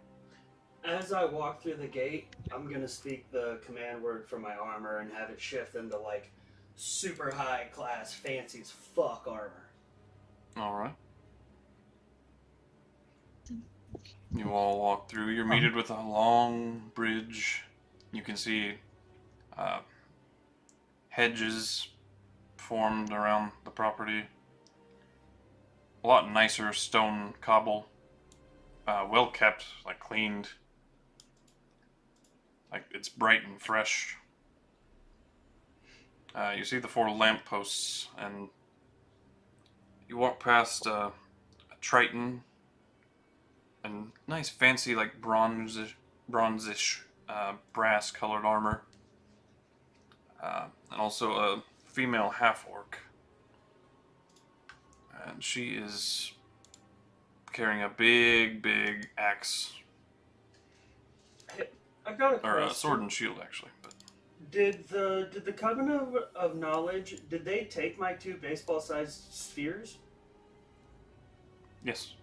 As I walk through the gate, I'm gonna speak the command word for my armor and have it shift into like super high class, fancy as fuck armor. All right. You all walk through. You're greeted with a long bridge. You can see hedges formed around the property. A lot nicer stone cobble. Well kept, like cleaned. Like it's bright and fresh. You see the 4 lampposts, and you walk past a Triton and nice fancy like bronzish brass colored armor. And also a female half-orc. And she is carrying a big axe. I've got a Or question. a sword and shield, actually. But Did the Covenant of Knowledge, did they take my 2 baseball-sized spheres? yes.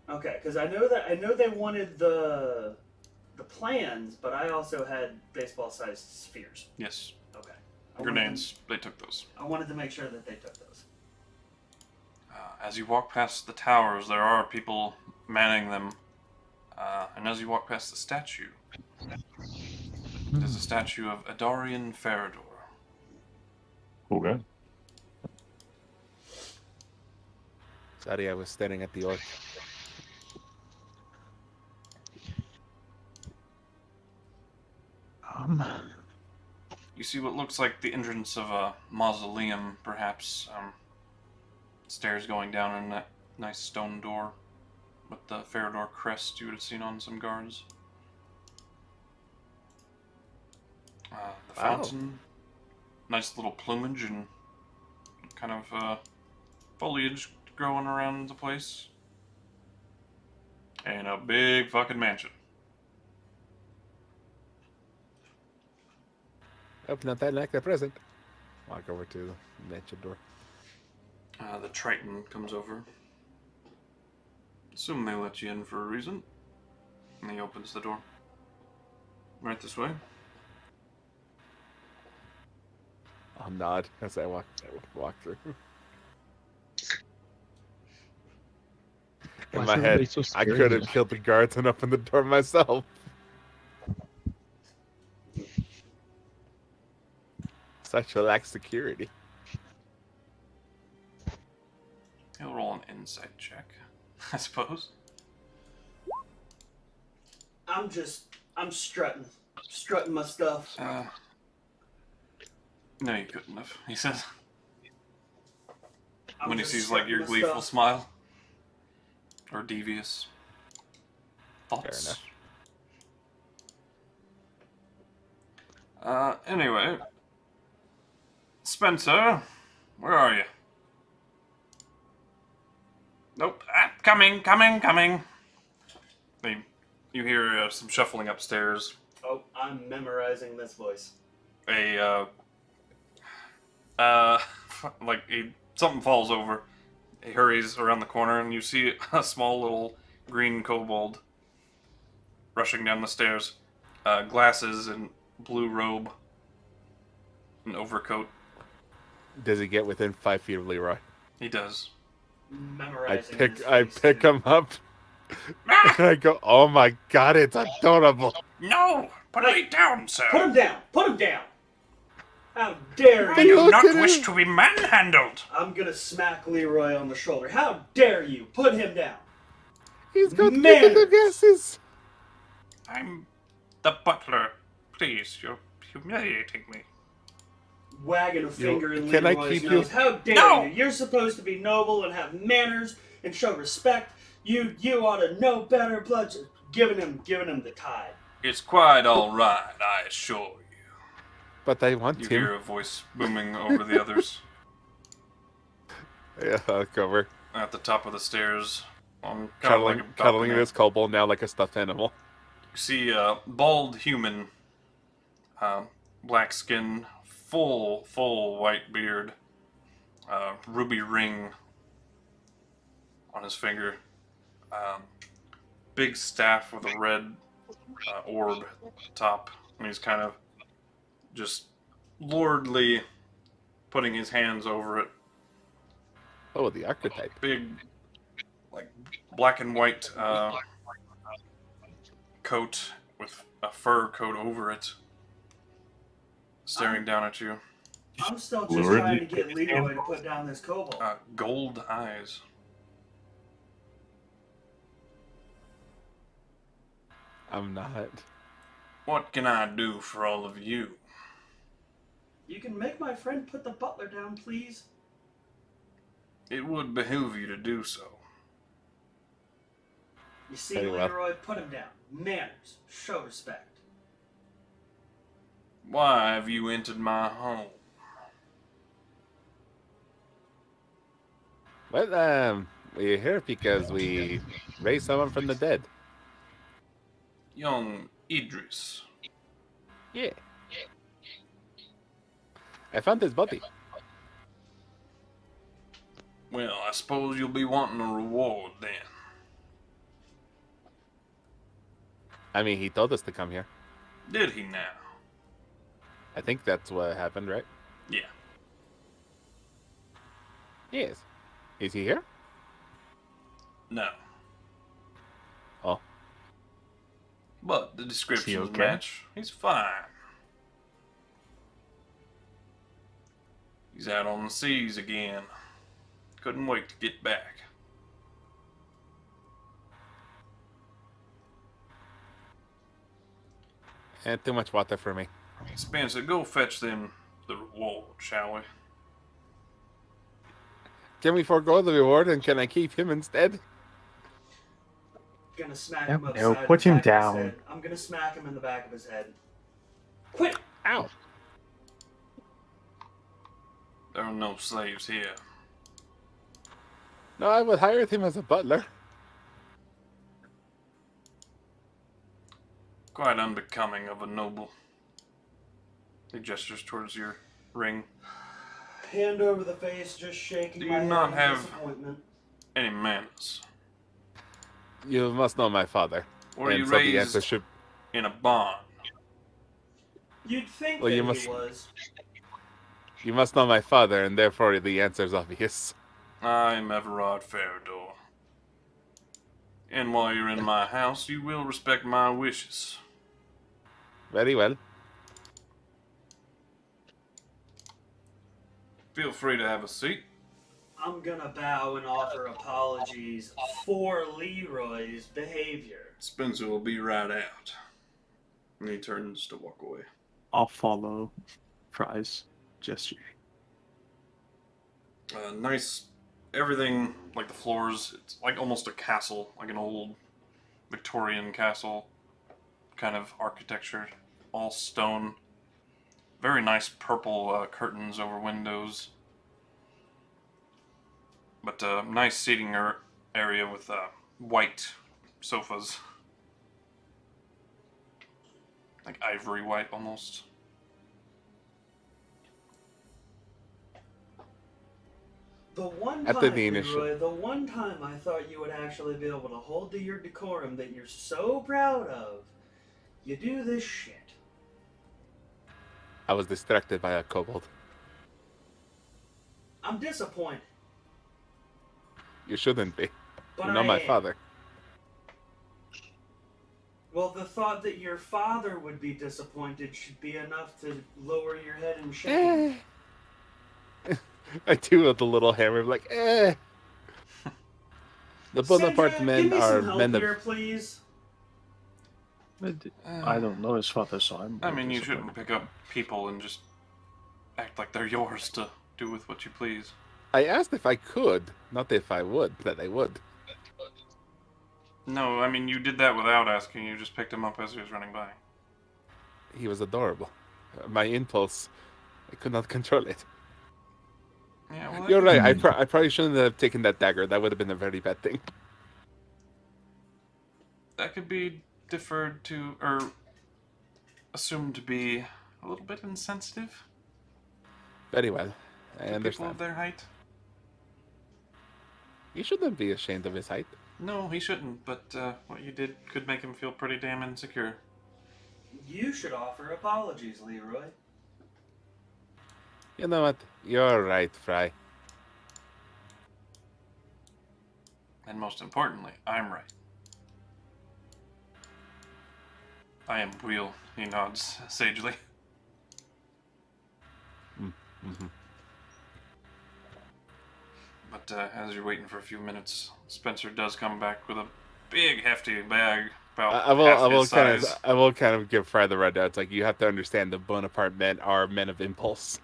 Okay, because I know they wanted the plans, but I also had baseball-sized spheres. Yes. Okay. Grenades, they took those. I wanted to make sure that they took those. As you walk past the towers, there are people manning them. And as you walk past the statue, there's a statue of Adarian Farador. Okay. Sorry, I was staring at the orc. You see what looks like the entrance of a mausoleum, perhaps. Stairs going down in that nice stone door with the Farador crest you would have seen on some guards. The fountain, nice little plumage and kind of foliage growing around the place. And a big fucking mansion. Hope not that like the present. Walk over to the mansion door. The Triton comes over. Assume they let you in for a reason. And he opens the door. Right this way. I'll nod as I walk through. Why In is my head, everybody so I scared could have here? killed the guards and opened the door myself. Such a lack security. He'll roll an insight check, I suppose. I'm strutting my stuff. No, you couldn't have, he says. I'm When he just sees like your strutting my gleeful stuff. smile. Or devious thoughts. Fair Anyway. Spencer, where are you? Nope. Coming. You hear some shuffling upstairs. Oh, I'm memorizing this voice. Something falls over. He hurries around the corner, and you see a small little green kobold rushing down the stairs. Glasses and blue robe, an overcoat. Does he get within 5 feet of Leroy? He does. Memorizing I this voice, pick too. him up. And I go, oh my god, it's adorable. No! Put me down, sir! Put him down! Put him down! How dare Do you! you Look not at wish him. to be manhandled? I'm gonna smack Leroy on the shoulder. How dare you! Put him down! He's got Manners. the glasses. I'm the butler. Please, you're humiliating me. Wagging a finger in can I Leroy's keep nose. you- How dare No! you! You're supposed to be noble and have manners and show respect. You ought to know better. Blood, giving him the tide. It's quite all right, I assure you. But I want You him. hear a voice booming over the others Yeah, I'll cover. at the top of the stairs. On kind of Cuddling, like a cuddling balcony. this kobold now like a stuffed animal. You see a bald human, black skin, full white beard, ruby ring on his finger, big staff with a red orb top, and he's kind of just lordly putting his hands over it. Oh, the archetype. Big, like, black and white coat with a fur coat over it, staring down at you. I'm still just Lord, trying to you- get Leroy to put down this kobold. Gold eyes. I'm not. What can I do for all of you? You can make my friend put the butler down, please. It would behoove you to do so. You see, Very well. Leroy, put him down. Manners. Show respect. Why have you entered my home? Well, we're here because we raised someone from the dead. Young Idris. Yeah. I found his body. Well, I suppose you'll be wanting a reward then. I mean, he told us to come here. Did he now? I think that's what happened, right? Yeah. Yes. Is he here? No. Oh. But the descriptions okay? match. He's fine. He's out on the seas again. Couldn't wait to get back. And too much water for me. Spencer, go fetch them the reward, shall we? Can we forego the reward and can I keep him instead? Gonna smack No, him no, upside put the him back of his down. head. I'm gonna smack him in the back of his head. Quit! Ow! There are no slaves here. No, I would hire him as a butler. Quite unbecoming of a noble. He gestures towards your ring. Hand over the face, just shaking Do my you head not in have- disappointment. Any manners? You must know my father. Or and you so the raised answer should. in a barn? You'd think Well, that you he must- was. You must know my father, and therefore the answer is obvious. I'm Everard Farador. And while you're in my house, you will respect my wishes. Very well. Feel free to have a seat. I'm gonna bow and offer apologies for Leroy's behavior. Spencer will be right out. And he turns to walk away. I'll follow Fry's gesture. Nice, everything, like the floors, it's like almost a castle, like an old Victorian castle kind of architecture, all stone. Very nice purple curtains over windows. But nice seating area with white sofas. Like ivory white almost. The one After time, the initial- Leroy, the one time I thought you would actually be able to hold to your decorum that you're so proud of, you do this shit. I was distracted by a kobold. I'm disappointed. You shouldn't be. But You're not I my am. father. Well, the thought that your father would be disappointed should be enough to lower your head in shame. I do with the little hammer, like, eh. The Boneparte Sandra, men give me are some help men here, of. please. I don't know his father, so I'm. I mean, you shouldn't pick up people and just act like they're yours to do with what you please. I asked if I could, not if I would, that I would. No, I mean, you did that without asking. You just picked him up as he was running by. He was adorable. My impulse, I could not control it. Yeah, well, You're right. I probably shouldn't have taken that dagger. That would have been a very bad thing. that could be deferred to, or assumed to be a little bit insensitive Very well. I to people understand. of their height. He shouldn't be ashamed of his height. No, he shouldn't, but what you did could make him feel pretty damn insecure. You should offer apologies, Leroy. You know what? You're right, Fry. And most importantly, I'm right. I am real, he nods sagely. Mm-hmm. But as you're waiting for a few minutes, Spencer does come back with a big, hefty bag about I half will his kind size. of, I will kind of give Fry the rundown. It's like you have to understand the Bonaparte men are men of impulse.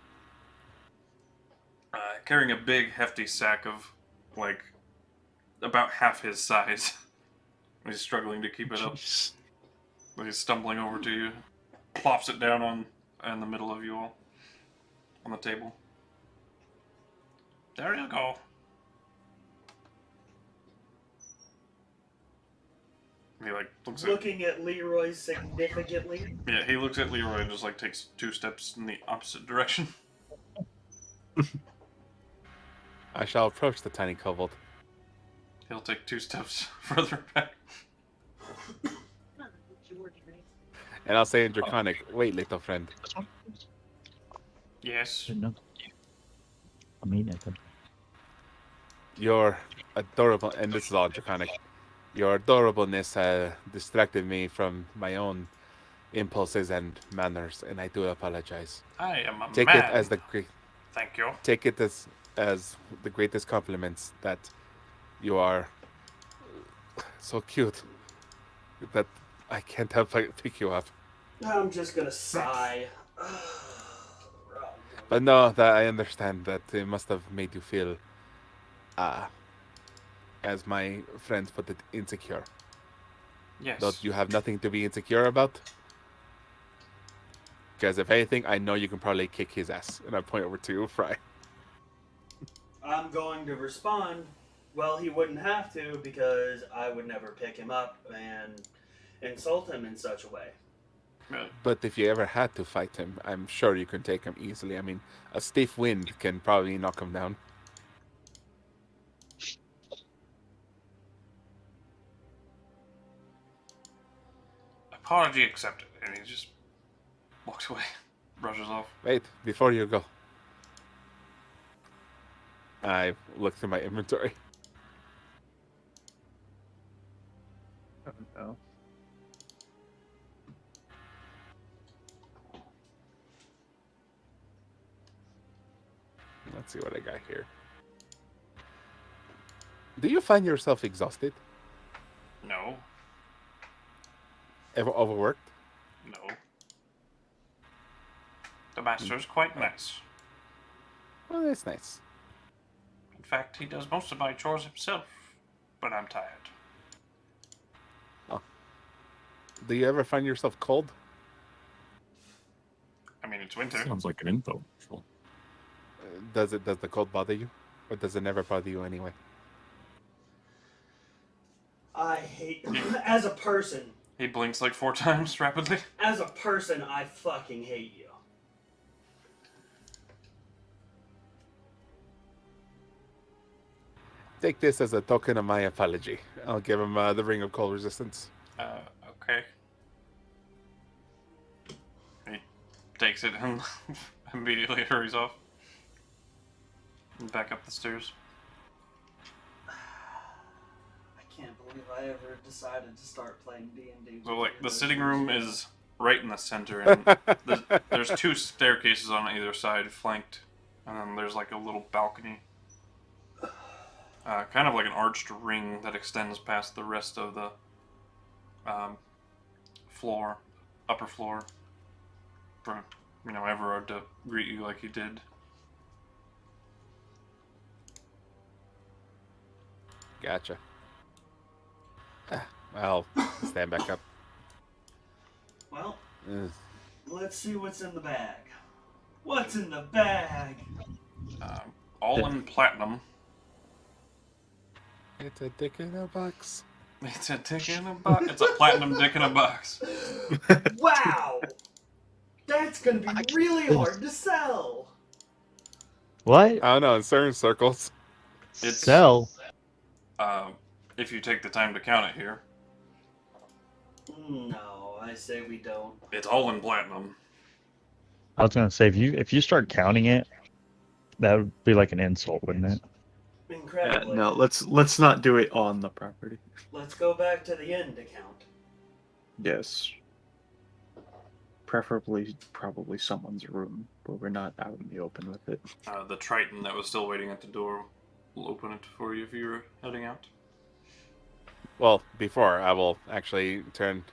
Carrying a big, hefty sack of, like, about half his size. He's struggling to keep it up. Jeez. He's stumbling over to you, plops it down in the middle of you all, on the table. There you go. He like looks at Looking at Leroy significantly. yeah. He looks at Leroy and just like takes 2 steps in the opposite direction. I shall approach the tiny kobold. He'll take 2 steps further back. And I'll say in Draconic, wait, little friend. Yes. No. I mean it. Your adorable, and this is all Draconic, your adorableness distracted me from my own impulses and manners, and I do apologize. I am a Take man. it as the great, Thank you. take it as the greatest compliments that you are so cute that I can't help but pick you up. I'm just gonna sigh. But no, that I understand that it must have made you feel, as my friends put it, insecure. Yes. Don't you have nothing to be insecure about? Because if anything, I know you can probably kick his ass. And I point over to Fry. I'm going to respond. Well, he wouldn't have to because I would never pick him up and insult him in such a way. But if you ever had to fight him, I'm sure you can take him easily. I mean, a stiff wind can probably knock him down. Apology accepted. And he just walks away, brushes off. Wait, before you go. I look through my inventory. Oh, no. Let's see what I got here. Do you find yourself exhausted? No. Ever overworked? No. The master's quite nice. Well, that's nice. In fact, he does most of my chores himself, but I'm tired. Do you ever find yourself cold? I mean, it's winter. Sounds like an info. Sure. Does the cold bother you? Or does it never bother you anyway? I hate as a person. He blinks like 4 times rapidly. As a person, I fucking hate you. Take this as a token of my apology. I'll give him the Ring of Cold Resistance. Okay. He takes it and immediately hurries off. And back up the stairs. I can't believe I ever decided to start playing D&D. So, like, the sitting room is right in the center, and there's 2 staircases on either side, flanked. And then there's, like, a little balcony. Kind of like an arched ring that extends past the rest of the floor, upper floor, for, Everard to greet you like he did. Gotcha. I'll stand back up. Well, Ugh. let's see what's in the bag. What's in the bag? All in platinum. It's a dick in a box. It's a dick in a box. It's a platinum dick in a box. Wow! That's gonna be really hard to sell. What? I don't know, in certain circles. It's Sell? if you take the time to count it here. No, I say we don't. It's all in platinum. I was gonna say if you start counting it, that would be like an insult, wouldn't it? Incredibly. No, let's not do it on the property. Let's go back to the end account. Yes. Preferably, probably someone's room where we're not out in the open with it. The Triton that was still waiting at the door will open it for you if you're heading out. Well, before I will actually turn.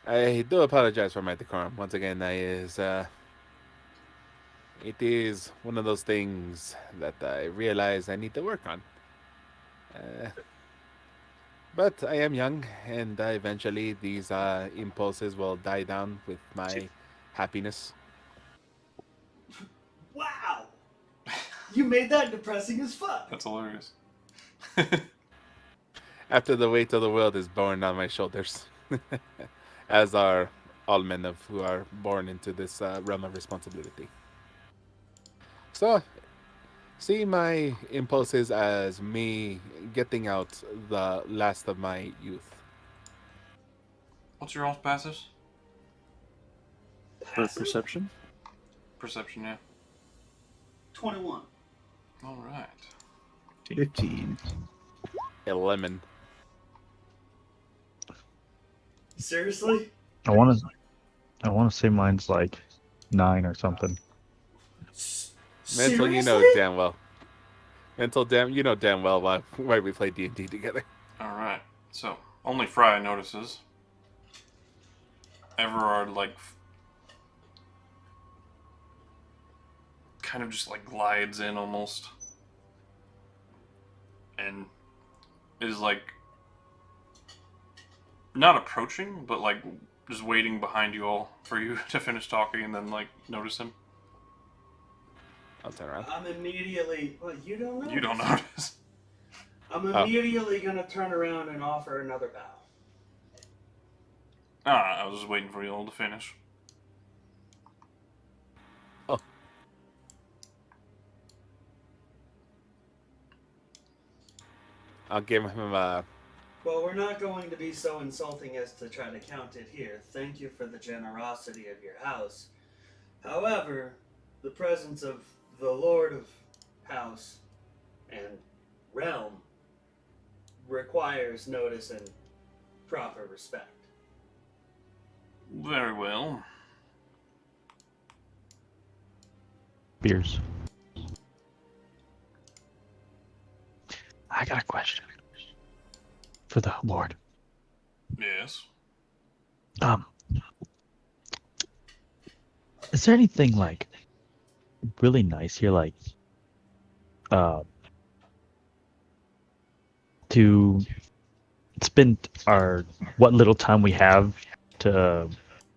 I do apologize for my decorum. Once again, it is one of those things that I realize I need to work on. But I am young, and eventually these impulses will die down with my happiness. Wow! You made that depressing as fuck. That's hilarious. After the weight of the world is borne on my shoulders, as are all men who are born into this realm of responsibility. So, see my impulses as me getting out the last of my youth. What's your all's passives? For perception? Perception, yeah. 21. Alright. 15. 11. Seriously? I want to say mine's like 9 or something. Mental, you know Seriously? damn well. Mental, you know damn well why we play D&D together. Alright. So, only Fry notices. Everard, kind of just, glides in almost. And is, not approaching, but, just waiting behind you all for you to finish talking and then, notice him. I'll turn around. I'm immediately... Well, you don't know. You don't notice. I'm immediately gonna turn around and offer another bow. I was just waiting for you all to finish. Oh. I'll give him Well, we're not going to be so insulting as to try to count it here. Thank you for the generosity of your house. However, the presence of the Lord of House and Realm requires notice and proper respect. Very well. Beers. I got a question for the Lord. Yes. Is there anything like really nice here, like to spend our what little time we have to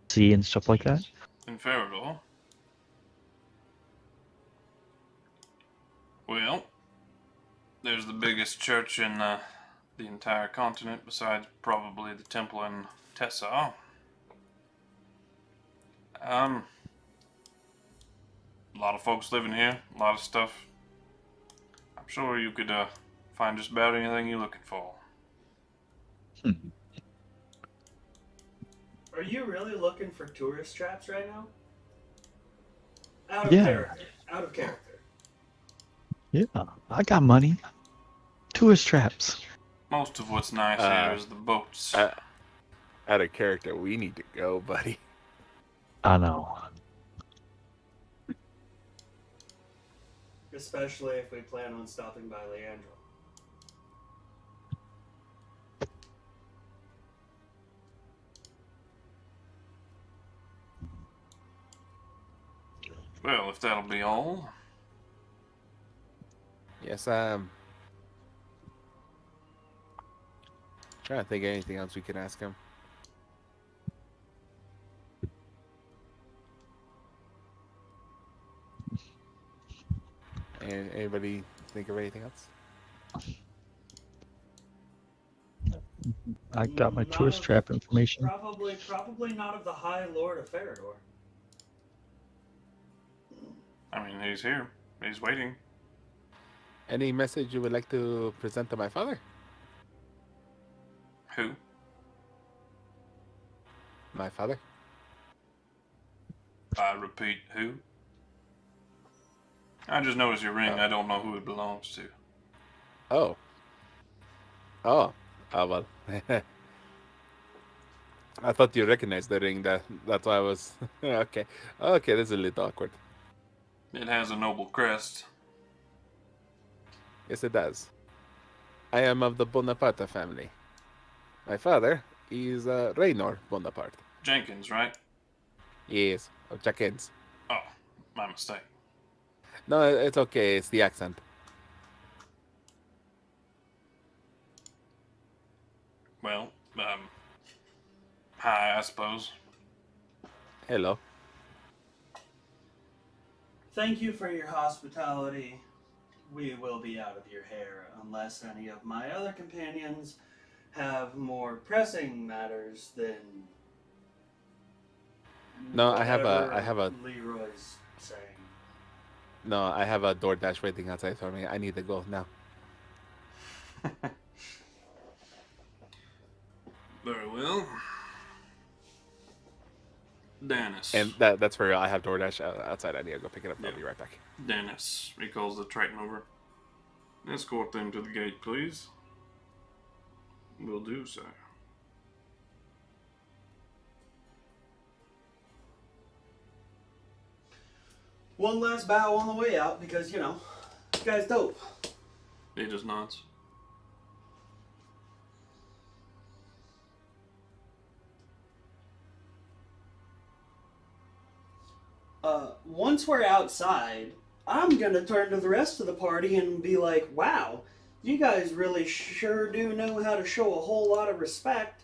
see and stuff like that? In Farador? Well, there's the biggest church in the entire continent, besides probably the temple in Tessar. A lot of folks living here, a lot of stuff. I'm sure you could find just about anything you're looking for. Are you really looking for tourist traps right now? Out of Yeah. character. Out of character. Yeah, I got money. Tourist traps. Most of what's nice here is the boats. Out of character, we need to go, buddy. I know. Especially if we plan on stopping by Leandro. Well, if that'll be all. Yes, trying to think of anything else we can ask him. And anybody think of anything else? I got my Not tourist of- trap information. Probably not of the High Lord of Farador. I mean, he's here. He's waiting. Any message you would like to present to my father? Who? My father? I repeat, who? I just noticed your ring. I don't know who it belongs to. Oh. Oh. Oh, well. I thought you recognized the ring. That's why I was... Okay. Okay, this is a little awkward. It has a noble crest. Yes, it does. I am of the Boneparte family. My father is Raynor Bonaparte. Jenkins, right? Yes, of Jackins. Oh, my mistake. No, it's okay. It's the accent. Well, hi, I suppose. Hello. Thank you for your hospitality. We will be out of your hair unless any of my other companions have more pressing matters than. No, I have whatever a Leroy's saying. No, I have a DoorDash waiting outside for me. I need to go now. Very well. Dennis. And that's for real. I have DoorDash outside. I need to go pick it up. I'll be right back. Dennis, he calls the Triton over. Escort them to the gate, please. Will do, sir. One last bow on the way out because, you know, this guy's dope. He just nods. Once we're outside, I'm gonna turn to the rest of the party and be like, wow, you guys really sure do know how to show a whole lot of respect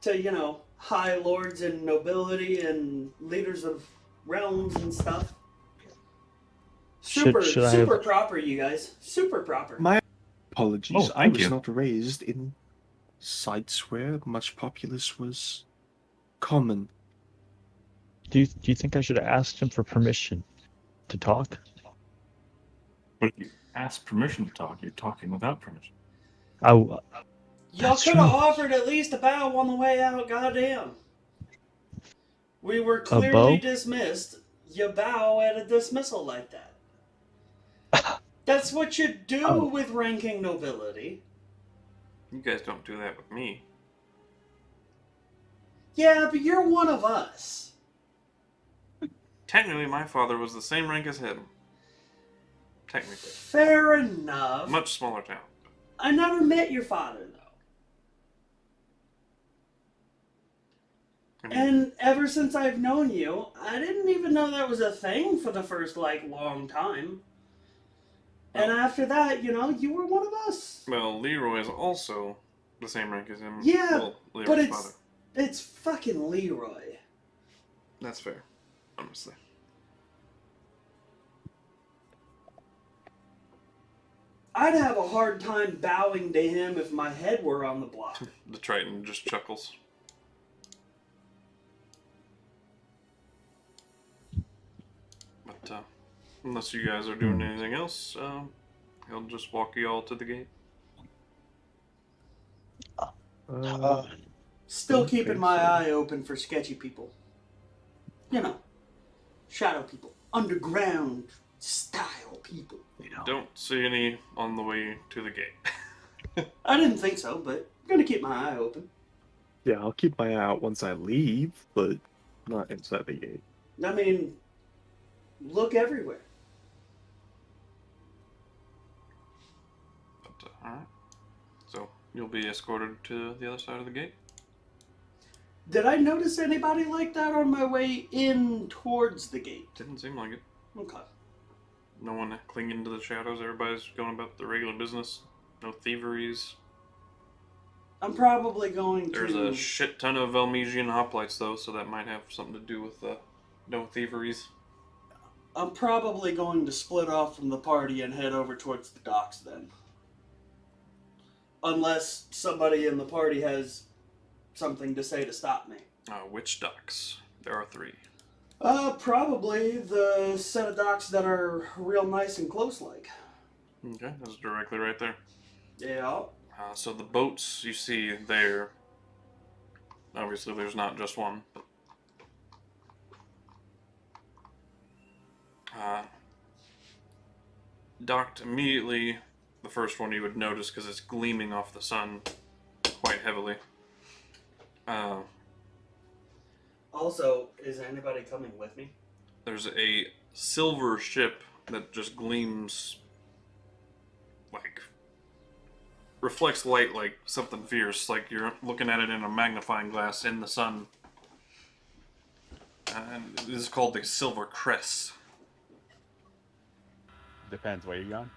to, you know, high lords and nobility and leaders of realms and stuff. Super, Should I super have- proper, you guys. Super proper. My apologies. Oh, I thank was you. not raised in sites where much populace was common. Do you think I should have asked him for permission to talk? But if you ask permission to talk, you're talking without permission. Y'all That's could have true. offered at least a bow on the way out, goddamn. We were A clearly bow? dismissed. You bow at a dismissal like that. That's what you do Oh. with ranking nobility. You guys don't do that with me. Yeah, but you're one of us. Technically, my father was the same rank as him. Technically. Fair enough. Much smaller town. I never met your father, though. I mean, And ever since I've known you, I didn't even know that was a thing for the first, long time. And after that, you were one of us. well, Leroy is also the same rank as him. Yeah, well, Leroy's but father. it's fucking Leroy. That's fair, honestly. I'd have a hard time bowing to him if my head were on the block. The Triton just chuckles. But, unless you guys are doing anything else, he'll just walk you all to the gate. Still Don't keeping think my so. eye open for sketchy people. Shadow people. Underground style people. Don't see any on the way to the gate. I didn't think so, but I'm gonna keep my eye open. Yeah, I'll keep my eye out once I leave, but not inside the gate. I mean, look everywhere. But, alright. So, you'll be escorted to the other side of the gate? Did I notice anybody like that on my way in towards the gate? Didn't seem like it. Okay. No one clinging to the shadows. Everybody's going about their regular business. No thieveries. I'm probably going There's to... a shit ton of Velmesian hoplites, though, so that might have something to do with no thieveries. I'm probably going to split off from the party and head over towards the docks then. Unless somebody in the party has something to say to stop me. Which docks? There are 3. Probably the set of docks that are real nice and close-like. Okay, that's directly right there. Yeah. So the boats you see there, obviously there's not just one, but docked immediately, the first one you would notice because it's gleaming off the sun quite heavily. Also, is anybody coming with me? There's a silver ship that just gleams, like, reflects light like something fierce, like you're looking at it in a magnifying glass in the sun. And this is called the Silver Crest. Depends where you're going.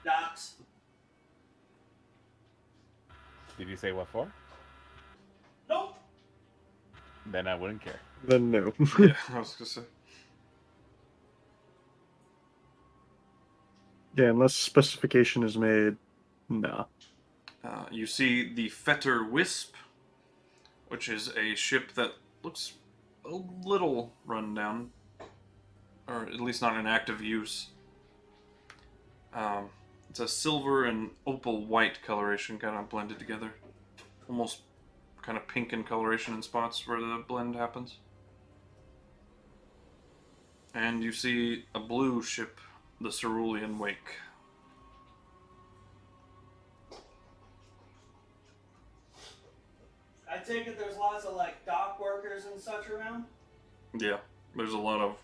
Docks. Did you say what for? Nope. Then I wouldn't care. Then no. Yeah, I was gonna say. Yeah, unless specification is made, nah. You see the Fetter Wisp, which is a ship that looks a little run down, or at least not in active use. It's a silver and opal white coloration kind of blended together. Almost kind of pink in coloration in spots where the blend happens. And you see a blue ship, the Cerulean Wake. I take it there's lots of, dock workers and such around? Yeah, there's a lot of,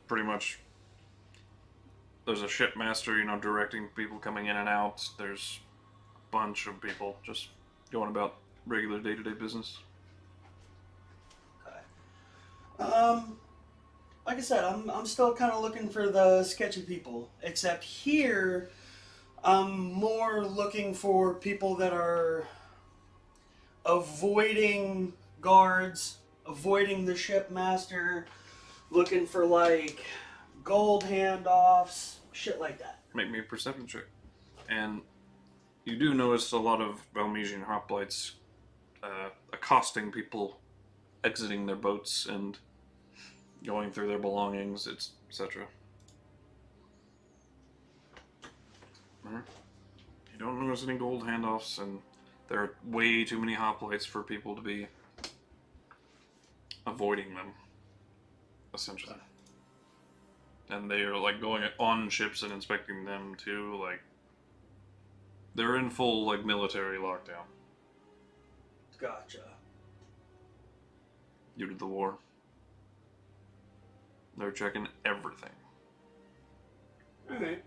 pretty much, there's a shipmaster, directing people coming in and out. There's a bunch of people just going about regular day-to-day business. Okay. Like I said, I'm still kind of looking for the sketchy people. Except here, I'm more looking for people that are avoiding guards, avoiding the shipmaster, looking for, gold handoffs, shit like that. Make me a perception check. And you do notice a lot of Velmesian hoplites accosting people exiting their boats and going through their belongings, etc. You don't notice any gold handoffs, and There are way too many hoplites for people to be avoiding them, essentially. And they are like going on ships and inspecting them too. Like they're in full like military lockdown Gotcha. due to the war. They're checking everything. Alright.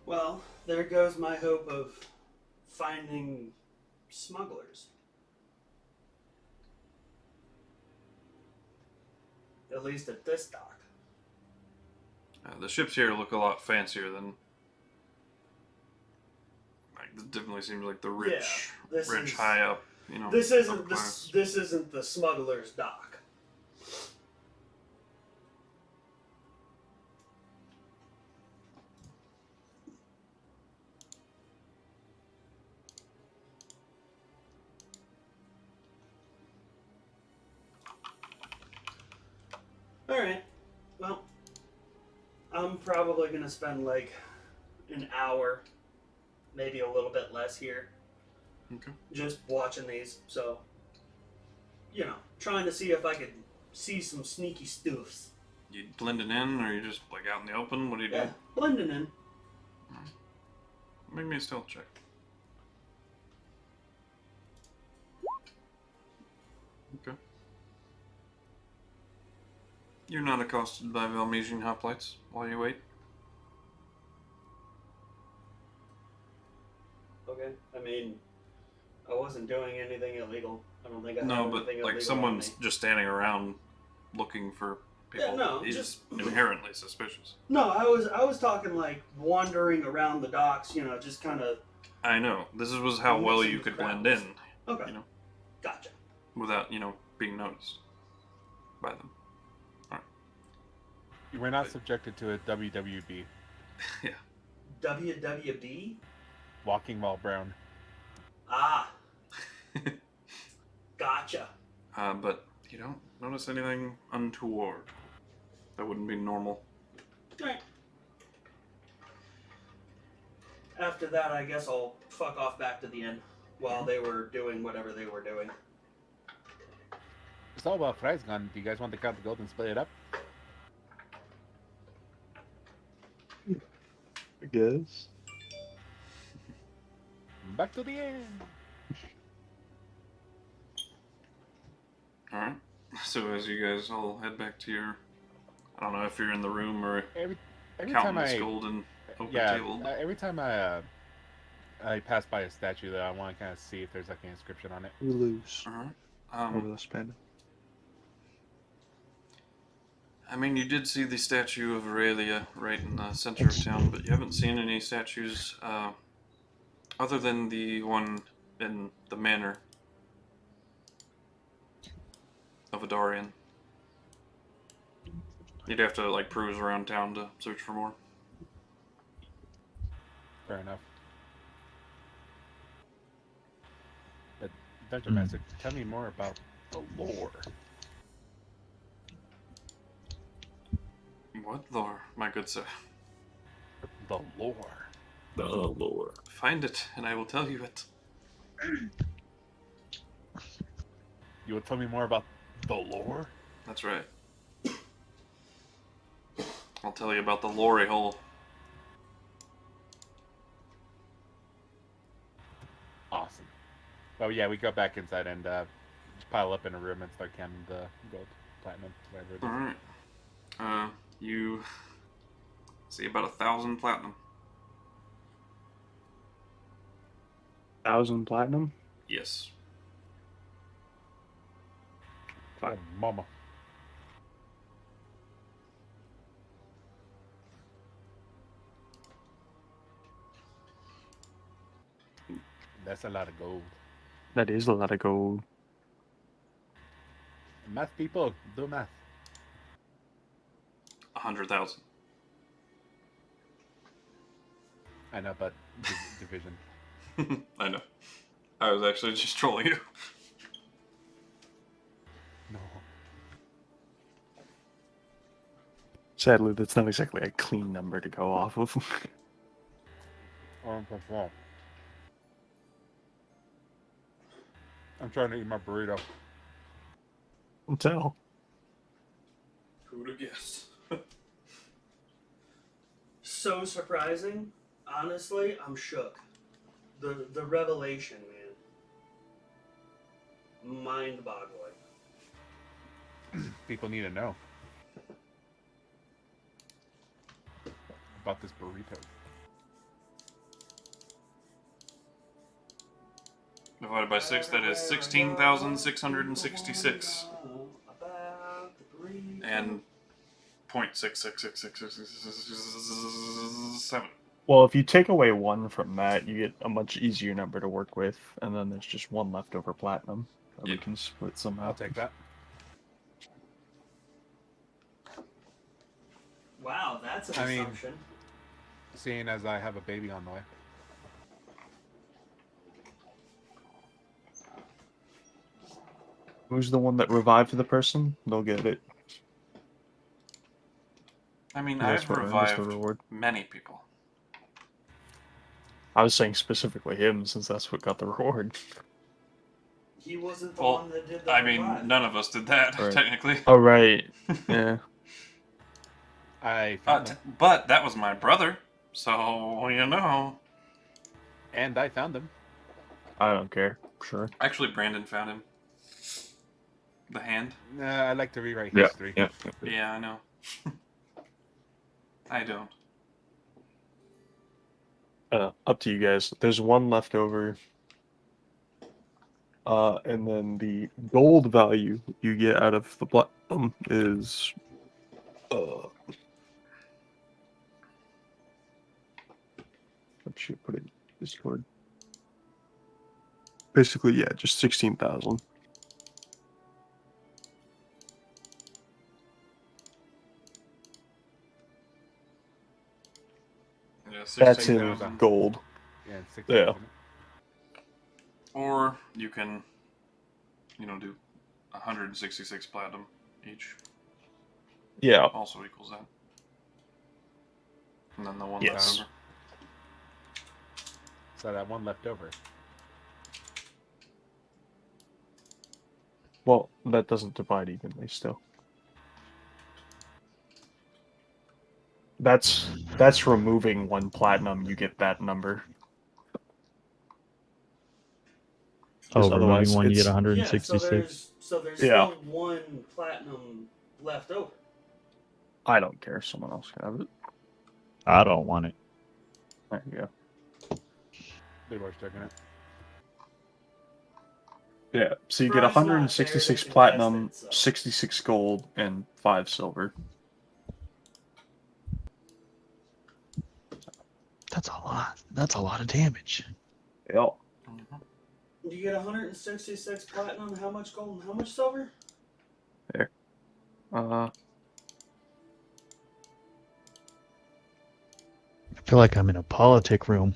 Well, there goes my hope of finding smugglers. At least at this dock. The ships here look a lot fancier than. Like, this definitely seems like the rich, Yeah, this rich is- high up. You know, This isn't upclass. this isn't the smuggler's dock. Alright. Well, I'm probably gonna spend like an hour, maybe a little bit less here. Okay. Just watching these, so you know, trying to see if I could see some sneaky stuffs. You blending in, or you just like out in the open? What do you Yeah, do? blending in. Make me a stealth check. Okay. You're not accosted by Valmesian hoplites while you wait. Okay. I mean, I wasn't doing anything illegal. I don't think I No, had but anything like illegal someone's on me. just standing around looking for people. Yeah, no, He's just- inherently suspicious. No, I was talking like wandering around the docks. You know, just kind of. I know. This was how well Mixing you with could blend crowds. in, Okay. you know, Gotcha. without being noticed by them. You were not subjected to a WWB, WWB. walking while brown. Ah. Gotcha. But you don't notice anything untoward. That wouldn't be normal. Alright. After that, I guess I'll fuck off back to the inn while they were doing whatever they were doing. It's all about Fry's gun. Do you guys want to count the gold and split it up? I guess. Back to the end. Alright. So as you guys all head back to your, I don't know if you're in the room or Every counting time this I gold and open yeah, table. every time I pass by a statue, though, I want to kind of see if there's like an inscription on it. We lose. Alright. Over this Panda. I mean, you did see the statue of Aurelia right in the center of town, but you haven't seen any statues other than the one in the manor of Adarian. You'd have to like cruise around town to search for more. Fair enough. But Dungeon Master, tell me more about the lore. What lore, my good sir? The lore. The lore. Find it, and I will tell you it. You will tell me more about the lore? That's right. I'll tell you about the Lorry hole. Awesome. Well, yeah, we go back inside and just pile up in a room and start counting the gold, platinum, whatever it is. Alright. You see about 1,000 platinum. 1,000 platinum? Yes. Oh, mama. That's a lot of gold. That is a lot of gold. Math people, do math. 100,000. I know, but division. I know. I was actually just trolling you. No. Sadly, that's not exactly a clean number to go off of. I'm trying to eat my burrito. Tell. Who'd have guessed? So surprising. Honestly, I'm shook. The revelation, man. Mind-boggling. People need to know about this burrito. Divided by 6, that is 16,666. And 0.6666667. Well, if you take away 1 from that, you get a much easier number to work with, and then there's just 1 leftover platinum that we can split somehow. I'll take that. Wow, that's an I mean- assumption. Seeing as I have a baby on the way. Who's the one that revived the person? They'll get it. I mean, That's I've what earns the revived reward. many people. I was saying specifically him, since that's what got the reward. He wasn't the Well, one that did the I mean, revive. none of us did that, Right. technically. Oh, right. Yeah. I found them. But that was my brother, so, you know. And I found them. I don't care. Sure. Actually, Brandon found him. The hand. I like to rewrite Yeah, history. yeah. Yeah, I know. I don't. Up to you guys. There's 1 left over. And then the gold value you get out of the platinum is I should put it in Discord. Basically, yeah, just 16,000. Yeah, That's in 16,000. gold. Yeah, it's 6 Yeah. Or you can, do 166 platinum each. Yeah. Also equals that. And then the one Yes. left over. So that one left over. Well, that doesn't divide evenly still. That's removing 1 platinum, you get that number. Oh, Because removing otherwise 1, you get it's- 166. So there's Yeah. still 1 platinum left over. I don't care, someone else can have it. I don't want it. There you go. Leroy's taking it. Yeah, so you get Prize not 166 fair, they platinum, contested, so. 66 gold, and 5 silver. That's a lot. That's a lot of damage. Yeah. Mhm. You get 166 platinum, how much gold and how much silver? Uh, I feel like I'm in a politic room.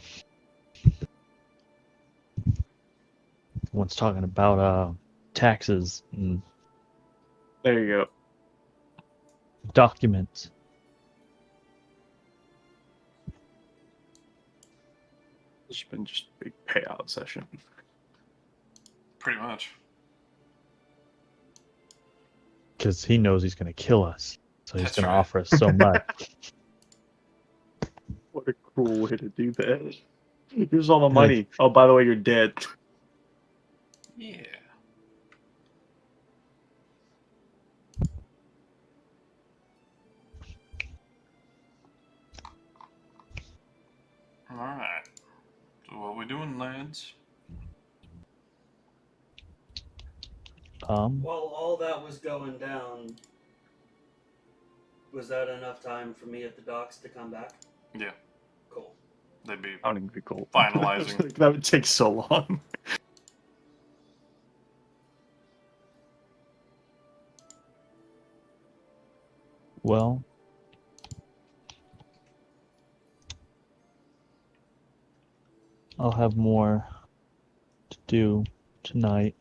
Someone's talking about taxes and there you go. documents. It's been just a big payout session. Pretty much. Because he knows he's going to kill us. So he's That's going to right. offer us so much. What a cruel way to do that. Here's all the money. Oh, by the way, you're dead. Yeah. Alright. So what we doing, lads? While all that was going down, was that enough time for me at the docks to come back? Yeah. Cool. They'd be I don't even be cool. finalizing. That would take so long. Well, I'll have more to do tonight.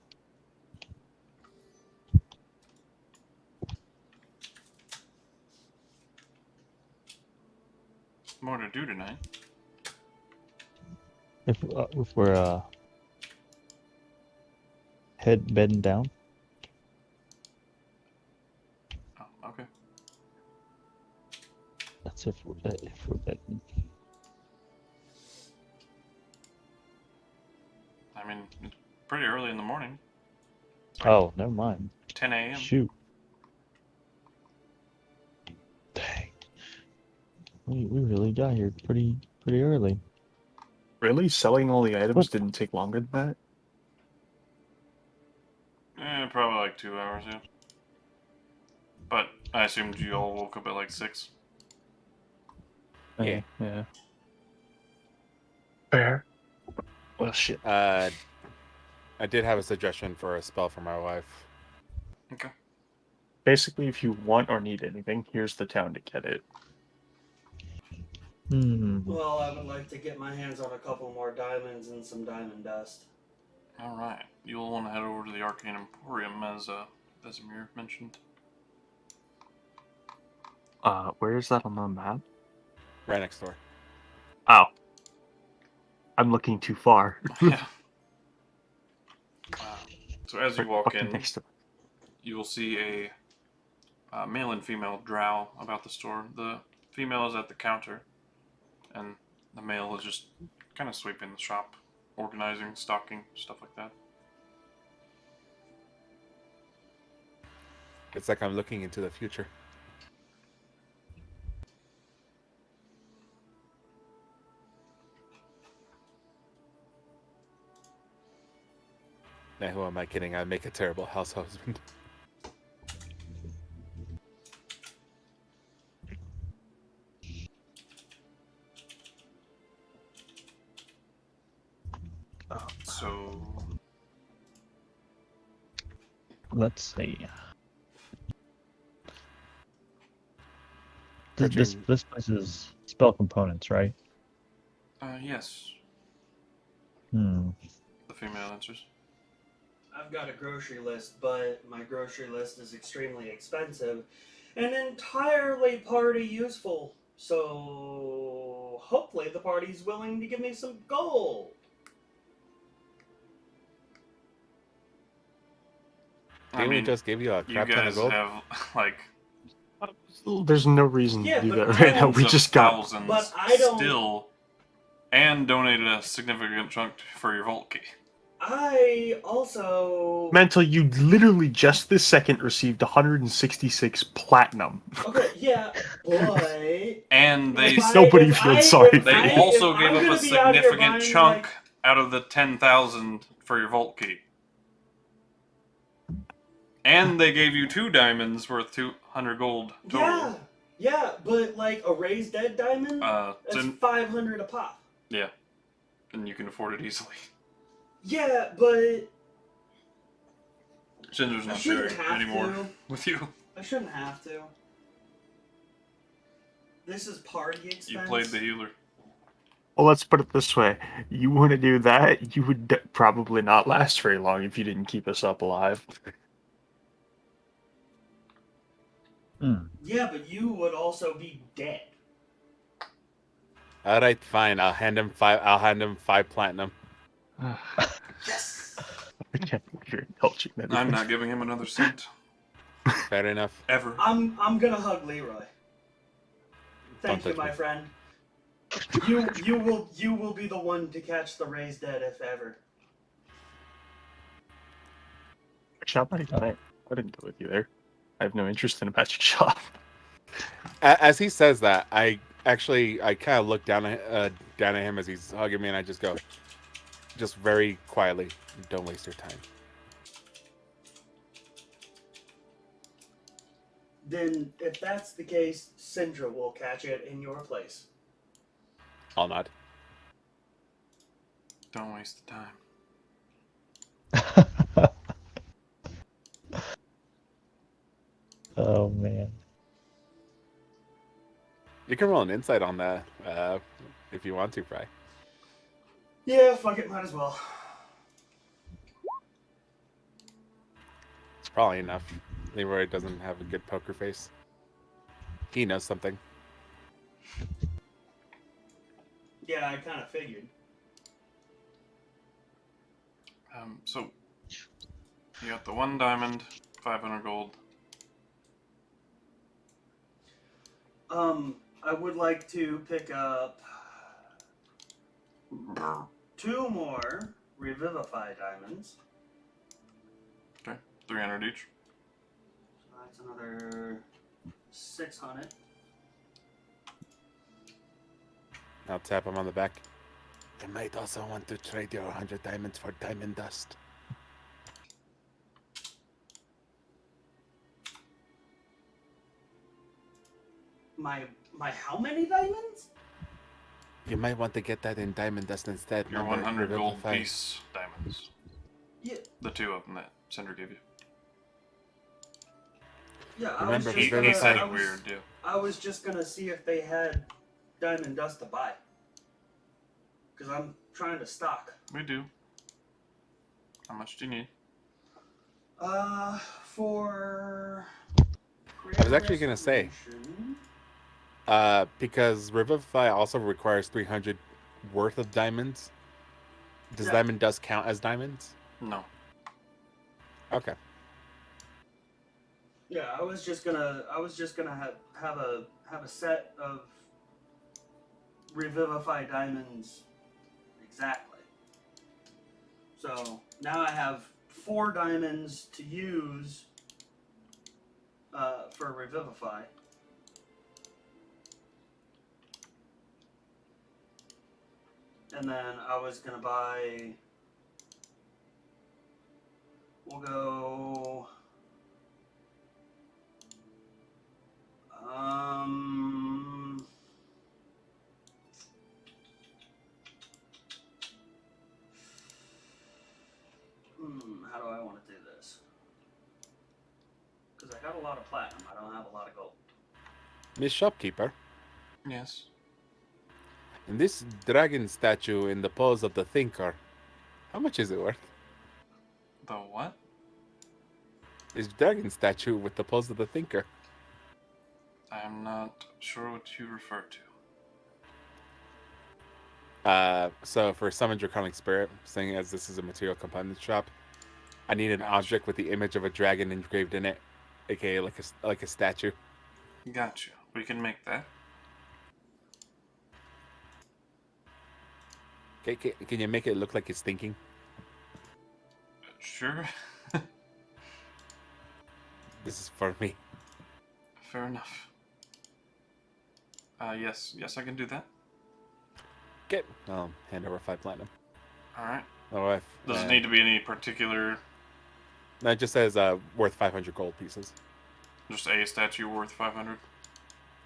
More to do tonight. If we're bedding down. Oh, okay. That's if we're bedding. I mean, it's pretty early in the morning. Oh, never mind. 10 a.m. Shoot. Dang. We really got here pretty early. Really? Selling all the items What? didn't take longer than that? Probably like 2 hours, yeah. But I assumed you all woke up at like 6. Yeah. Yeah. Fair. Well, shit. I did have a suggestion for a spell for my wife. Okay. Basically, if you want or need anything, here's the town to get it. Well, I would like to get my hands on a couple more diamonds and some diamond dust. Alright. You'll want to head over to the Arcane Emporium, as Vesemir mentioned. Where is that on the map? Right next door. Oh. I'm looking too far. Yeah. So as you walk Fucking in, next to- you will see a male and female drow about the store. The female is at the counter, and the male is just kind of sweeping the shop, organizing, stocking, stuff like that. It's like I'm looking into the future. Now, who am I kidding? I make a terrible house husband. So, Let's see. Richard- This place is spell components, right? yes, Hmm. the female answers. I've got a grocery list, but my grocery list is extremely expensive and entirely party useful. So hopefully the party's willing to give me some gold. Didn't we just give you a you crap ton of guys gold? have like There's no reason Yeah, to do but that right now. tens We of just got. thousands But I don't- still, and donated a significant chunk for your vault key. I also Mental, you literally just this second received 166 platinum. okay, yeah, but And they Nobody feels sorry for they you. also if gave I'm up a gonna be out here significant buying, chunk like- out of the 10,000 for your vault key. And they gave you 2 diamonds worth 200 gold total. yeah, but like a raised dead diamond, It's that's in- 500 a pop. yeah, and you can afford it easily. Yeah, but Cinder's I not shouldn't sharing have anymore to. with you. I shouldn't have to. This is party expense. You played the healer. Well, let's put it this way: you want to do that, you would probably not last very long if you didn't keep us up alive. Yeah, but you would also be dead. All right, fine. I'll hand him 5. I'll hand him 5 platinum. Yes. Okay, you're indulging that. I'm not giving him another cent. Fair enough. Ever. I'm gonna hug Leroy. Thank Don't you, touch my me. friend. You will be the one to catch the raised dead if ever. Shop, I didn't go with you there. I have no interest in a magic shop. As he says that, I kind of look down at him as he's hugging me, and I just go, just very quietly, "Don't waste your time." Then, if that's the case, Syndra will catch it in your place. I'll nod. Don't waste the time. Oh man. You can roll an insight on that if you want to, Fry. Yeah, fuck it, might as well. It's probably enough. Leroy doesn't have a good poker face. He knows something. Yeah, I kind of figured. So, You got the 1 diamond, 500 gold. I would like to pick up 2 more Revivify diamonds. Okay, 300 each. So that's another 600. I'll tap him on the back. You might also want to trade your 100 diamonds for diamond dust. My how many diamonds? You might want to get that in diamond dust instead. Your Remember, 100 gold Revivify. piece diamonds. Yeah. The 2 of them that Cinder gave you. Yeah, Remember, He Revivify- said it weird, yeah. I was just gonna see if they had diamond dust to buy. Cause I'm trying to stock. We do. How much do you need? For. I was actually gonna say, because Revivify also requires 300 worth of diamonds. Does Yeah. diamond dust count as diamonds? No. Okay. Yeah, I was just gonna have a set of Revivify diamonds exactly. So now I have 4 diamonds to use for Revivify. And then I was gonna buy. We'll go. How do I want to do this? Because I got a lot of platinum. I don't have a lot of gold. Miss Shopkeeper, Yes. in this dragon statue in the pose of the thinker, how much is it worth? The what? This dragon statue with the pose of the thinker. I'm not sure what you refer to. So for Summon Draconic Spirit, seeing as this is a material component shop, I need an object with the image of a dragon engraved in it, aka like a statue. Gotcha. We can make that. Okay, can you make it look like it's thinking? Sure. This is for me. Fair enough. Yes, I can do that. Okay, I'll hand over 5 platinum. Alright. My wife. Does it need to be any particular, No, it just says worth 500 gold pieces. just a statue worth 500?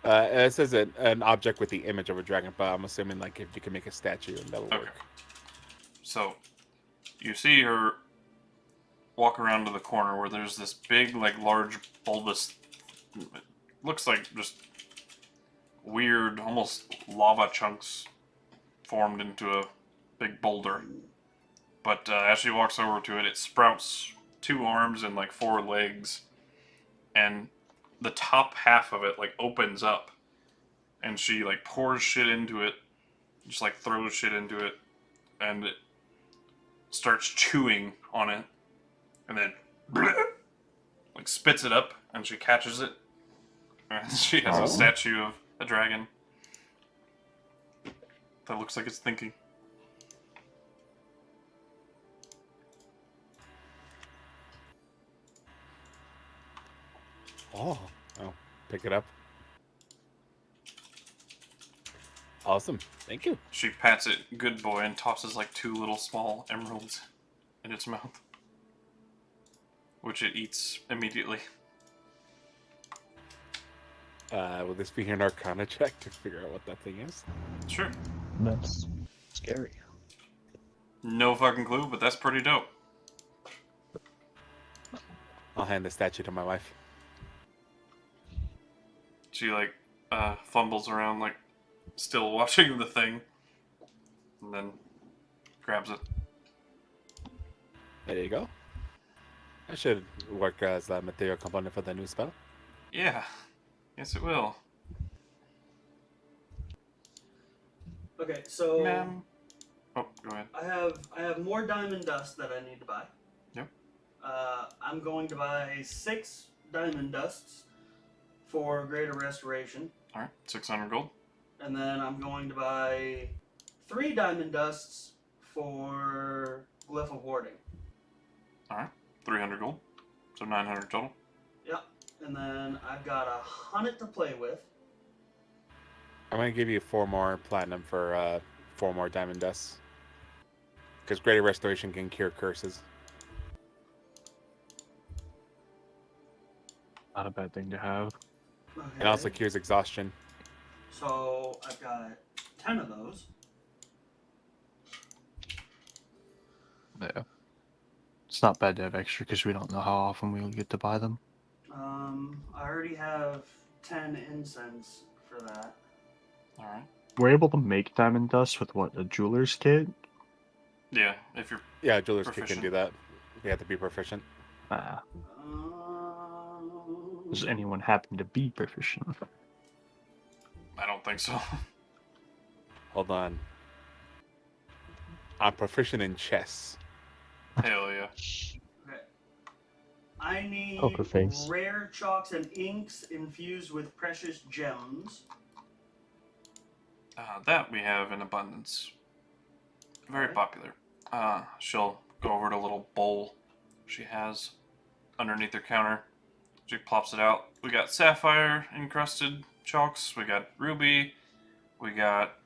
It says an object with the image of a dragon, but I'm assuming like if you can make a statue, and that will Okay. work. So, you see her walk around to the corner where there's this big, like, large, bulbous, it looks like just weird, almost lava chunks formed into a big boulder. But as she walks over to it, it sprouts 2 arms and, like, 4 legs. And the top half of it, like, opens up. And she, like, pours shit into it. Just, like, throws shit into it. And it starts chewing on it. And then, like, spits it up. And she catches it. And she has a statue of a dragon that looks like it's thinking. Oh, pick it up. Awesome, thank you. She pats it, good boy, and tosses like 2 little small emeralds in its mouth, which it eats immediately. Will this be an Arcana check to figure out what that thing is? Sure. That's scary. No fucking clue, but that's pretty dope. I'll hand the statue to my wife. She like fumbles around, like still watching the thing, and then grabs it. There you go. That should work as a material component for the new spell. Yeah, yes it will. Okay, so Ma'am. Oh, go ahead. I have more diamond dust that I need to buy. Yep. I'm going to buy 6 diamond dusts for greater restoration. All right, 600 gold. And then I'm going to buy 3 diamond dusts for Glyph of Warding. All right, 300 gold. So 900 total. Yep. And then I've got 100 to play with. I'm gonna give you 4 more platinum for 4 more diamond dusts. Because greater restoration can cure curses. Not a bad thing to have. Okay. And also cures exhaustion. So I've got 10 of those. Yeah. It's not bad to have extra because we don't know how often we'll get to buy them. I already have 10 incense for that. All right. We're able to make diamond dust with what, a jeweler's kit? Yeah, if you're Yeah, Jeweler's Kit can Proficient. do that. You have to be proficient. Ah, Um, does anyone happen to be proficient? I don't think so. Hold on. I'm proficient in chess. Hell yeah. okay. I need Poker face. rare chalks and inks infused with precious gems. That we have in abundance. Very Okay. popular. She'll go over to a little bowl she has underneath her counter. She plops it out. We got sapphire encrusted chalks. We got ruby. We got.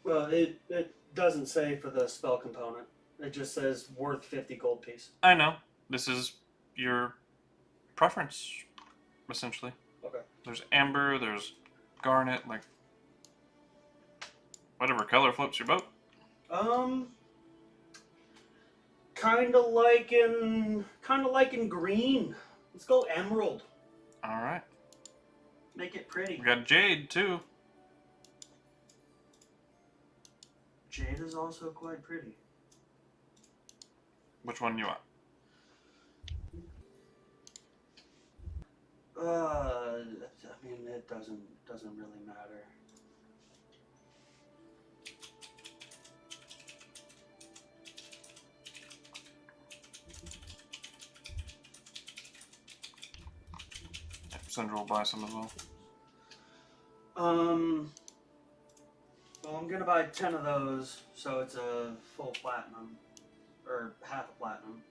Well, it doesn't say for the spell component. It just says worth 50 gold piece. I know. This is your preference, essentially. Okay. There's amber. There's garnet. Like whatever color floats your boat. Kind of like in green. Let's go emerald. All right. Make it pretty. We got jade too. Jade is also quite pretty. Which one you want? I mean, it doesn't really matter. Sandra will buy some as well. Well, I'm gonna buy 10 of those, so it's a full platinum, or half a platinum.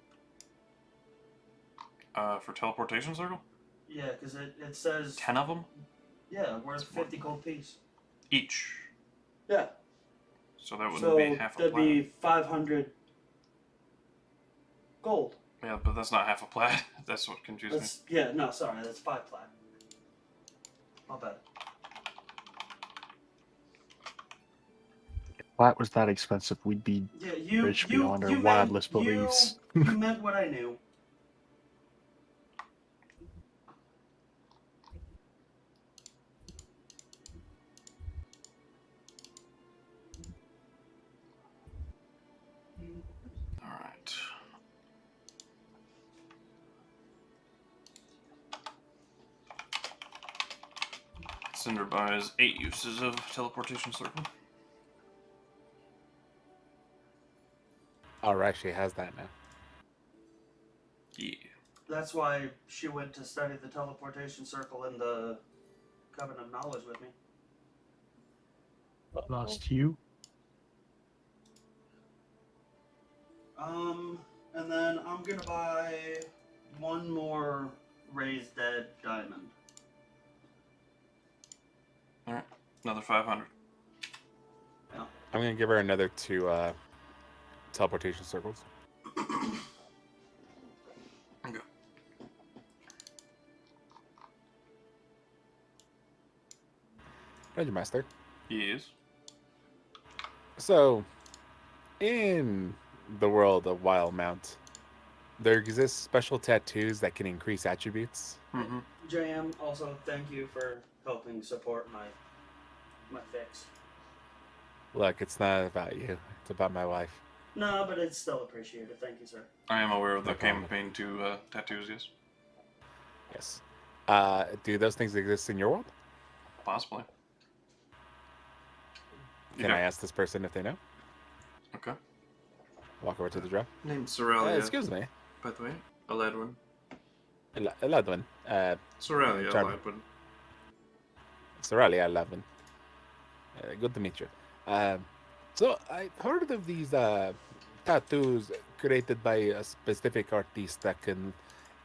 For teleportation circle? Yeah, because it says 10 of them? yeah, worth 50 gold piece. Each. Yeah. So that wouldn't So be half a that'd plat. be 500 gold. Yeah, but that's not half a plat. That's what confused me. That's yeah, no, sorry, that's 5 plat. My bad. If that was that expensive, we'd be Yeah, you rich you beyond our you wildest meant, beliefs. You meant what I knew. Alright. Cinder buys 8 uses of teleportation circle. Alright, she has that now. Yeah. That's why she went to study the teleportation circle in the Coven of Knowledge with me. Lost you? And then I'm gonna buy 1 more Raised Dead diamond. Alright. Another 500. I'm gonna give her another 2 teleportation circles. Okay. Thank you, Master. Yes. So, in the world of Wild Mount, there exists special tattoos that can increase attributes. Mm-hmm. JM, also thank you for helping support my fix. Look, it's not about you. It's about my wife. No, but it's still appreciated. Thank you, sir. I am aware of the No problem. campaign to tattoos, yes. Yes. Do those things exist in your world? Possibly. Can I ask this person if they know? Okay. Walk over to the drop. Name's Sorrel, yeah. Excuse me. By the way. A lead one. A loud one. Sorelli, a Charming. lead one. Sorali, I love him. Good to meet you. So I heard of these tattoos created by a specific artist that can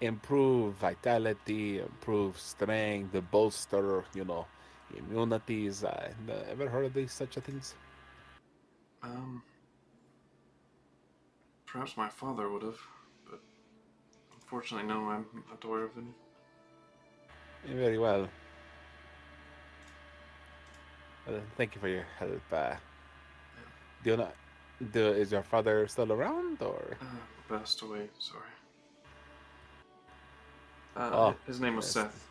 improve vitality, improve strength, bolster, immunities. Ever heard of these such a things? Perhaps my father would have, but unfortunately, no, I'm not aware of any. Very well. Well, thank you for your help. Do you not? Is your father still around, or? Passed away, sorry. Oh, his name was yes. Seth.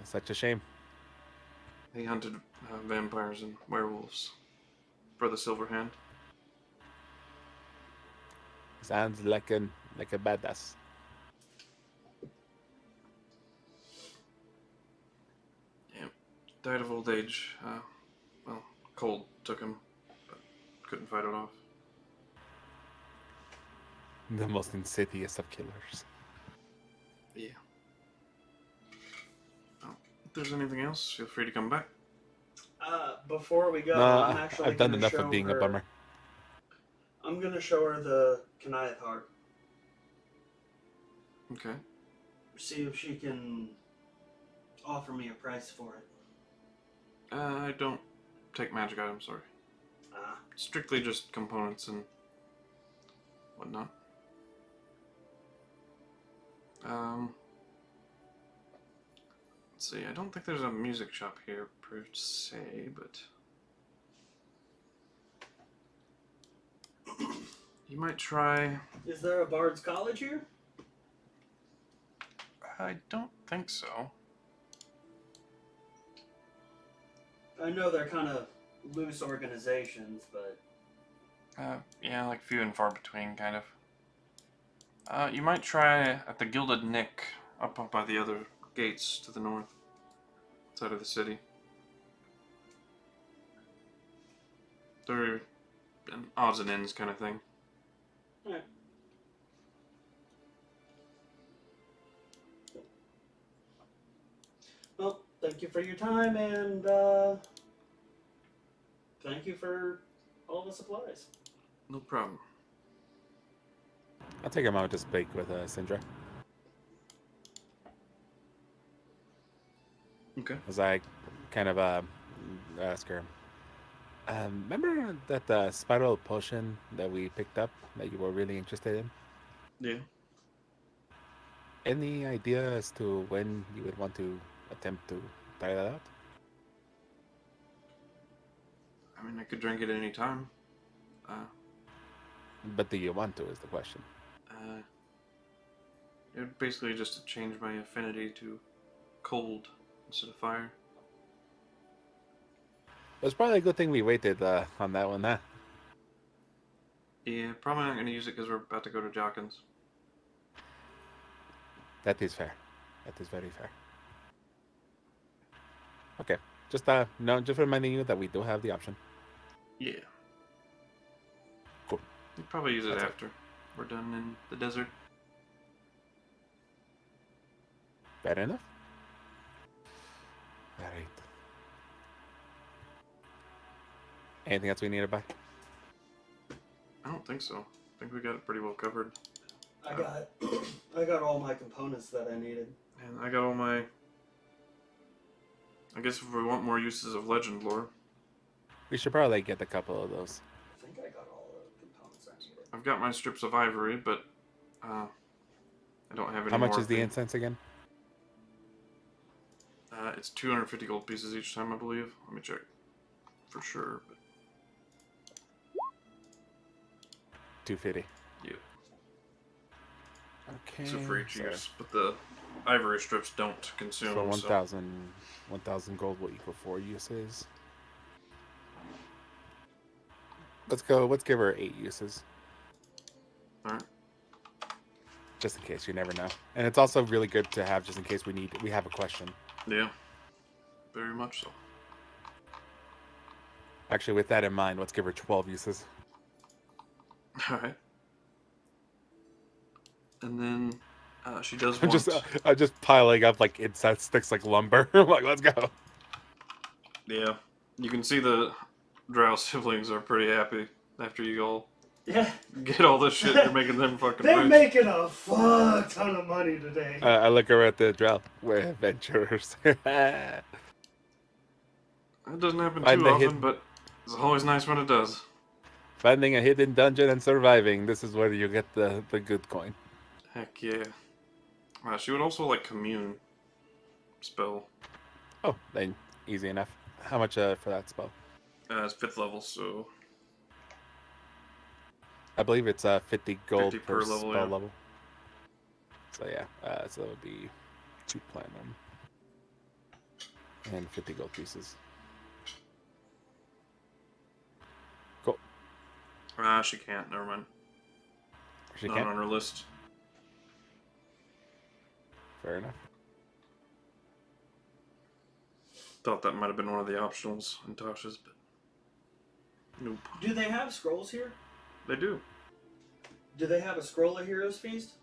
Such a shame. He hunted vampires and werewolves for the Silver Hand. Sounds like a badass. Yeah, died of old age. Well, cold took him, but couldn't fight it off. The most insidious of killers. Yeah. Well, if there's anything else, feel free to come back. Before we go, No, I'm actually I've done gonna enough show of being her, a bummer. I'm gonna show her the Kniath heart. Okay. See if she can offer me a price for it. I don't take magic items, sorry. Strictly just components and whatnot. Let's see, I don't think there's a music shop here per se, but you might try. Is there a Bard's College here? I don't think so. I know they're kind of loose organizations, but Yeah, like few and far between, kind of. You might try at the Gilded Nick, up by the other gates to the north, side of the city. They're an odds and ends kind of thing. alright. Well, thank you for your time, and thank you for all the supplies. No problem. I'll take a moment to speak with Sindra. Okay. As I kind of ask her, remember that spiral potion that we picked up that you were really interested in? Yeah. Any idea as to when you would want to attempt to try that out? I mean, I could drink it any time. But do you want to is the question. It would basically just change my affinity to cold instead of fire. It's probably a good thing we waited on that one, huh? Yeah, probably not going to use it because we're about to go to Jawkins. That is fair. That is very fair. Okay. Just just reminding you that we do have the option. Yeah. Cool. We'll probably use it That's it. after we're done in the desert. Fair enough. All right. Anything else we need to buy? I don't think so. I think we got it pretty well covered. I got all my components that I needed. And I got all my... I guess if we want more uses of legend lore, We should probably get a couple of those. I think I got all the components I needed. I've got my strips of ivory, but I don't have any How much more is the of incense again? It's 250 gold pieces each time, I believe. Let me check for sure. But 250. yeah, Okay. so for each use. But the ivory strips don't consume. So 1,000 gold will equal 4 uses. Let's go. Let's give her 8 uses, All right. just in case. You never know. And it's also really good to have, just in case we have a question. Yeah. Very much so. Actually, with that in mind, let's give her 12 uses. All right. And then she does I'm want... just piling up like inside sticks like lumber. I'm like, let's go. Yeah, you can see the drow siblings are pretty happy after you all Yeah. get all this shit. You're making them fucking They're rich. making a fuck ton of money today. I look over at the drow. We're adventurers. That doesn't happen Find too the often, hidden- but it's always nice when it does. Finding a hidden dungeon and surviving. This is where you get the good coin. Heck yeah. She would also like commune spell. Oh, then easy enough. How much for that spell? It's 5th level, so I believe it's 50 gold 50 per per level, spell yeah. level. So yeah, so that would be 2 platinum and 50 gold pieces. Cool. She can't. Never mind. She Not can't. on her list. Fair enough. Thought that might have been one of the optionals in Tasha's, but nope. Do they have scrolls here? They do. Do they have a scroll of Heroes Feast?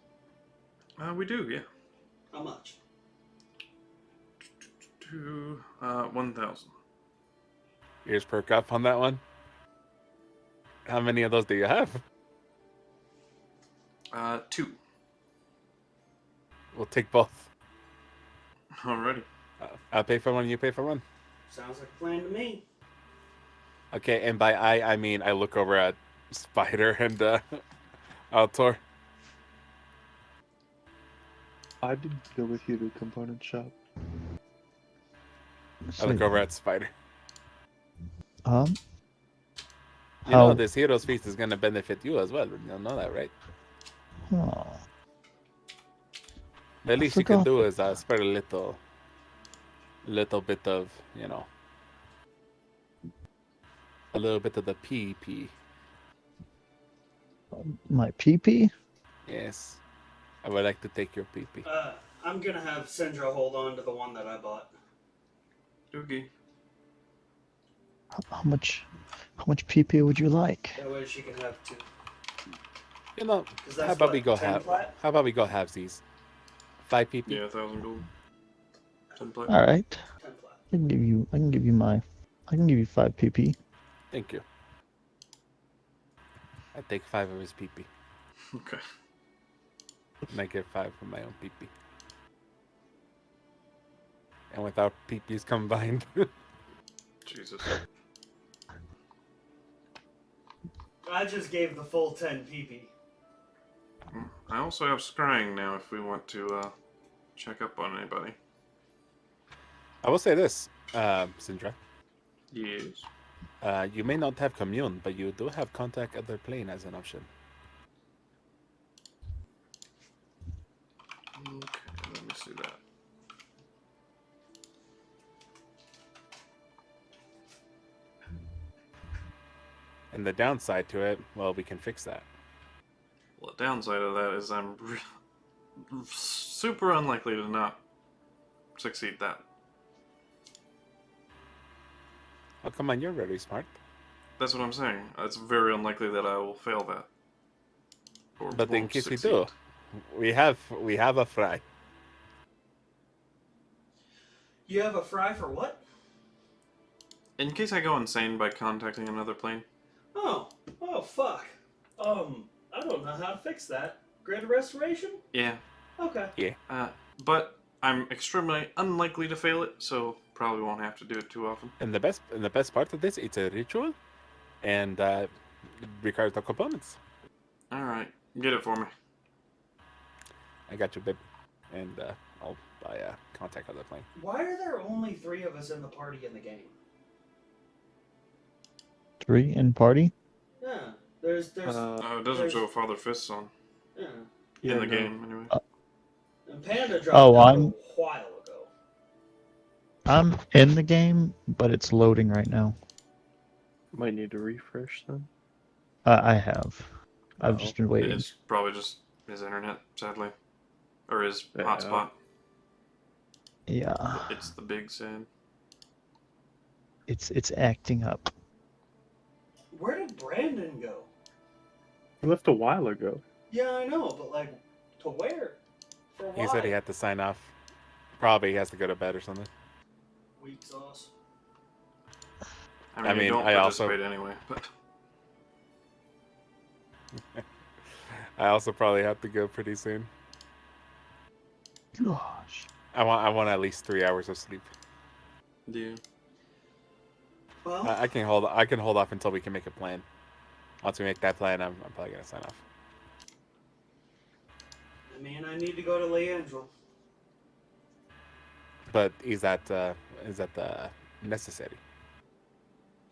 We do, yeah. How much? 1,000. Ears perk up on that one. How many of those do you have? 2. We'll take both. Alrighty. I'll pay for one, you pay for one. Sounds like a plan to me. Okay, and by I mean I look over at Spider and Altor. I did go with you to component shop. I look over at Spider. How- You know this Heroes Feast is gonna benefit you as well. You know that, right? Oh, The least you can forgot. do is spread a little bit of, you know, a little bit of the PP. my PP? Yes, I would like to take your PP. I'm gonna have Sindra hold on to the one that I bought. Okay. How much PP would you like? That way she can have 2. You know, 'Cause how that's about what, we go 10 have? plat? How about we go halvesies? 5 PP. Yeah, 1,000 gold. 10 plat. All right, 10 plat. I can give you 5 PP. Thank you. I take 5 of his PP, Okay. and I get 5 from my own PP. And without PPs combined, Jesus. I just gave the full 10 PP. I also have scrying now if we want to check up on anybody. I will say this, Sindra. Yes. You may not have commune, but you do have contact other plane as an option. Okay, let me see that. And the downside to it, well, we can fix that. Well, the downside of that is I'm super unlikely to not succeed that. Oh, come on, you're very smart. That's what I'm saying. It's very unlikely that I will fail that. Or But in won't case we succeed. do, we have a fry. You have a fry for what? In case I go insane by contacting another plane. Oh fuck. I don't know how to fix that. Grid restoration? Yeah. Okay. But I'm extremely unlikely to fail it, so probably won't have to do it too often. And the best part of this, it's a ritual, and it requires the components. Alright, get it for me. I got you, babe. And I'll buy a contact other plane. Why are there only 3 of us in the party in the game? 3 in party? Yeah. There's it doesn't there's- show Father Fist's on yeah. in the no. game, anyway. And Panda dropped Oh, out I'm- a while ago. I'm in the game, but it's loading right now. Might need to refresh then. I have. I've just been waiting. It's probably just his internet, sadly. Or his Yeah. hotspot. Yeah, It's the big sad. it's acting up. Where did Brandon go? We left a while ago. Yeah, I know, but like, To where? For why? He said he had to sign off. Probably he has to go to bed or something. Weak sauce. I mean, you don't I also- participate anyway, but I also probably have to go pretty soon. Gosh. I want at least 3 hours of sleep. yeah. Well, I can hold off until we can make a plan. Once we make that plan, I'm probably gonna sign off. I mean, I need to go to Leandro. But is that necessary?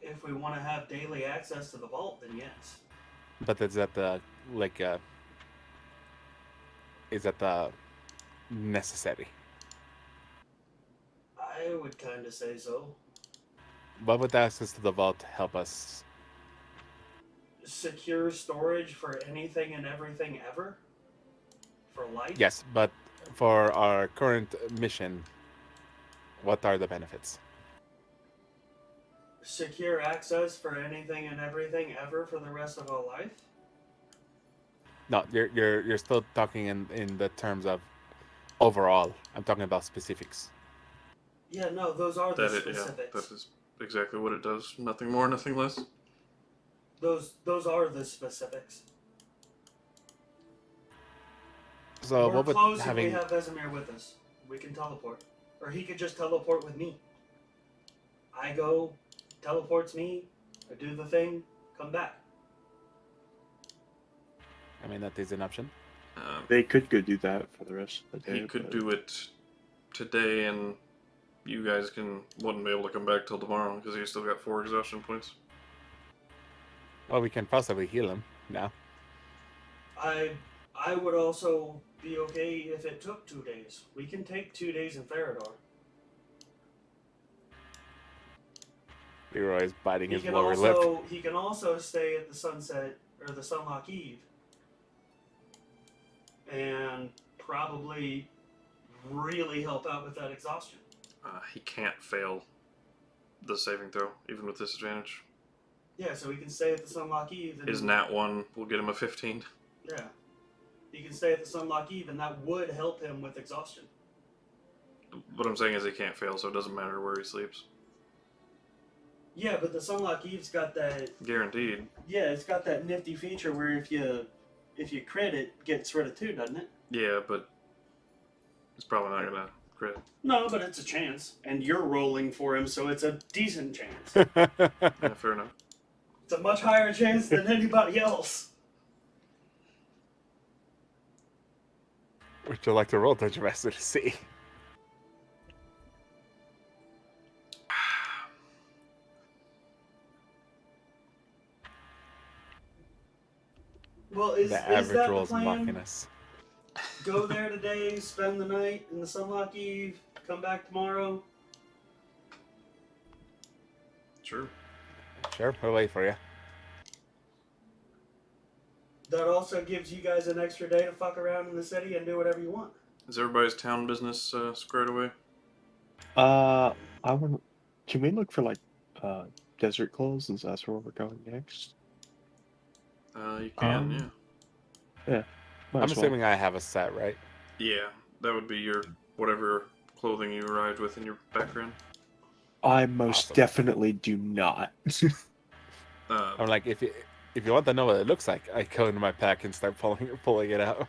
If we want to have daily access to the vault, then yes. But is that the necessary? I would kind of say so. What would the access to the vault help us? Secure storage for anything and everything ever? For life? Yes, but for our current mission, what are the benefits? Secure access for anything and everything ever for the rest of our life? No, you're still talking in the terms of overall. I'm talking about specifics. Yeah, no, those are the That specifics. is exactly what it does. Nothing more, nothing less. Those are the specifics. So We're what would close and we having have Vesemir with us. We can teleport. Or he could just teleport with me. I go, teleports me, I do the thing, come back. I mean, that is an option. They could go do that for the rest of the day. He could but- do it today, and you guys wouldn't be able to come back till tomorrow because you still got 4 exhaustion points. Well, we can possibly heal him now. I would also be okay if it took 2 days. We can take 2 days in Farador. Leroy is biting He his can lower lip. also stay at the sunset or the Sunlock Eve. And probably really help out with that exhaustion. He can't fail the saving throw, even with disadvantage. Yeah, so he can stay at the Sunlock Eve. And, His nat 1 will get him a 15. Yeah. He can stay at the Sunlock Eve, and that would help him with exhaustion. What I'm saying is he can't fail, so it doesn't matter where he sleeps. Yeah, but the Sunlock Eve's got that. Guaranteed. Yeah, it's got that nifty feature where if you crit, it gets rid of 2, doesn't it? Yeah, but it's probably not gonna crit. No, but it's a chance, and you're rolling for him, so it's a decent chance. Yeah, fair enough. It's a much higher chance than anybody else. Would you like to roll Dungeon Master to see? Well, is The that average the rolls plan? mocking us. Go there today, spend the night in the Sunlock Eve, come back tomorrow. Sure. Sure, we'll wait for you. That also gives you guys an extra day to fuck around in the city and do whatever you want. Is everybody's town business squared away? I want. Can we look for like desert clothes since that's where we're going next? You can, Yeah. Might I'm as well. assuming I have a set, right? Yeah, that would be your whatever clothing you arrived with in your background. I most Awesome. definitely do not. I'm like, if you want to know what it looks like, I go into my pack and start pulling it out.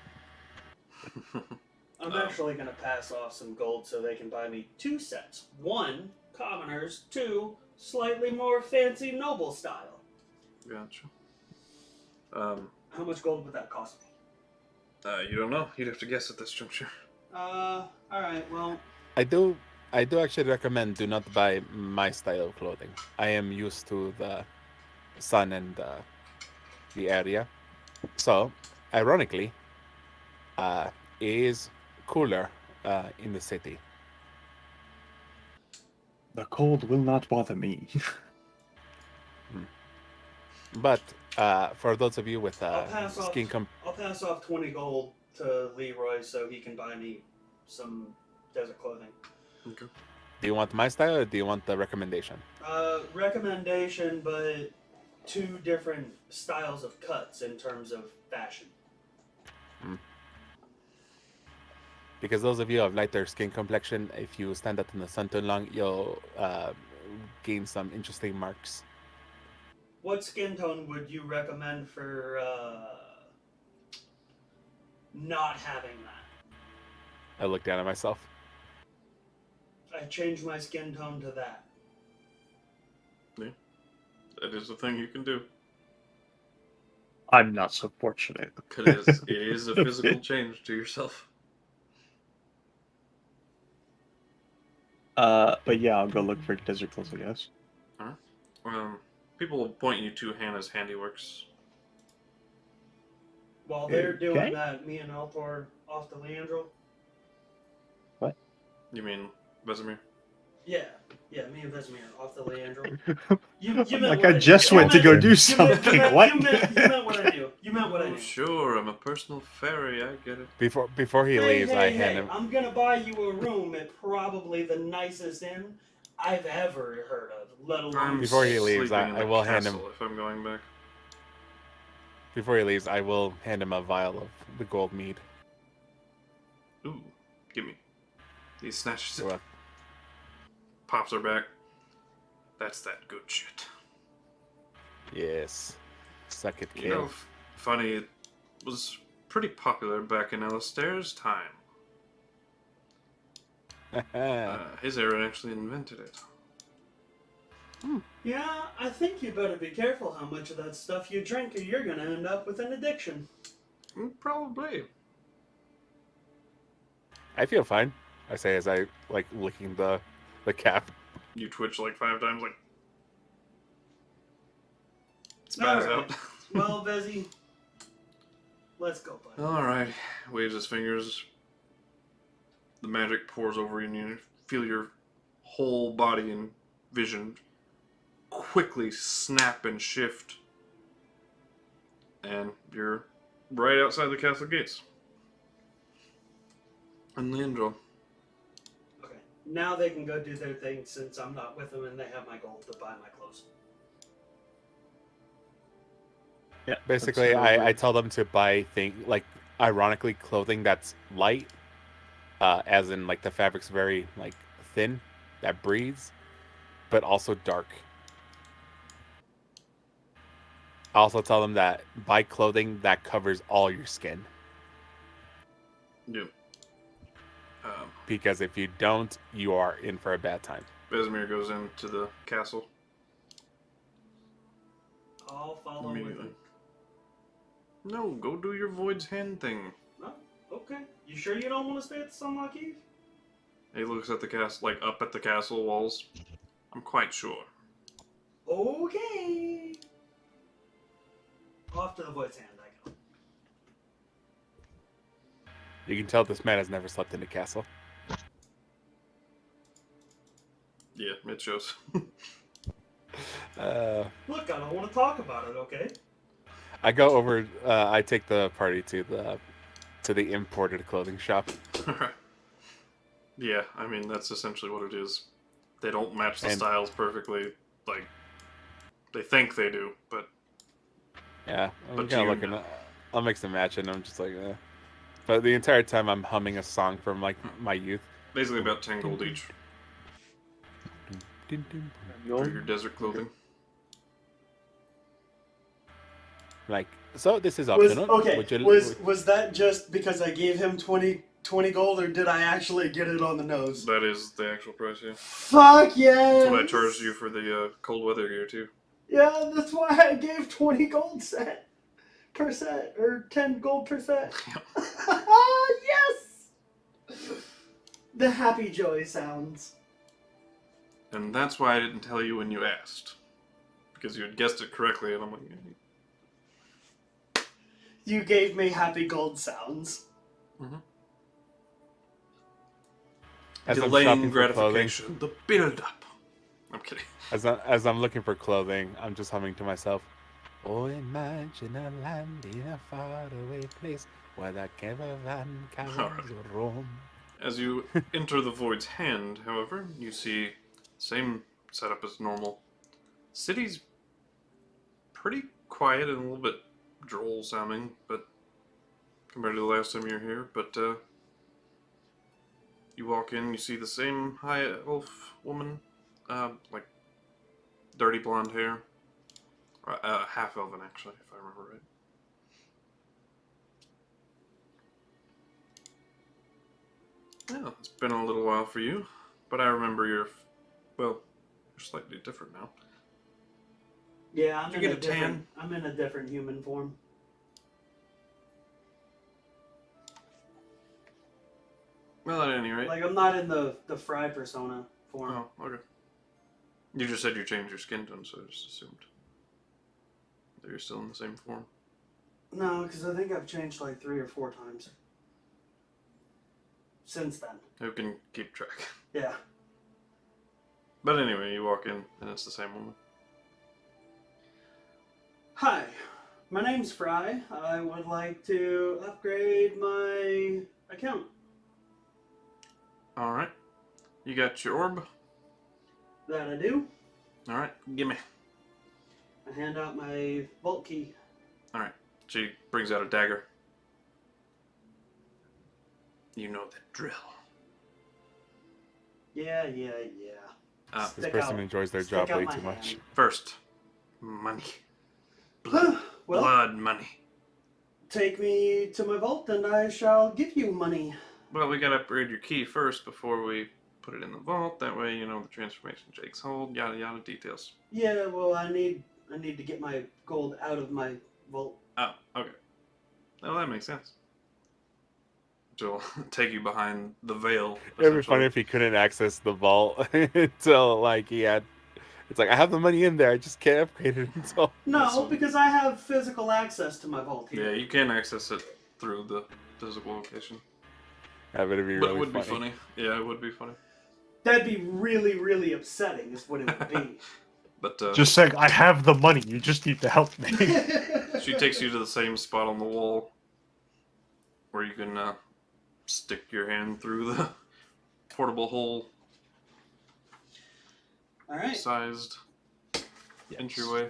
I'm actually going to pass off some gold so they can buy me 2 sets. 1, commoners. 2, slightly more fancy noble style. Gotcha. How much gold would that cost me? You don't know. You'd have to guess at this juncture. Alright, well, I do actually recommend do not buy my style of clothing. I am used to the sun and the area. So, ironically, it is cooler in the city. The cold will not bother me. But for those of you with I'll pass skin I'll pass off 20 gold to Leroy so he can buy me some desert clothing. Okay. do you want my style or do you want the recommendation? Recommendation, but 2 different styles of cuts in terms of fashion. Because those of you who have lighter skin complexion, if you stand out in the sun too long, you'll gain some interesting marks. What skin tone would you recommend for not having that? I look down at myself. I changed my skin tone to that. That is a thing you can do. I'm not so fortunate. Because it is a physical change to yourself. But yeah, I'll go look for desert clothes, I guess. People will point you to Hannah's handiworks. While they're doing Okay. that, me and Altor off to Leandro. You mean Vesemir? Yeah, me and Vesemir off to Leandro. You meant Like what I just went to go do you something. meant, What? You meant what I knew. You meant what I Oh, knew. sure, I'm a personal fairy, I get it. Before he leaves, I hand him. I'm gonna buy you a room at probably the nicest inn I've ever heard of, let alone. Before he leaves, sleeping in I the will hand him. castle if I'm going back. Before he leaves, I will hand him a vial of the gold mead. Ooh, gimme. He snatches it, Well, pops her back. That's that good shit. yes. Suck it, You kid. know, funny, it was pretty popular back in Alistair's time. His era actually invented it. Yeah, I think you better be careful how much of that stuff you drink, or you're gonna end up with an addiction. Probably. I feel fine. I say as I like licking the cap. You twitch like 5 times, like. Spaz Alright. out. Well, Vezi, let's go, buddy. Alright. Waves his fingers. The magic pours over you, and you feel your whole body and vision quickly snap and shift. And you're right outside the castle gates. And Leandro. Okay, now they can go do their thing since I'm not with them and they have my gold to buy my clothes. Yeah. Basically, I tell them to buy ironically, clothing that's light, as in like the fabric's very like thin, that breathes, but also dark. I also tell them that buy clothing that covers all your skin, Yeah. because if you don't, you are in for a bad time. Vesemir goes into the castle I'll follow with immediately. you. No, go do your Void's Hand thing. No? Okay. You sure you don't want to stay at the Sunlock Eve? He looks at the castle, like up at the castle walls. I'm quite sure. Okay. Off to the Void's Hand I go. You can tell this man has never slept in a castle. Yeah, it shows. Look, I don't want to talk about it, okay? I go over. I take the party to the imported clothing shop. Yeah, I mean, that's essentially what it is. They don't match the And- styles perfectly. Like, they think they do, but Yeah, I'm But kind you- of looking. I'll mix and match, and I'm just like, eh. But the entire time, I'm humming a song from like my youth. basically about 10 gold each for your desert clothing. Like, so this is Was, optional. okay, Would you- was that just because I gave him 20 gold, or did I actually get it on the nose? That is the actual price, yeah. Fuck yeah! That's what I charged you for the cold weather gear, too. Yeah, that's why I gave 20 gold per set, or 10 gold per set. Yes! The happy joy sounds. And that's why I didn't tell you when you asked. Because you had guessed it correctly, and I'm like, You gave me happy gold sounds. As I'm delaying shopping for clothing, gratification, the build up. I'm kidding. as I'm looking for clothing, I'm just humming to myself. Oh, imagine a land in a faraway place where the caravan caravans roam. As you enter the Void's Hand, however, you see same setup as normal. City's pretty quiet and a little bit droll sounding, but compared to the last time you were here, but You walk in, you see the same high elf woman, like dirty blonde hair, half elven actually, if I remember right. Yeah, it's been a little while for you, but I remember you're slightly different now. Yeah, Did you get a tan? I'm in a different human form. Well, at any rate. Like, I'm not in the Fry persona form. Oh, okay. You just said you changed your skin tone, so I just assumed that you're still in the same form. No, because I think I've changed like 3 or 4 times since then. Who can keep track? Yeah. But anyway, you walk in, and it's the same woman. Hi, my name's Fry. I would like to upgrade my account. Alright. You got your orb? That I do. Alright, gimme. I hand out my vault key. Alright. She brings out a dagger. You know the drill. Yeah. This Stick person out- enjoys their stick job out way my too much. hand. First, money. Well, Blood money. take me to my vault and I shall give you money. Well, we gotta upgrade your key first before we put it in the vault. That way, you know, the transformation takes hold, yada yada details. Yeah, well, I need to get my gold out of my vault. Oh, okay. Well, that makes sense. She'll take you behind the veil. It'd be funny if he couldn't access the vault until like he had. It's like I have the money in there, I just can't upgrade it until. No, because I have physical access to my vault here. Yeah, you can access it through the physical location. Yeah, but it'd be But really it would funny. be funny. Yeah, it would be funny. That'd be really, really upsetting, is what it would be. But Just saying, I have the money. You just need to help me. she takes you to the same spot on the wall where you can stick your hand through the portable hole All right. sized entryway.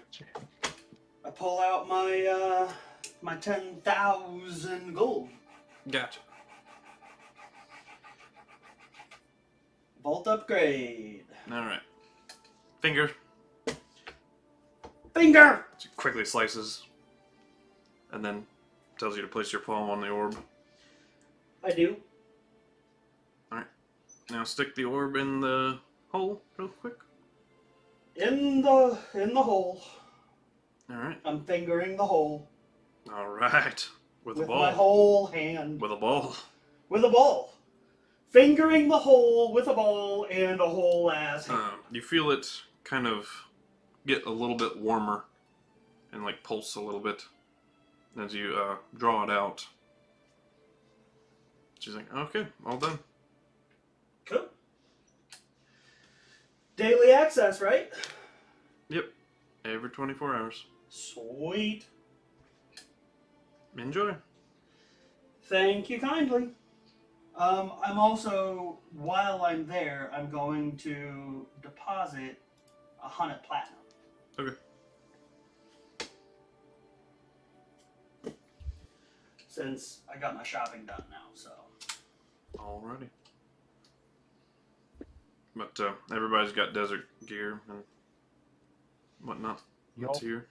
I pull out my my 10,000 gold. Gotcha. Vault upgrade. Alright. Finger. Finger! She quickly slices and then tells you to place your palm on the orb. I do. Now stick the orb in the hole real quick. In the hole. Alright. I'm fingering the hole. Alright. With a my ball. whole hand. With a ball. With a ball. Fingering the hole with a ball and a whole ass hand. You feel it kind of get a little bit warmer and like pulse a little bit as you draw it out. She's like, okay, all done. Cool. Daily access, right? Yep. Every 24 hours. Sweet. Enjoy. Thank you kindly. I'm also, while I'm there, I'm going to deposit 100 platinum. Okay. Since I got my shopping done now, so. Alrighty. But everybody's got desert gear and whatnot. What's here?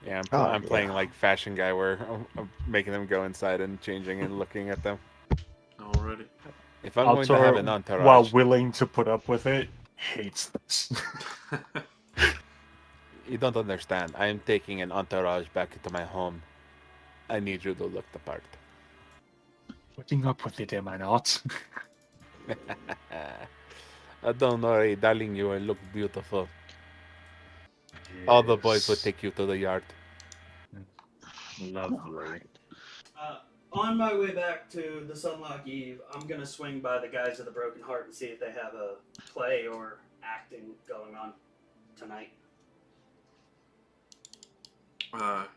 Yeah, Oh, I'm playing yeah. like fashion guy where I'm making them go inside and changing and looking at them. Alrighty. If I'm going to have an Altor, entourage, while willing to put up with it, hates this. you don't understand. I am taking an entourage back into my home. I need you to look the part. Putting up with it, am I not? Don't worry, darling, you will look beautiful. All the boys will take you to the yard. Lovely. On my way back to the Sunlock Eve, I'm going to swing by the guys of the Broken Heart and see if they have a play or acting going on tonight.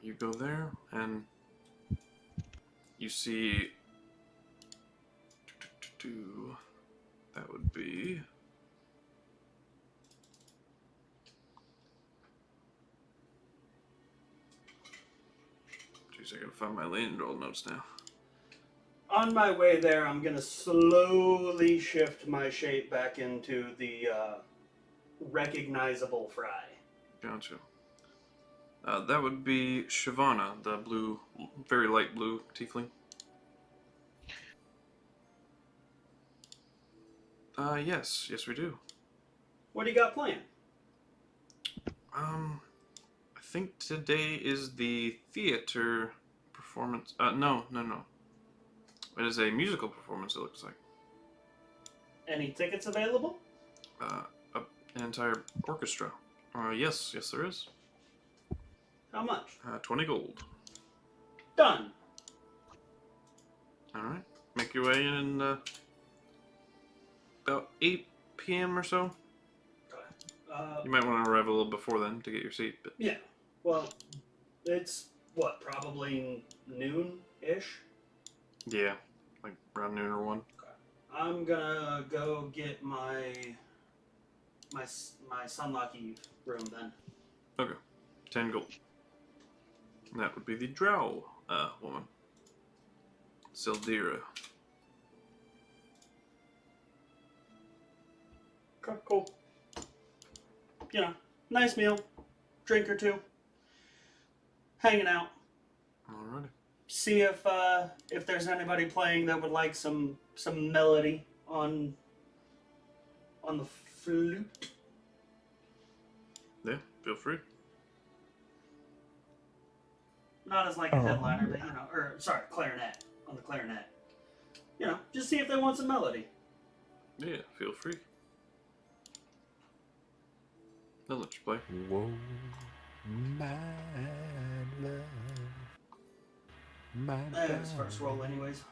You go there and you see that would be jeez, I gotta find my landroll notes now. On my way there, I'm gonna slowly shift my shape back into the recognizable Fry. Gotcha. That would be Shyvana, the blue, very light blue tiefling. Yes, we do. What do you got planned? I think today is the theater performance. No. It is a musical performance, it looks like. Any tickets available? An entire orchestra. Yes, there is. How much? 20 gold. Done. Alright. Make your way in about 8 p.m. or so. You might want to arrive a little before then to get your seat. But Yeah. Well, it's, what, probably noon-ish? yeah, like around noon or 1. I'm gonna go get my Sunlock Eve room then. Okay. 10 gold. And that would be the drow woman. Sildira. Okay, cool. You know, nice meal, drink or two, hanging out. Alrighty. See if there's anybody playing that would like some melody on the flute. Yeah, feel free. Not as like a headliner, but clarinet on the clarinet. You know, just see if they want some melody. Yeah, feel free. I'll let you play. Whoa, my love, my That was first roll, anyways.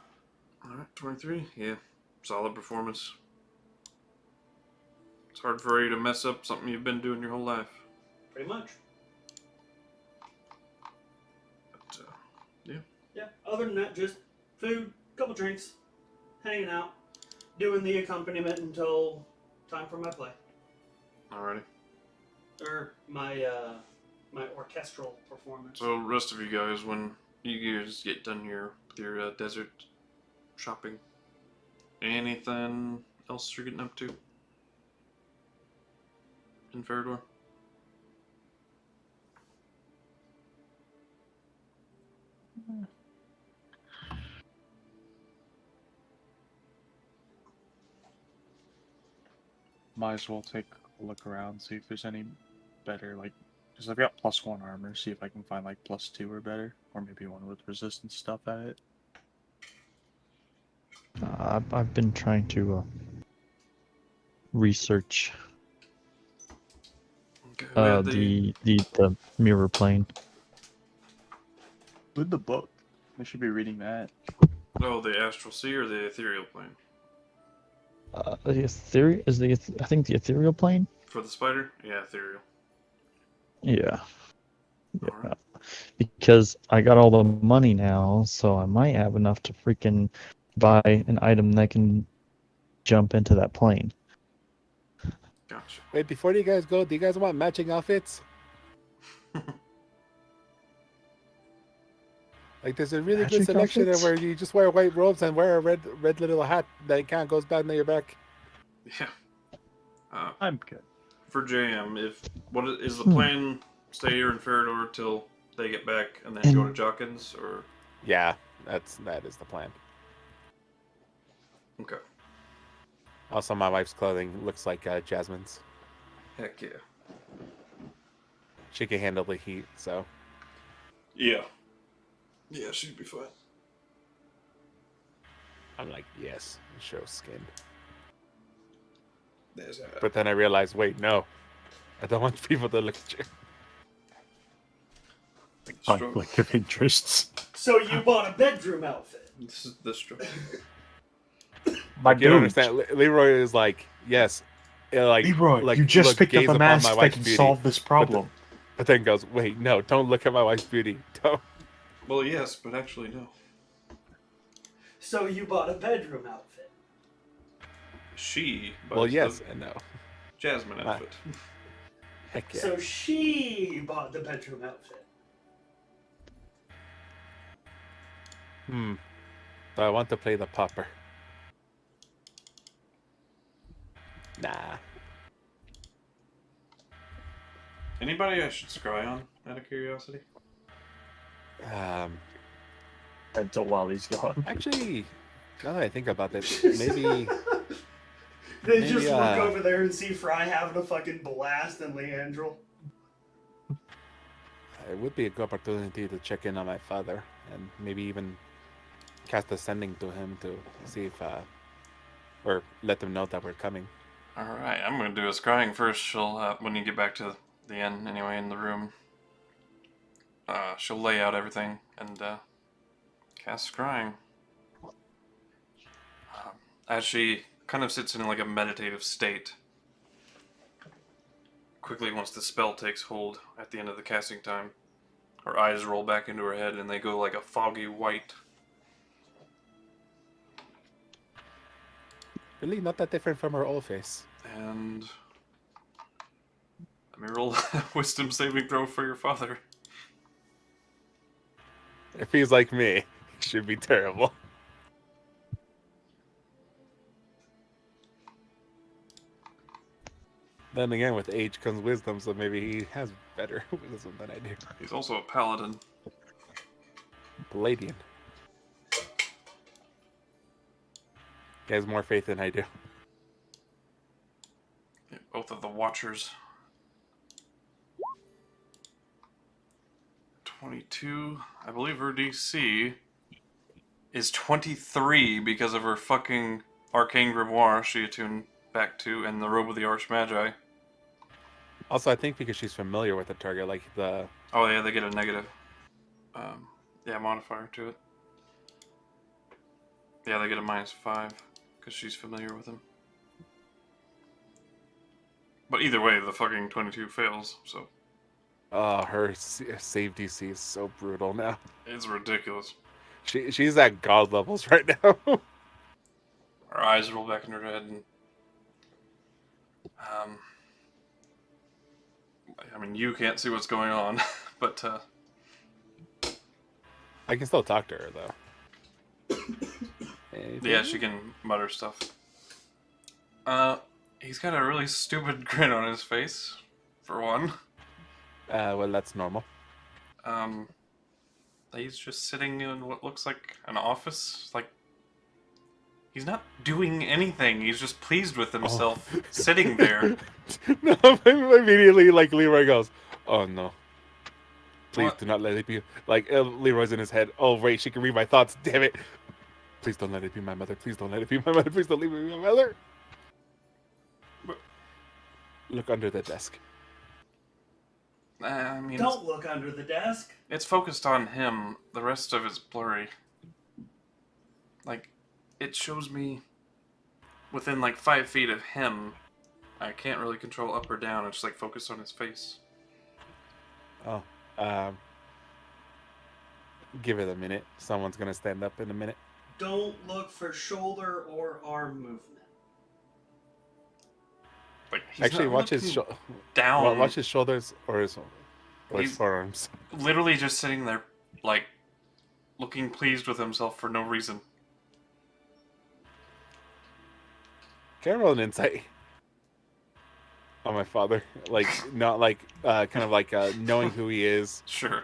Alright, 23. Yeah, solid performance. It's hard for you to mess up something you've been doing your whole life. Pretty much. But, yeah. Yeah. Other than that, just food, couple drinks, hanging out, doing the accompaniment until time for my play. Alrighty. Or my my orchestral performance. So, rest of you guys, when you guys get done here with your desert shopping, anything else you're getting up to in Farador? Might as well take a look around, see if there's any better, like, because I've got +1 armor, see if I can find, like, +2 or better, or maybe one with resistance stuff at it. I've been trying to research Okay, the mirror plane. With the book, I should be reading that. Oh, the astral sea or the ethereal plane? The ethereal is I think the ethereal plane. For the spider? Yeah, ethereal. Yeah. Alright. Because I got all the money now, so I might have enough to freaking buy an item that can jump into that plane. Gotcha. Wait, before you guys go, do you guys want matching outfits? Like, there's a really Magic good selection outfits? there where you just wear white robes and wear a red little hat that can't goes bad on your back. Yeah. I'm good. For JM, is the plan stay here in Farador till they get back and then go to Jawkins, or? Yeah, that is the plan. Okay. Also, my wife's clothing looks like Jasmine's. Heck yeah. She can handle the heat, so. Yeah. Yeah, she'd be fine. I'm like, yes, show skin. There's that. But then I realized, wait, no. I don't want people to look at you. Conflict of interests. So you bought a bedroom outfit. This is this struggle. My You don't understand. Leroy is like, yes. Leroy, like, you just picked gaze up a upon my mask that wife's can beauty. solve this problem. But then goes, wait, no, don't look at my wife's beauty. Don't. Well, yes, but actually no. So you bought a bedroom outfit. She. Well, buys yes the and no. Jasmine outfit. Heck yeah. So she bought the bedroom outfit. So I want to play the popper. Nah. Anybody I should scry on, out of curiosity? Until Wally's gone. Actually, now that I think about it, maybe They Maybe, just look over there and see Fry having a fucking blast in Leandrel. it would be a good opportunity to check in on my father and maybe even cast Ascending to him to see if, or let them know that we're coming. Alright, I'm gonna do a scrying first. She'll, when you get back to the end, anyway, in the room, she'll lay out everything and, cast scrying. As she kind of sits in like a meditative state, quickly once the spell takes hold at the end of the casting time, her eyes roll back into her head and they go like a foggy white. Really not that different from her old face. And let me roll a wisdom saving throw for your father. If he's like me, it should be terrible. Then again, with age comes wisdom, so maybe he has better wisdom than I do. He's also a paladin. Palladian. He has more faith than I do. Yeah, both of the Watchers. 22. I believe her DC is 23 because of her fucking Arcane Grimoire she attuned back to and the Robe of the Archmagi. Also, I think because she's familiar with the target, like the... Oh yeah, they get a negative. Modifier to it. Yeah, they get a -5 because she's familiar with him. But either way, the fucking 22 fails, so... Oh, her save DC is so brutal now. It's ridiculous. She's at god levels right now. Her eyes roll back in her head and... I mean, you can't see what's going on, but, I can still talk to her, though. yeah, she can mutter stuff. He's got a really stupid grin on his face, for one. Well, that's normal. He's just sitting in what looks like an office, like... He's not doing anything, he's just pleased with himself, sitting there. No, immediately, like, Leroy goes, oh, no. Please do not let it be... Like, Leroy's in his head. Oh, wait, she can read my thoughts, damn it. Please don't let it be my mother. Please don't let it be my mother. Please don't leave me my mother. Look under the desk. I mean... Don't look under the desk. It's focused on him. The rest of it's blurry. Like, it shows me within like 5 feet of him. I can't really control up or down. It's just like focused on his face. Oh, give it a minute. Someone's gonna stand up in a minute. Don't look for shoulder or arm movement. Like, he's Actually, not watch his looking down. watch his shoulders or his He's- forearms. Literally just sitting there, like, looking pleased with himself for no reason. Can I roll an insight on my father? Like, not like, kind of like knowing who he is. Sure.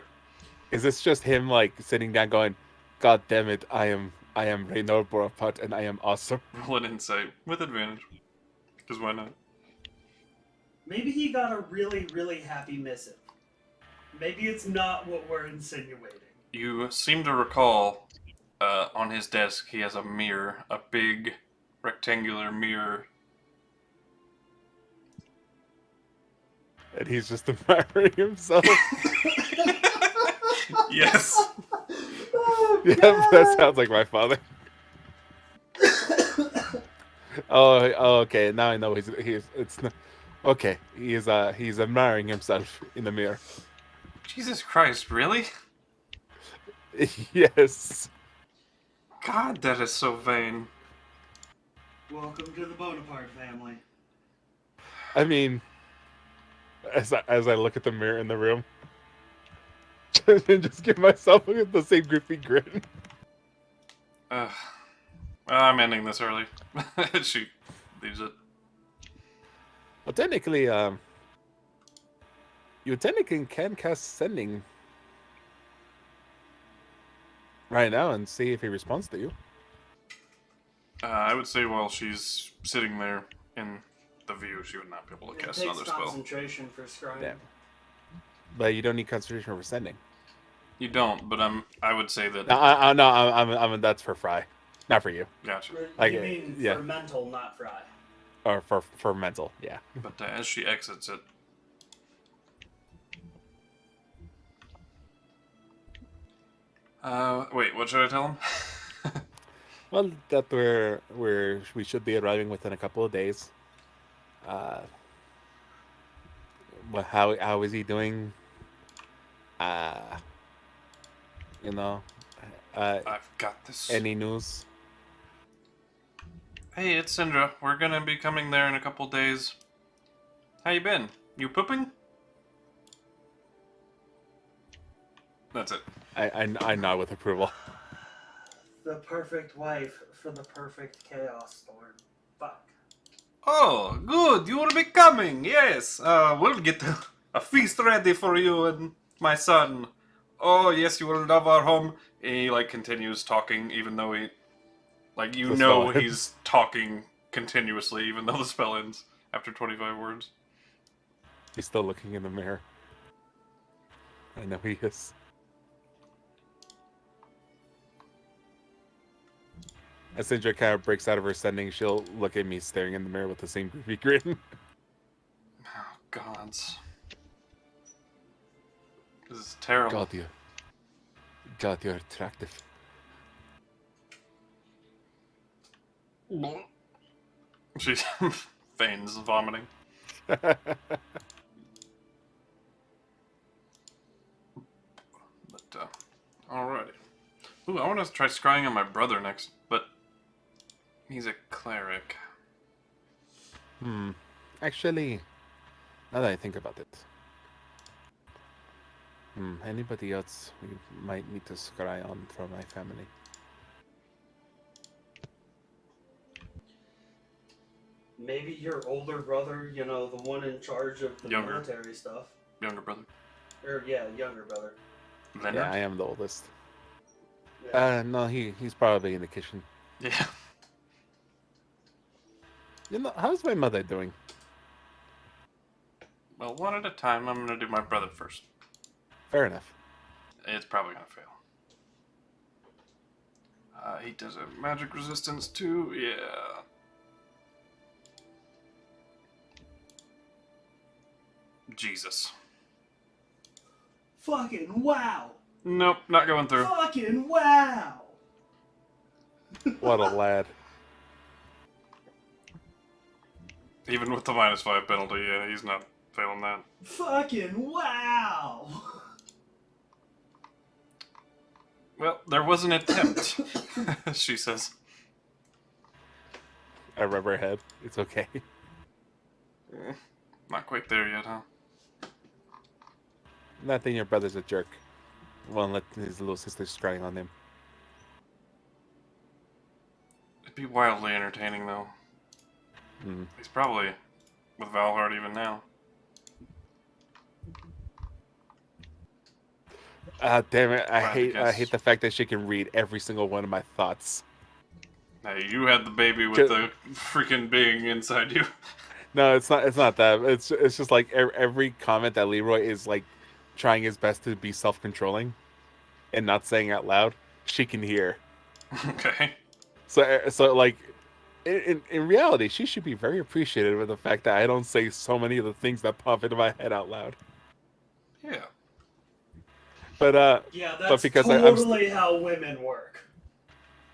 Is this just him like sitting down going, God damn it, I am Reid Boneparte and I am awesome. Roll an insight with advantage. Because why not? Maybe he got a really, really happy missive. Maybe it's not what we're insinuating. You seem to recall on his desk he has a mirror, a big rectangular mirror. And he's just admiring himself. Yes. Yeah, that sounds like my father. Oh, okay. Now I know it's not, okay. He's admiring himself in the mirror. Jesus Christ, really? Yes. God, that is so vain. Welcome to the Boneparte family. I mean, as I look at the mirror in the room, and just give myself the same goofy grin. I'm ending this early. She leaves it. Well, technically, you technically can cast Sending right now and see if he responds to you. I would say while she's sitting there in the view, she would not be able to It cast takes another spell. concentration for scrying. Damn. But you don't need concentration for Sending. You don't, but I would say that. No, I'm that's for Fry, not for you. Gotcha. Like, You mean yeah. for mental, not fry. Or for mental, yeah. But as she exits it, wait, what should I tell him? Well, that we should be arriving within a couple of days. Well, how is he doing? You know, I've got this. any news? Hey, it's Syndra. We're gonna be coming there in a couple days. How you been? You pooping? That's it. I nod with approval. The perfect wife for the perfect chaos storm. Fuck. Oh, good. You will be coming. Yes. We'll get a feast ready for you and my son. Oh, yes, you will love our home. And he continues talking, even though he, you The know, spell he's talking continuously, even though the spell ends after 25 words. He's still looking in the mirror. I know he is. As Sindra kind of breaks out of her Sending, she'll look at me staring in the mirror with the same goofy grin. Oh, gods. This is terrible. God, you're attractive. She feigns vomiting. But, alrighty. Ooh, I want to try scrying on my brother next, but he's a cleric. Actually, now that I think about it. Anybody else we might need to scry on from my family? Maybe your older brother, the one in charge of the Younger. military stuff. Younger brother. Or, yeah, younger brother. Leonard? Yeah, I am the oldest. Yeah. No, he's probably in the kitchen. Yeah. How's my mother doing? Well, one at a time. I'm going to do my brother first. Fair enough. It's probably going to fail. He does a magic resistance too. Yeah. Jesus. Fucking wow! Nope, not going through. Fucking wow! What a lad. Even with the -5 penalty, yeah, he's not failing that. Fucking wow! Well, there was an attempt, she says. I rub her head. It's okay. Not quite there yet, huh? Not that your brother's a jerk. Won't let his little sister scrying on him. It'd be wildly entertaining, though. He's probably with Valhart even now. Damn it! I Guess. hate the fact that she can read every single one of my thoughts. Hey, you had the baby with the freaking being inside you. No, it's not. It's not that. It's just like every comment that Leroy is trying his best to be self-controlling, and not saying out loud. She can hear. Okay. So in reality, she should be very appreciative of the fact that I don't say so many of the things that pop into my head out loud. Yeah. But Yeah, but that's because totally how women work.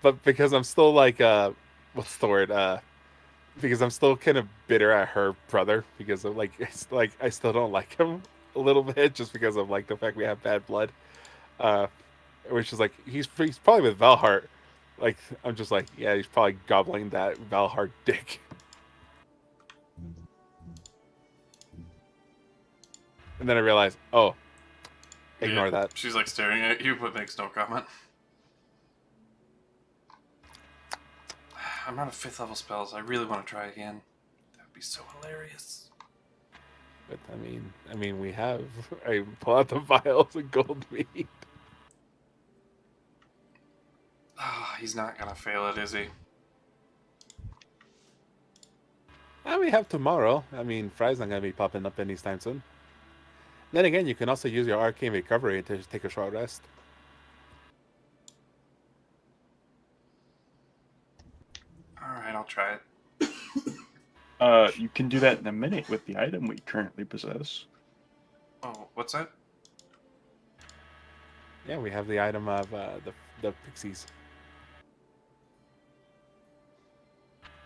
But because I'm still what's the word? Because I'm still kind of bitter at her brother because of I still don't like him a little bit just because of the fact we have bad blood. Which is he's probably with Valhart. I'm just yeah, he's probably gobbling that Valhart dick. And then I realized, oh, ignore that. She's staring at you but makes no comment. I'm out of 5th level spells. I really want to try again. That would be so hilarious. But I mean, we have. I pull out the vials of gold meat. Ah, he's not gonna fail it, is he? We have tomorrow. I mean, Fry's not gonna be popping up anytime soon. Then again, you can also use your arcane recovery to take a short rest. Alright, I'll try it. You can do that in a minute with the item we currently possess. Oh, what's that? Yeah, we have the item of the pixies.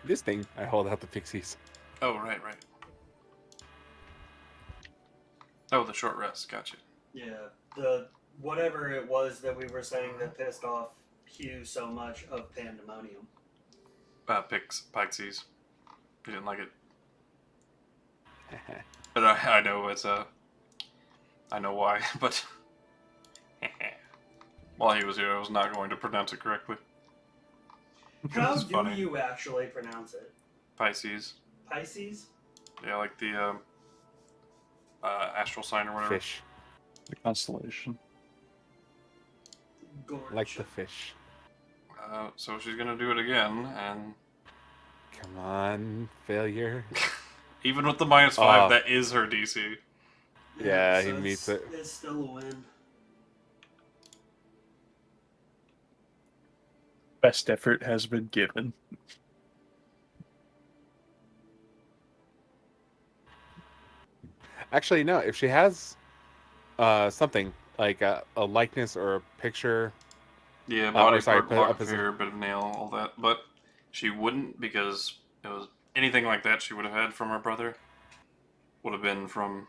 This thing, I hold out the pixies. Oh, right. Oh, the short rest. Gotcha. Yeah, the whatever it was that we were saying that pissed off Hugh so much of pandemonium. Pixies. He didn't like it. But I know it's I know why, but while he was here, I was not going to pronounce it correctly. How This is do funny. you actually pronounce it? Pisces. Pisces? Yeah, like the astral sign or whatever. Fish. The constellation. Gorge. Like the fish. So she's gonna do it again, and Come on, failure. even with the -5, that is her DC. Yeah, so he meets it's- it. It's still a win. Best effort has been given. Actually, no. If she has something like a likeness or a picture, Yeah, body sorry, part, lock of opposite. hair, bit of nail, all that. But she wouldn't, because it was anything like that she would have had from her brother would have been from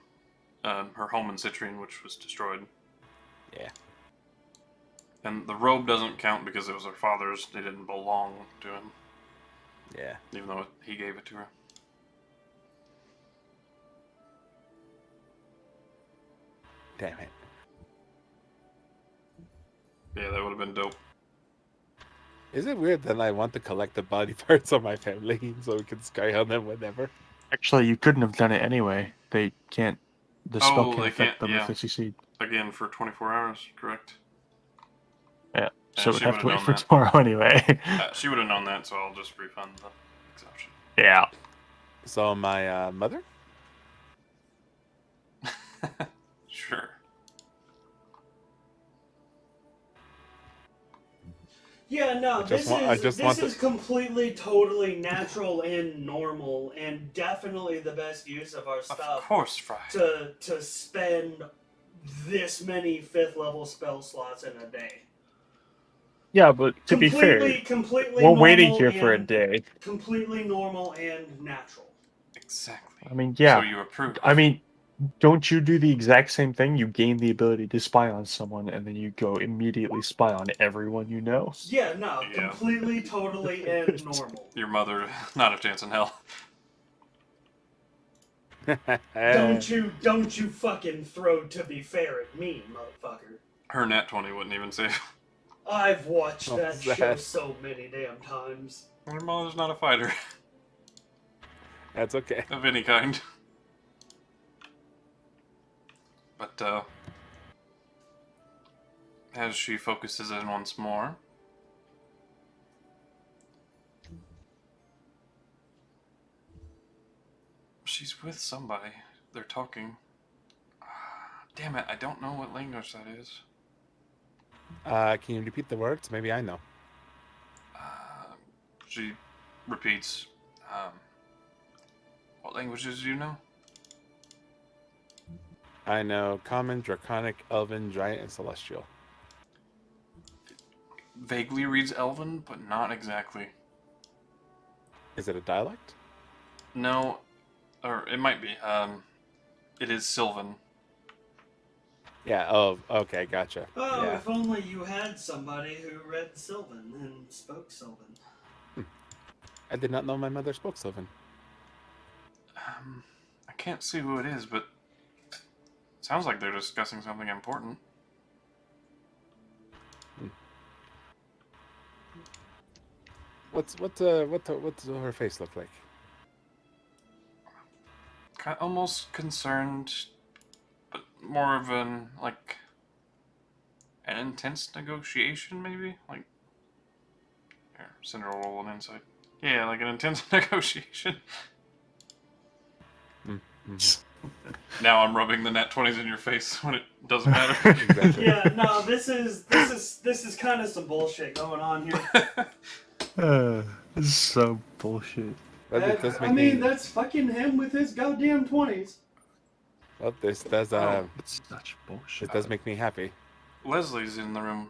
her home in Citrine, which was destroyed. Yeah. And the robe doesn't count because it was her father's. They didn't belong to him, Yeah. even though he gave it to her. Damn it. Yeah, that would have been dope. Is it weird that I want to collect the body parts of my family so we can sky on them whenever? Actually, you couldn't have done it anyway. They can't. The spell Oh, can't they affect can't- them yeah. if they succeed. Again, for 24 hours, correct? Yeah. Yeah, So she we'd have would've to wait known for that. tomorrow anyway. She would have known that, so I'll just refund the exception. Yeah. So my mother? Sure. Yeah, no, I just want this is completely, totally natural and normal, and definitely the best use of our Of stuff course, Fry. to spend this many 5th level spell slots in a day. Yeah, but to be fair, completely we're waiting normal here for a and- day. Completely normal and natural. Exactly. I mean, yeah. So you approve. I mean, don't you do the exact same thing? You gain the ability to spy on someone, and then you go immediately spy on everyone you know. Yeah, no, Yeah. completely, totally, and normal. Your mother, not a chance in hell. Don't you fucking throw to be fair at me, motherfucker. Her nat 20 wouldn't even save. I've watched that What's show that? so many damn times. Her mother's not a fighter That's okay. of any kind. But, as she focuses in once more, she's with somebody. They're talking. Damn it, I don't know what language that is. Can you repeat the words? Maybe I know. She repeats, what languages do you know? I know Common, Draconic, Elven, Giant, and Celestial. Vaguely reads Elven, but not exactly. Is it a dialect? No, or it might be. It is Sylvan. Yeah, oh, okay, gotcha. Oh, Yeah. if only you had somebody who read Sylvan and spoke Sylvan. I did not know my mother spoke Sylvan. I can't see who it is, but it sounds like they're discussing something important. what's her face look like? Almost concerned, but more of an an intense negotiation, maybe. Like, here, send her a roll on insight. Yeah, like an intense negotiation. Now I'm rubbing the nat 20s in your face when it doesn't matter. Exactly. Yeah, no, this is kind of some bullshit going on here. This is so bullshit. But it does make I mean, me. that's fucking him with his goddamn 20s. Well, this does It's such bullshit. it does make me happy. Leslie's in the room.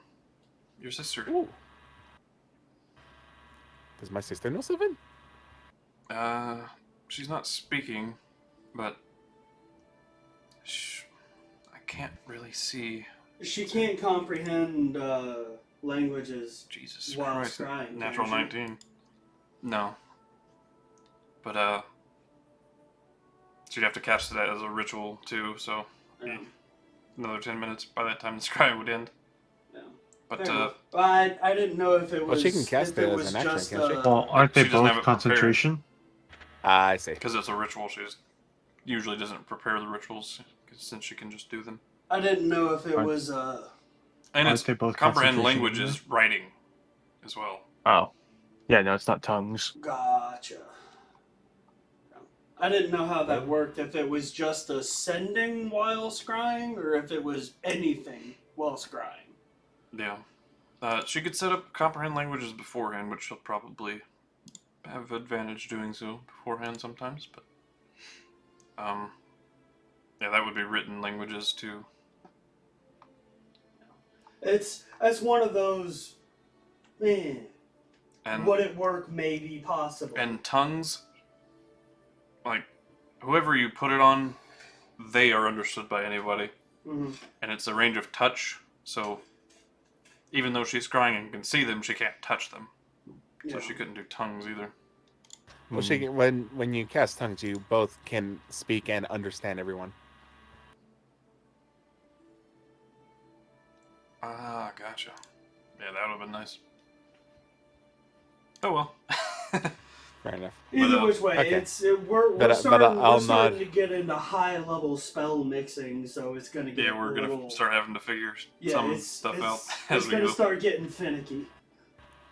Your sister. Ooh. Does my sister know something? She's not speaking, but I can't really see. She can't comprehend languages. Jesus While Christ. scrying, Natural can she? 19. No. But, she'd have to cast that as a ritual, too, so Yeah. another 10 minutes by that time the scry would end. Yeah. But, Fair enough. I didn't know if it was. Well, she can cast if it as was an action, just, can't she? Well, aren't they She doesn't have both it prepared. concentration? I see. because it's a ritual, she just usually doesn't prepare the rituals, since she can just do them. I didn't know if it Aren't- was. And Aren't it's they both comprehend concentration language anyway? is writing as well. Oh. Yeah, no, it's not tongues. Gotcha. I didn't know how that worked. If it was just a sending while scrying, or if it was anything while scrying. Yeah. She could set up comprehend languages beforehand, which she'll probably have advantage doing so beforehand sometimes, but yeah, that would be written languages too. It's one of those. And Would it work? Maybe, possible. and tongues, like whoever you put it on, they are understood by anybody. Mhm. And it's a range of touch, so even though she's scrying and can see them, she can't touch them. So Yeah. she couldn't do tongues either. Well, she can, when you cast tongues, you both can speak and understand everyone. Ah, gotcha. Yeah, that would have been nice. Oh well. Fair enough. Either which way, okay. we're But starting, I'll we're starting nod. to get into high level spell mixing, so it's gonna get Yeah, we're a gonna little, start having to figure yeah, some it's, stuff it's, out It's as we gonna go. start getting finicky.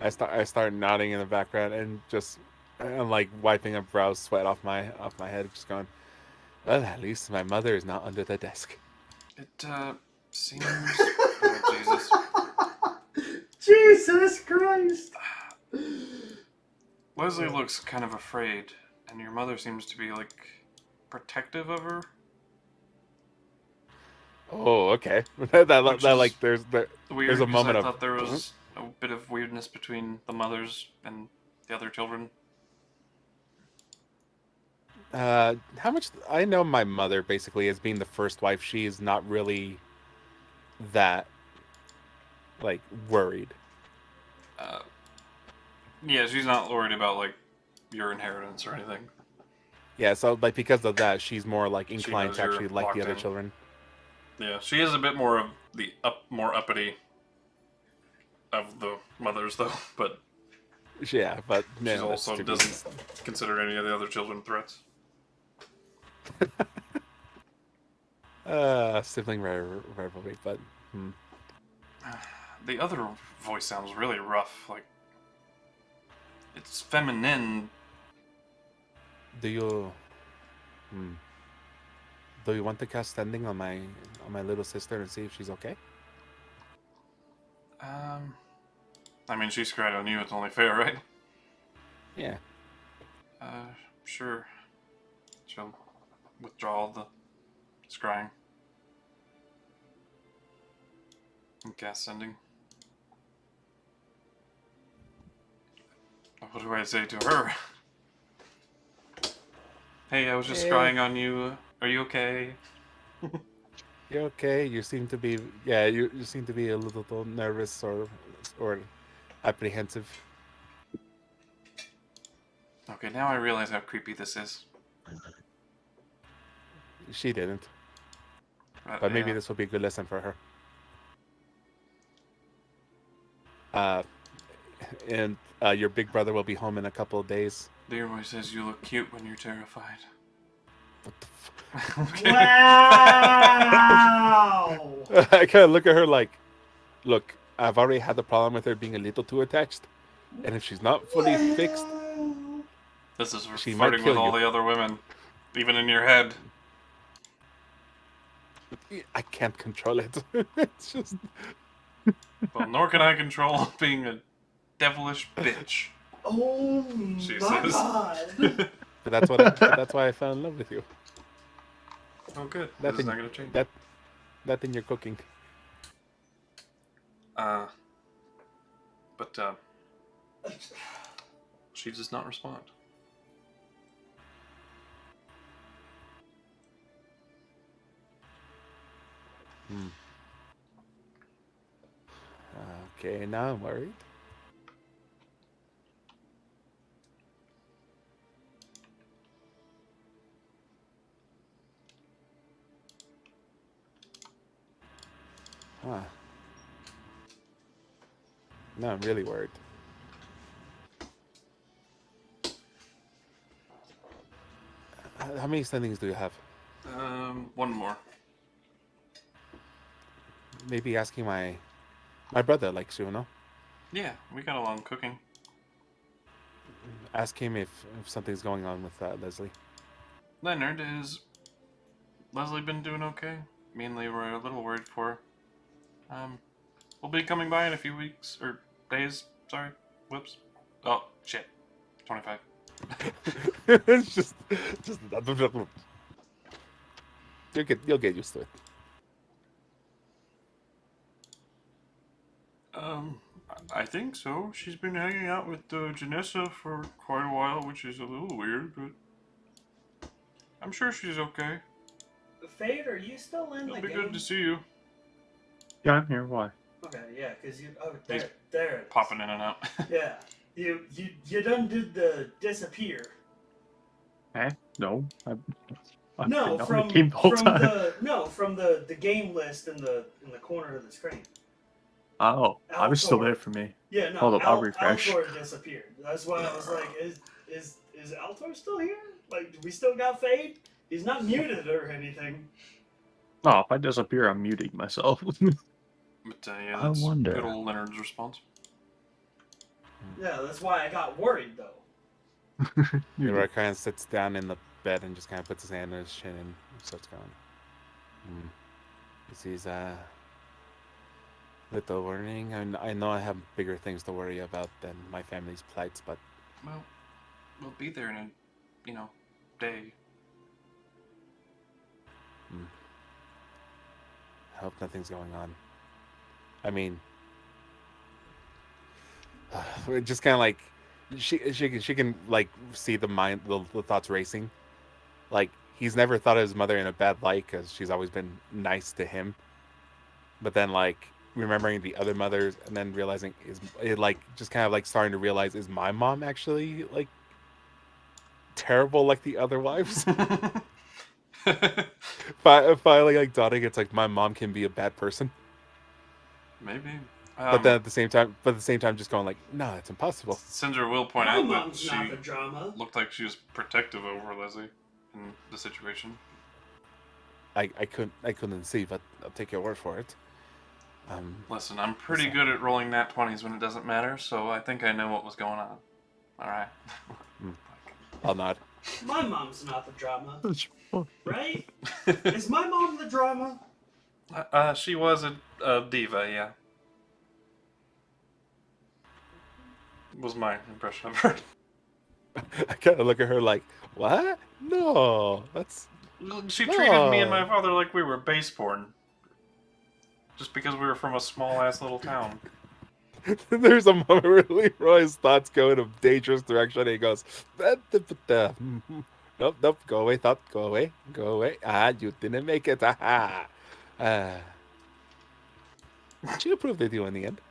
I start nodding in the background and just I'm like wiping a brow sweat off my head, just going. Well, at least my mother is not under the desk. It seems. Oh, Jesus. Jesus Christ! Leslie looks kind of afraid, and your mother seems to be like protective of her. Oh, okay. that Which like is there's Weird. There's a 'cause moment I of. thought there was a bit of weirdness between the mothers and the other children. How much I know my mother basically as being the first wife, she is not really that like worried. Yeah, she's not worried about like your inheritance or anything. Yeah, so like because of that, she's more like She inclined knows to you're actually like the locked other in. children. Yeah, she is a bit more of the more uppity of the mothers, though. But Yeah, but she no, that's also to be- doesn't consider any of the other children threats. Sibling rivalry, but The other voice sounds really rough. Like it's feminine. do you want to cast standing on my little sister and see if she's okay? I mean, she's cried on you. It's only fair, right? Yeah. Sure. She'll withdraw the scrying and cast sending. What do I say to her? Hey, I was just Hey. scrying on you. Are you okay? You're okay. You seem to be you seem to be a little nervous or apprehensive. Okay, now I realize how creepy this is. She didn't. But maybe yeah. this will be a good lesson for her. and your big brother will be home in a couple of days. Leroy says you look cute when you're terrified. What the Wow! I kind of look at her like, look, I've already had the problem with her being a little too attached, and if she's not fully fixed, This is She might flirting kill with all you. the other women, even in your head. I can't control it. It's just Well, nor can I control being a devilish bitch. Oh She my says. god! but that's why I fell in love with you. Oh, good. That This is thing, not gonna change. that thing you're cooking. But she does not respond. Okay, now I'm worried. Huh. Now I'm really worried. How many standings do you have? One more. Maybe asking my brother likes you, no? Yeah, we got along cooking. Ask him if something's going on with Leslie. Leonard, has Leslie been doing okay? Me and Leroy are a little worried for her. We'll be coming by in a few weeks, or days, sorry. Whoops. Oh, shit. 25. It's just you'll get used to it. I think so. She's been hanging out with Janessa for quite a while, which is a little weird, but I'm sure she's okay. Fade, are you still in It'll the be game? good to see you. Yeah, I'm here. Why? Okay, yeah, because you. Oh, He's there it is. Popping in and out. Yeah, you done did the disappear. Eh? No. I've No, been on from the game the whole time. from the game list in the corner of the screen. Oh, I was still Altor. there for me. Yeah, no, Hold up, I'll refresh. Altor disappeared. That's why I was like, is Altor still here? Like, do we still got Fade? He's not muted or anything. Oh, if I disappear, I'm muting myself. But yeah, I that's wonder. good old Leonard's response. Yeah, that's why I got worried though. Leroy kind of sits down in the bed and just kind of puts his hand on his chin and starts going. He sees little warning. I know I have bigger things to worry about than my family's plights, but Well, we'll be there in a, day. I hope nothing's going on. I mean, we're just kind of like she can like see the thoughts racing. Like he's never thought of his mother in a bad light because she's always been nice to him. But then like remembering the other mothers and then realizing just kind of like starting to realize, is my mom actually like terrible like the other wives? Finally like dawning, it's like my mom can be a bad person. Maybe. But then at the same time, just going like, no, it's impossible. Cinder will point My out that mom's she not the drama. looked like she was protective over Leslie in the situation. I couldn't see, but I'll take your word for it. Listen, I'm pretty good at rolling nat 20s when it doesn't matter, so I think I know what was going on. Alright. I'll nod. My mom's not the drama, right? Is my mom the drama? She was a diva, yeah. Was my impression of her. I kind of look at her like, what? No, that's... She treated me and my father like we were baseborn. Just because we were from a small-ass little town. There's a moment where Leroy's thoughts go in a dangerous direction, and he goes, nope, go away, thought, go away. Ah, you didn't make it, aha. She approved of you in the end.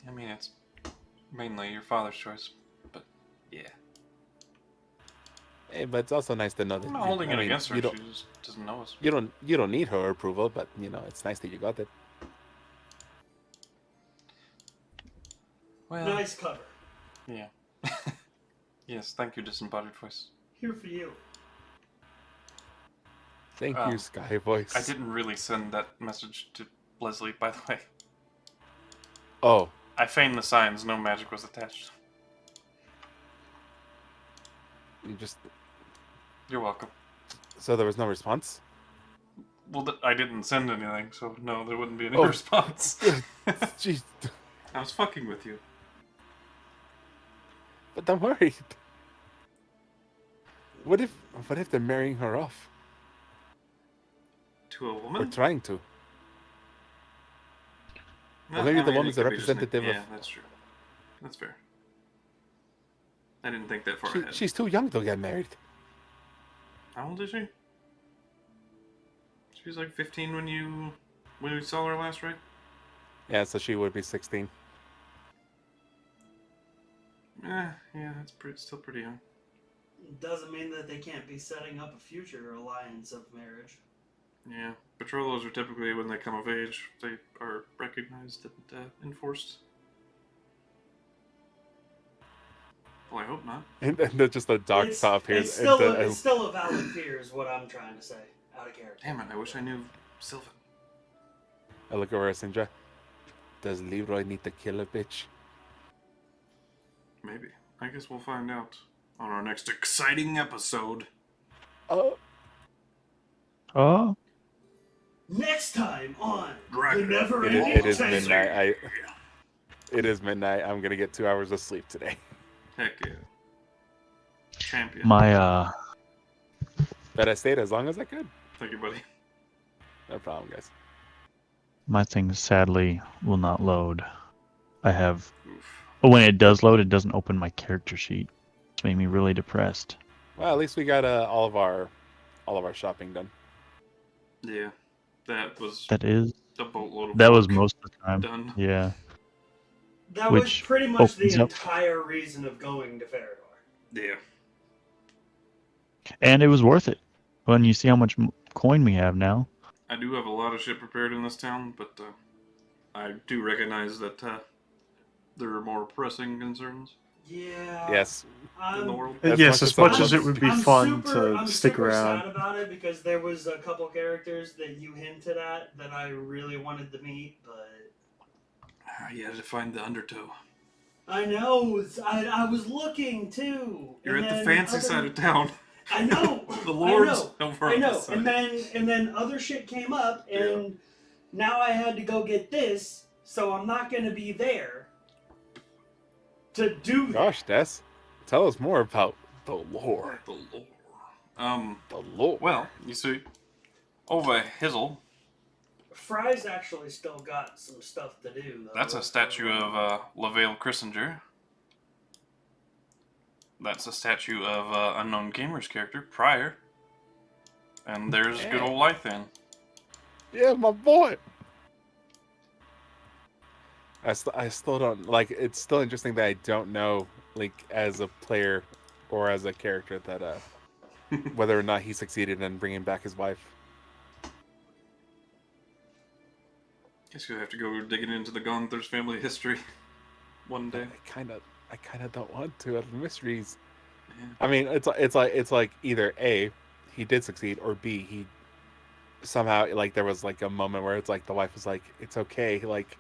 I mean, it's mainly your father's choice, but yeah. Hey, but it's also nice to know that I'm not holding it against her, you she don't, just doesn't know us. you don't need her approval, but it's nice that you got it. Well, Nice cover. yeah. Yes, thank you, disembodied voice. Here for you. Thank you, Sky Voice. I didn't really send that message to Leslie, by the way. Oh, I feigned the signs, no magic was attached. you just. You're welcome. So there was no response? Well, I didn't send anything, so no, there wouldn't be any Oh. response. Jeez. I was fucking with you. But I'm worried. What if they're marrying her off? To a Or woman? trying to? No, Well, maybe I the mean, woman's it the could be just an- representative of... Yeah, that's true. That's fair. I didn't think that far ahead. She's too young to get married. How old is she? She was like 15 when we saw her last, right? Yeah, so she would be 16. Yeah, that's still pretty young. Doesn't mean that they can't be setting up a future alliance of marriage. Yeah, betrothals are typically when they come of age. They are recognized and enforced. Well, I hope not. And then just a dog It's, top here. it's still a valid fear, is what I'm trying to say. Out of character. Damn it! I wish I knew Sylvan. I look over at Sindra. Does Leroy need to kill a bitch? Maybe. I guess we'll find out on our next exciting episode. Oh. Oh, Next time on Dragon. The Never It Ending is Chase. midnight. It is midnight. I'm gonna get 2 hours of sleep today. Heck yeah. Champion. my But I stayed as long as I could. Thank you, buddy. No problem, guys. my thing sadly will not load. I have, Oof. but when it does load, it doesn't open my character sheet. It's made me really depressed. Well, at least we got all of our shopping done. Yeah. That was That is, a boatload of that was work most of the time. done. Yeah. That was Which pretty much the opens up- entire reason of going to Farador. Yeah. And it was worth it when you see how much coin we have now. I do have a lot of shit prepared in this town, but I do recognize that there are more pressing concerns Yeah. Yes. in the world. As Yes, much as as much I as it would be I'm fun super, to stick super around. sad about it because there was a couple characters that you hinted at that I really wanted to meet, but You had to find the undertow. I know I was looking too. You're and at the then fancy other- side of town. I know. The Lord's I over know. on I know. this side. And then other shit came up, and now I had to go get this, so I'm not gonna be there to do that. Gosh, Des, tell us more about the lore. The lore. The lore. Well, you see, over Hizzle, Fry's actually still got some stuff to do, though. that's a statue of LaVale Christinger. That's a statue of Unknown Gamer's character, Pryor. And there's good old Lythan. Yeah, my boy. I still don't like. It's still interesting that I don't know, like, as a player or as a character, that whether or not he succeeded in bringing back his wife. Guess you'll have to go digging into the Gonthers family history one day. I kind of don't want to. The mysteries. Yeah. I mean, it's like either A, he did succeed, or B, he somehow, like, there was like a moment where it's like the wife was like, "It's okay, like,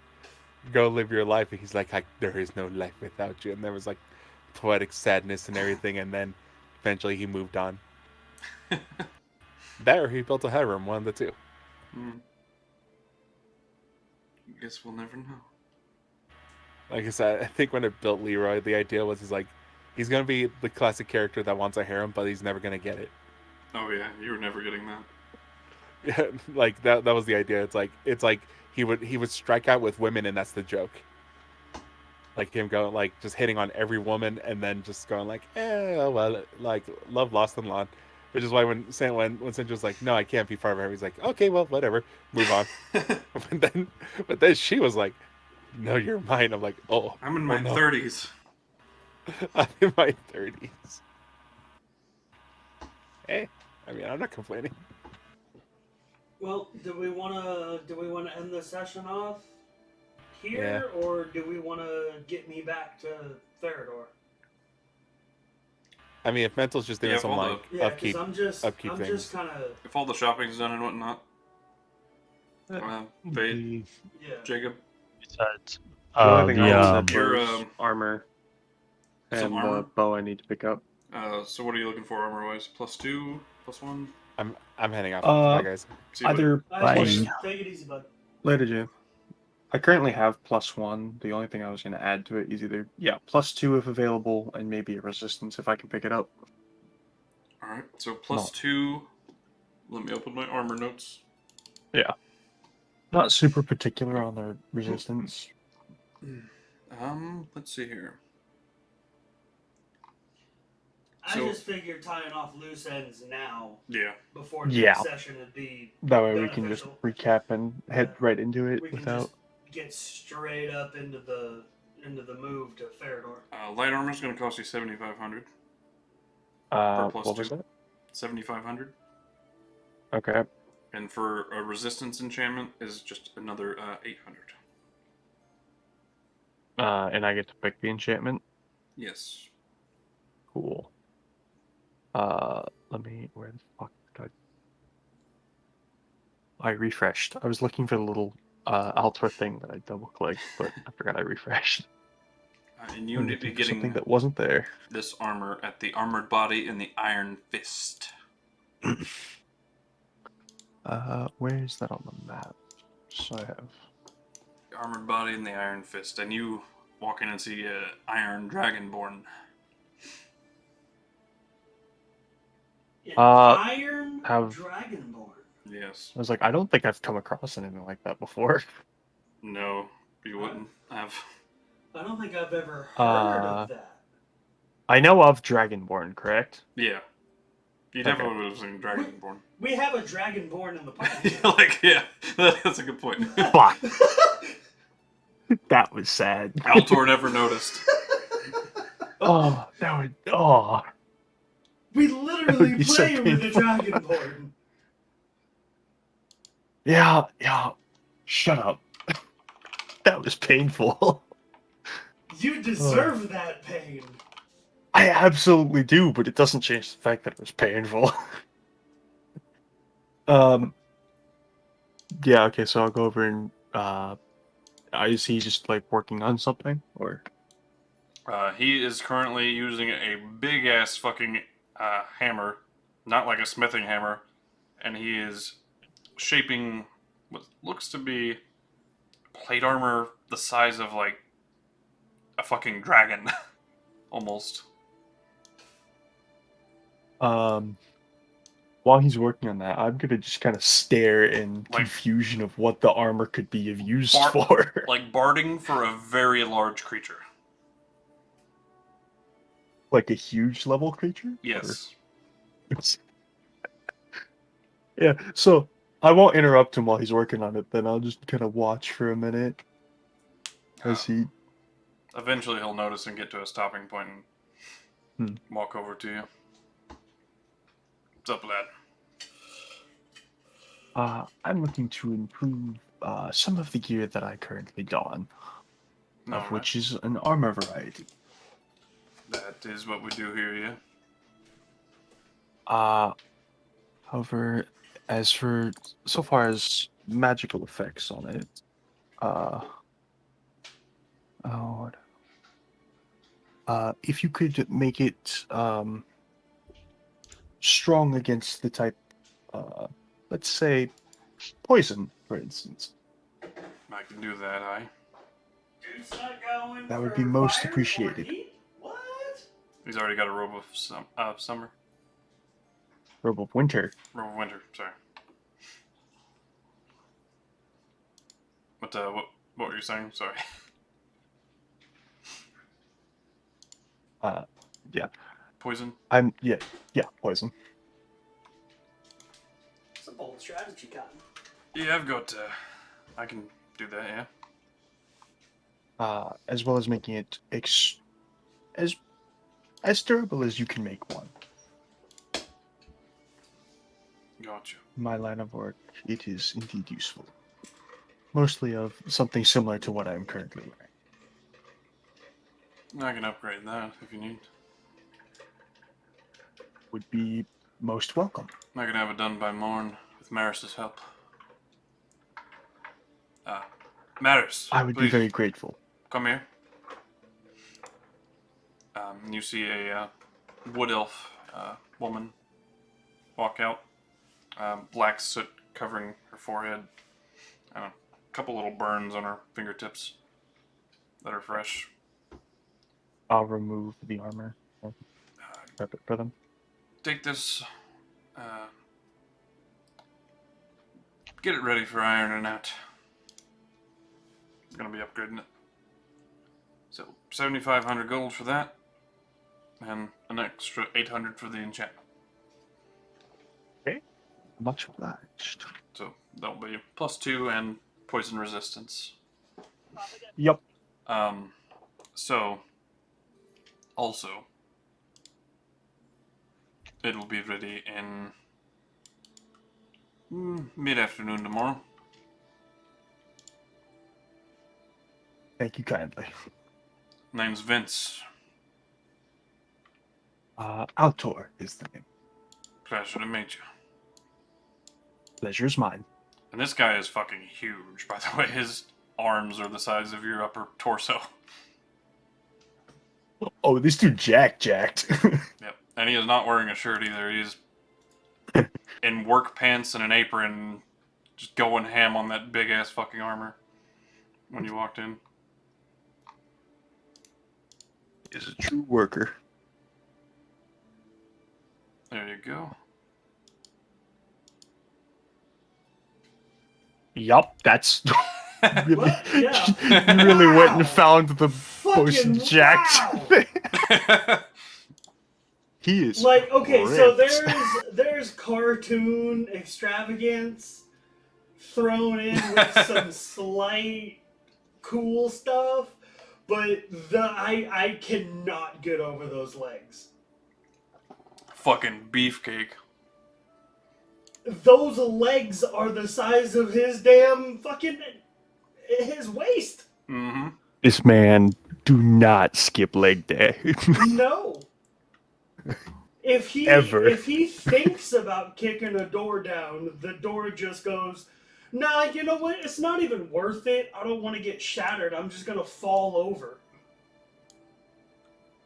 go live your life," and he's like, "There is no life without you," and there was like poetic sadness and everything, and then eventually he moved on. That or he built a harem, one of the two. Guess we'll never know. Like I said, I think when it built Leroy, the idea was he's gonna be the classic character that wants a harem, but he's never gonna get it. Oh yeah, you were never getting that. Yeah, like that was the idea. It's like he would strike out with women, and that's the joke. Like him going, like, just hitting on every woman, and then just going like, well, like, love lost and lawn. Which is why when Cinder's like, "No, I can't be part of her," he's like, "Okay, well, whatever, move on." but then she was like, "No, you're mine." I'm like, "Oh, I'm in my 30s. I'm in my 30s. Hey, I mean, I'm not complaining. Well, do we wanna end the session off? here, or do we want to get me back to Farador? I mean, if Mental's just doing Yeah, some hold like up. Yeah, upkeep, because I'm things. just kind of If all the shopping's done and whatnot, Fade, yeah. Jacob, Besides, The only thing I said your, was armor some and armor? the bow I need to pick up. So what are you looking for armor-wise? +2, +1? I'm heading off. Uh, Bye, guys. See what- Either Bye. Take it easy, bud. later, Jim. I currently have +1. The only thing I was going to add to it is either +2 if available, and maybe a resistance if I can pick it up. Alright, so +2. Let me open my armor notes. Not super particular on their resistance. Let's see here. I So- just figured tying off loose ends now Yeah. before the Yeah. session would be That way we can just beneficial. recap and head right into it We can without. just get straight up into the move to Farador. Light armor is going to cost you 7,500. What plus was 2. that? 7,500. Okay. And for a resistance enchantment is just another 800. And I get to pick the enchantment. Yes. Cool. Let me. Where the fuck did I refreshed. I was looking for the little Altor thing that I double clicked, but I forgot I refreshed. And you I'm need to be looking for something getting that wasn't there. this armor at the Armored Body and the Iron Fist. Where is that on the map? So I have. The Armored Body and the Iron Fist. And you walk in and see Iron Dragonborn. Iron have- Dragonborn. Yes. I was like, I don't think I've come across anything like that before. No, you wouldn't have. I don't think I've ever heard of that. I know of Dragonborn, correct? Yeah. You Okay. definitely would have seen Dragonborn. We have a Dragonborn in the party. Yeah, that's a good point. Fuck. That was sad. Altor never noticed. Oh, that would. Oh. We That literally would be so play with a painful. Dragonborn. Yeah. Shut up. That was painful. You deserve that pain. I absolutely do, but it doesn't change the fact that it was painful. Yeah, okay, so I'll go over and is he just like working on something? Or He is currently using a big ass fucking hammer, not like a smithing hammer, and he is shaping what looks to be plate armor the size of like a fucking dragon, almost. while he's working on that, I'm gonna just kind of stare in confusion of what the armor could be of used for. Like barding for a very large creature. Like a huge level creature? Yes. Or- Yeah, so I won't interrupt him while he's working on it, then I'll just kind of watch for a minute. As he. Eventually he'll notice and get to a stopping point and walk over to you. What's up, lad? I'm looking to improve some of the gear that I currently don, of which is an armor variety. That is what we do here, yeah. However, as for so far as magical effects on it, if you could make it strong against the type, let's say, poison, for instance. I can do that, aye. That would be most appreciated. What? He's already got a robe of summer. Robe of winter. Robe of winter, sorry. What were you saying? Sorry. Yeah. Poison? Yeah, poison. It's a bold strategy, Cotton. Yeah, I've got, I can do that, yeah. As well as making it as durable as you can make one. Gotcha. My line of work, it is indeed useful. Mostly of something similar to what I'm currently wearing. I can upgrade that if you need. Would be most welcome. I can have it done by morn with Maris's help. Maris, I would be please very grateful. come here. You see a wood elf woman walk out. Black soot covering her forehead. A couple little burns on her fingertips that are fresh. I'll remove the armor. Prep it for them. Take this. Get it ready for ironing out. I'm gonna be upgrading it. So 7,500 gold for that, and an extra 800 for the enchantment. Much obliged. So that'll be +2 and poison resistance. Yep. So also it'll be ready in mid-afternoon tomorrow. Thank you kindly. Name's Vince. Altor is the name. Pleasure to meet you. Pleasure's mine. And this guy is fucking huge, by the way. His arms are the size of your upper torso. Oh, this dude jacked. Yep. And he is not wearing a shirt either. He's in work pants and an apron, just going ham on that big ass fucking armor when you walked in. Is a true worker. There you go. Yup, that's really. Well, yeah. You really went and found the Fucking most jacked wow. thing. He is Like, okay, so ripped. there's cartoon extravagance thrown in with some slight cool stuff, but I cannot get over those legs. Fucking beefcake. Those legs are the size of his damn fucking his waist. Mm-hmm. This man do not skip leg day. No. If he thinks about kicking a door down, the door just goes, nah, you know what? It's not even worth it. I don't want to get shattered. I'm just gonna fall over.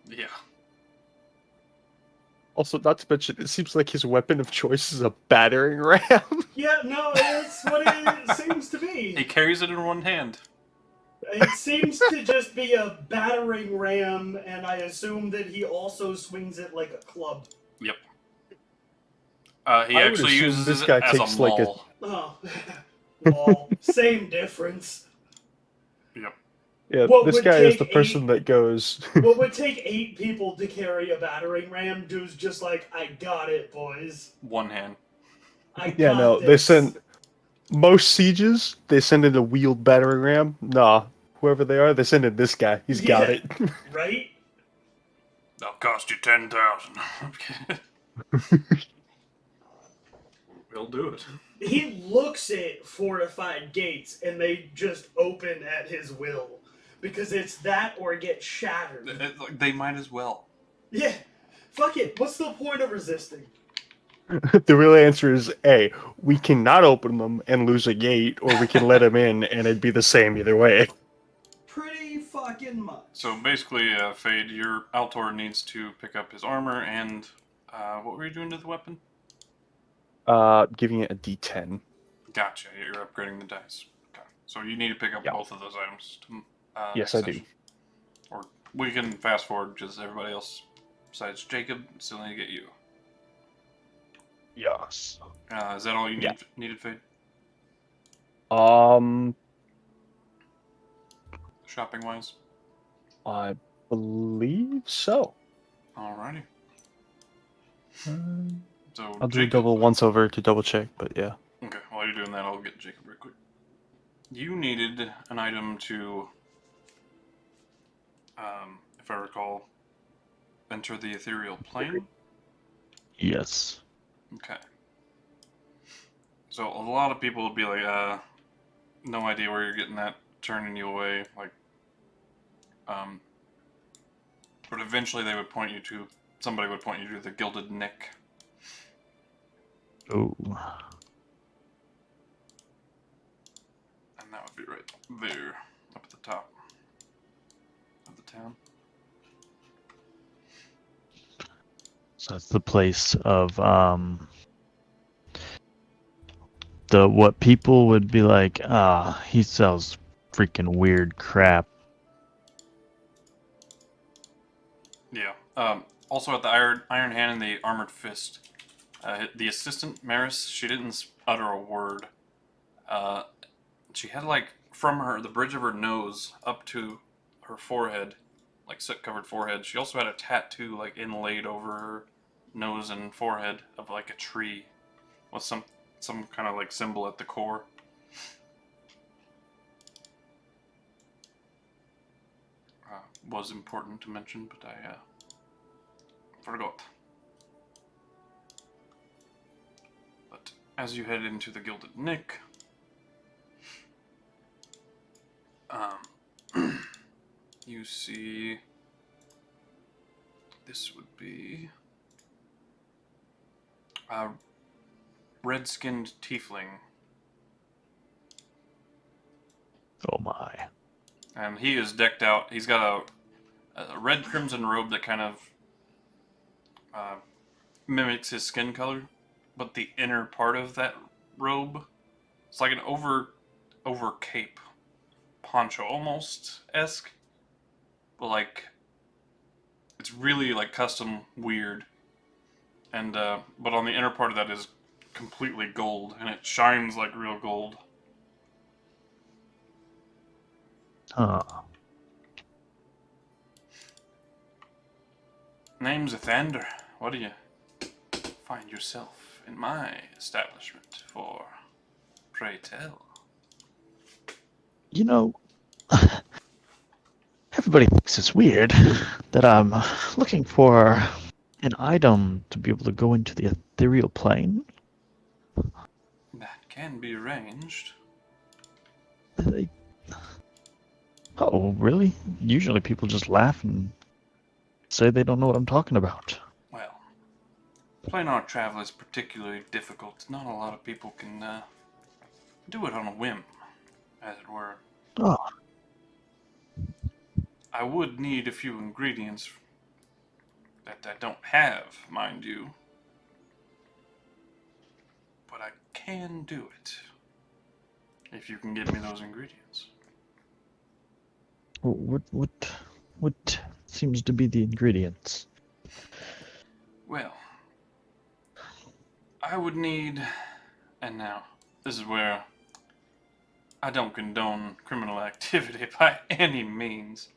Yeah. Also, not to mention, it seems like his weapon of choice is a battering ram. Yeah, no, it's what it seems to He be. carries it in one hand. It seems to just be a battering ram, and I assume that he also swings it like a club. Yep. He I would actually assume uses this it guy as takes a like a- maul. Oh, well, same difference. Yep. Yeah, What this would guy is take the person that goes. What would take 8 people to carry a battering ram? Dude's just like, I got it, boys. One hand. I Yeah, got no, they this. send most sieges. They send in a wheeled battering ram. Nah, whoever they are, they send in this guy. He's got Yeah. it. Right? That'll cost you 10,000. We'll do it. He looks at fortified gates, and they just open at his will. Because it's that or get shattered. They might as well. Yeah. Fuck it. What's the point of resisting? The real answer is A. We cannot open them and lose a gate, or we can let them in, and it'd be the same either way. Pretty fucking much. So basically, Fade, your Altor needs to pick up his armor and what were you doing to the weapon? Giving it a D10. Gotcha. You're upgrading the dice. Okay. So you need to pick up Yeah. both of those items. Yes, next I do. session. Or we can fast forward because everybody else besides Jacob still need to get you. Yes. Is that all you Yeah. needed, Fade? Shopping wise? I believe so. Alrighty. Um, So I'll do a Jacob, double once over to double check, but yeah. Okay, while you're doing that, I'll get Jacob real quick. You needed an item to, if I recall, enter the ethereal plane. Yes. Okay. So a lot of people would be like, no idea where you're getting that turning you away. Like, but eventually somebody would point you to the Gilded Nick. Oh. And that would be right there, up at the top of the town. So it's the place of what people would be like, he sells freaking weird crap. Yeah. Also at the Iron Hand and the Armored Fist, the assistant Maris, she didn't utter a word. She had like from the bridge of her nose up to her forehead, like soot-covered forehead. She also had a tattoo like inlaid over her nose and forehead of like a tree with some kind of like symbol at the core. Was important to mention, but I forgot. But as you head into the Gilded Nick, you see this would be a red-skinned tiefling. Oh my. And he is decked out. He's got a red crimson robe that kind of mimics his skin color, but the inner part of that robe, it's like an over cape poncho almost-esque, but like it's really like custom weird. And but on the inner part of that is completely gold, and it shines like real gold. Huh. Name's Athander. What do you find yourself in my establishment for? Pray tell. You know, everybody thinks it's weird that I'm looking for an item to be able to go into the ethereal plane. That can be arranged. Oh, really? Usually people just laugh and say they don't know what I'm talking about. Well, planar travel is particularly difficult. Not a lot of people can do it on a whim, as it were. Oh. I would need a few ingredients that I don't have, mind you. But I can do it. If you can give me those ingredients. What seems to be the ingredients? Well, I would need, and now, this is where I don't condone criminal activity by any means,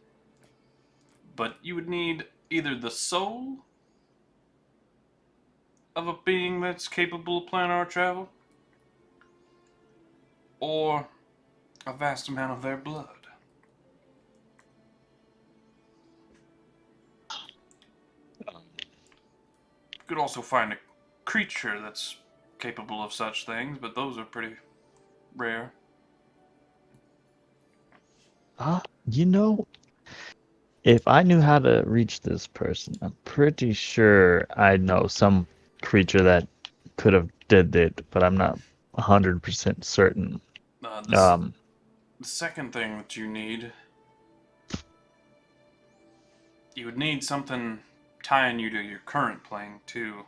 but you would need either the soul of a being that's capable of planar travel, or a vast amount of their blood. You could also find a creature that's capable of such things, but those are pretty rare. You know, if I knew how to reach this person, I'm pretty sure I know some creature that could have did it, but I'm not 100% certain. The second thing that you would need something tying you to your current plane too.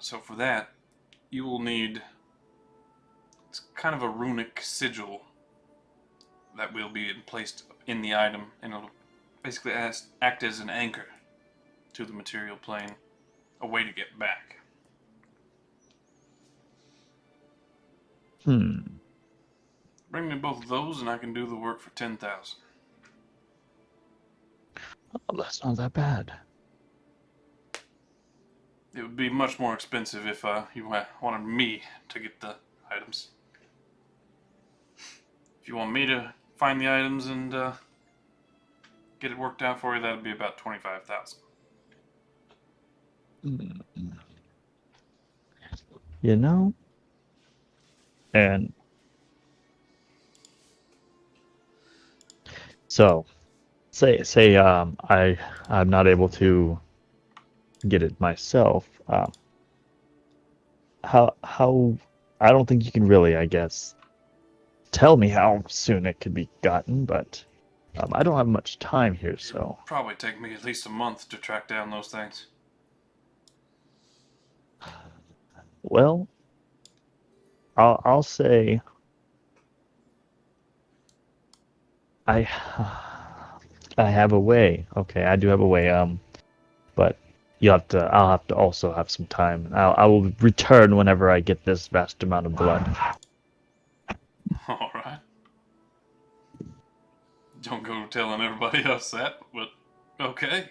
So for that, you will need, it's kind of a runic sigil that will be placed in the item, and it'll basically act as an anchor to the material plane, a way to get back. Bring me both of those and I can do the work for 10,000. Oh, that's not that bad. It would be much more expensive if you wanted me to get the items. If you want me to find the items and get it worked out for you, that'd be about 25,000. You know, and So, I'm not able to get it myself. How I don't think you can really, I guess, tell me how soon it could be gotten, but I don't have much time here, so Probably take me at least a month to track down those things. well, I'll say I I have a way. Okay, I do have a way. But I'll have to also have some time. I will return whenever I get this vast amount of blood. Alright. Don't go telling everybody else that, but okay.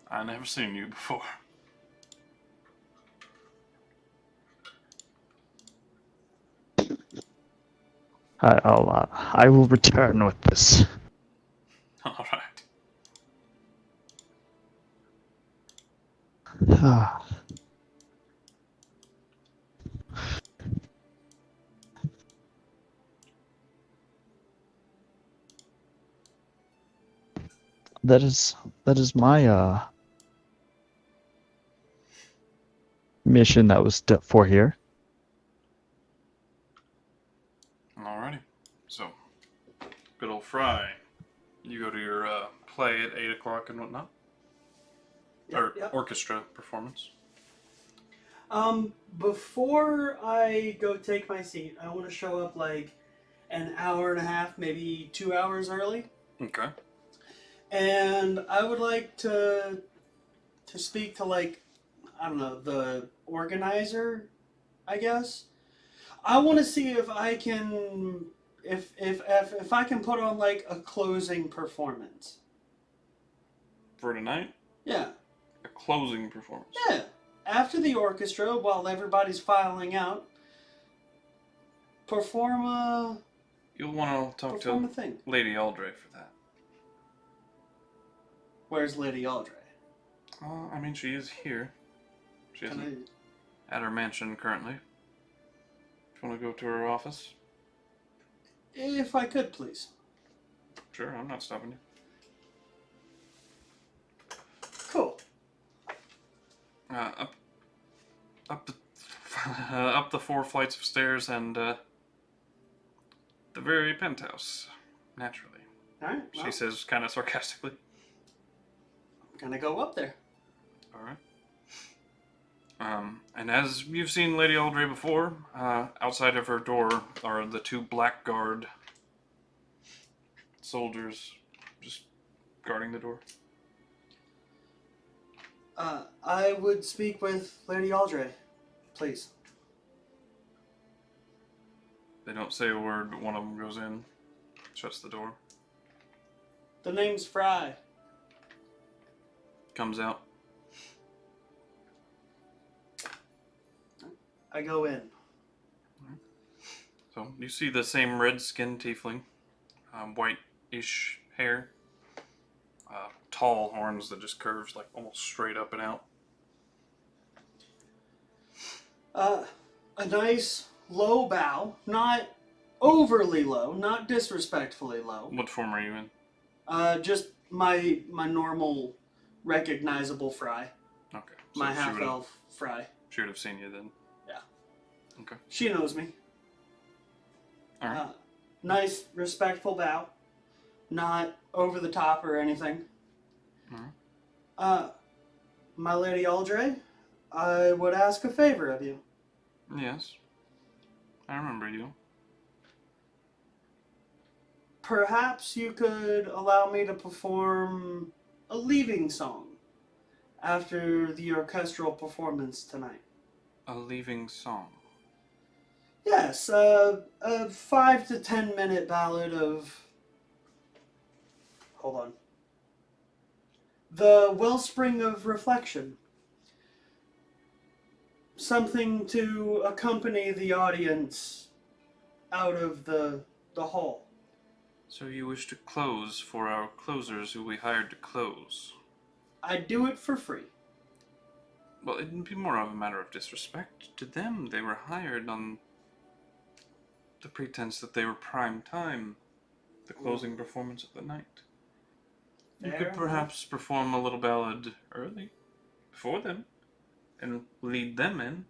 I never seen you before. I will return with this. Alright. That is my mission that was for here. Alrighty. So, good old Fry. You go to your play at 8 o'clock and whatnot? Or orchestra performance. Before I go take my seat, I want to show up like an hour and a half, maybe 2 hours early. Okay. And I would like to speak to, like, I don't know, the organizer, I guess. I want to see if I can if I can put on like a closing performance. For tonight? Yeah. A closing performance. Yeah. After the orchestra, while everybody's filing out, perform a You'll want to talk perform a to thing. Lady Aldray for that. Where's Lady Aldray? I mean, she is here. She isn't at her mansion currently. If you want to go to her office? If I could, please. Sure, I'm not stopping you. Cool. Up the 4 flights of stairs and the very penthouse, naturally. All right. Well, She says, kind of sarcastically. I'm gonna go up there. All right. And as you've seen Lady Aldray before, outside of her door are the 2 blackguard soldiers just guarding the door. I would speak with Lady Aldray, please. They don't say a word, but one of them goes in, shuts the door, The name's Fry. comes out. I go in. So you see the same red-skinned tiefling, white-ish hair, tall horns that just curves like almost straight up and out. A nice low bow, not overly low, not disrespectfully low. What form are you in? Just my normal, recognizable Fry. Okay. My she half would've- elf Fry. She would have seen you then. Yeah. Okay. She knows me. All right. Nice, respectful bow. Not over the top or anything. My Lady Aldray, I would ask a favor of you. Yes. I remember you. Perhaps you could allow me to perform a leaving song after the orchestral performance tonight. A leaving song. Yes, a 5 to 10 minute ballad of... Hold on. The Wellspring of Reflection. Something to accompany the audience out of the hall. So you wish to close for our closers who we hired to close? I'd do it for free. Well, it'd be more of a matter of disrespect to them. They were hired on the pretense that they were prime time. the closing performance of the night. You Fair could enough. perhaps perform a little ballad early, before them, and lead them in.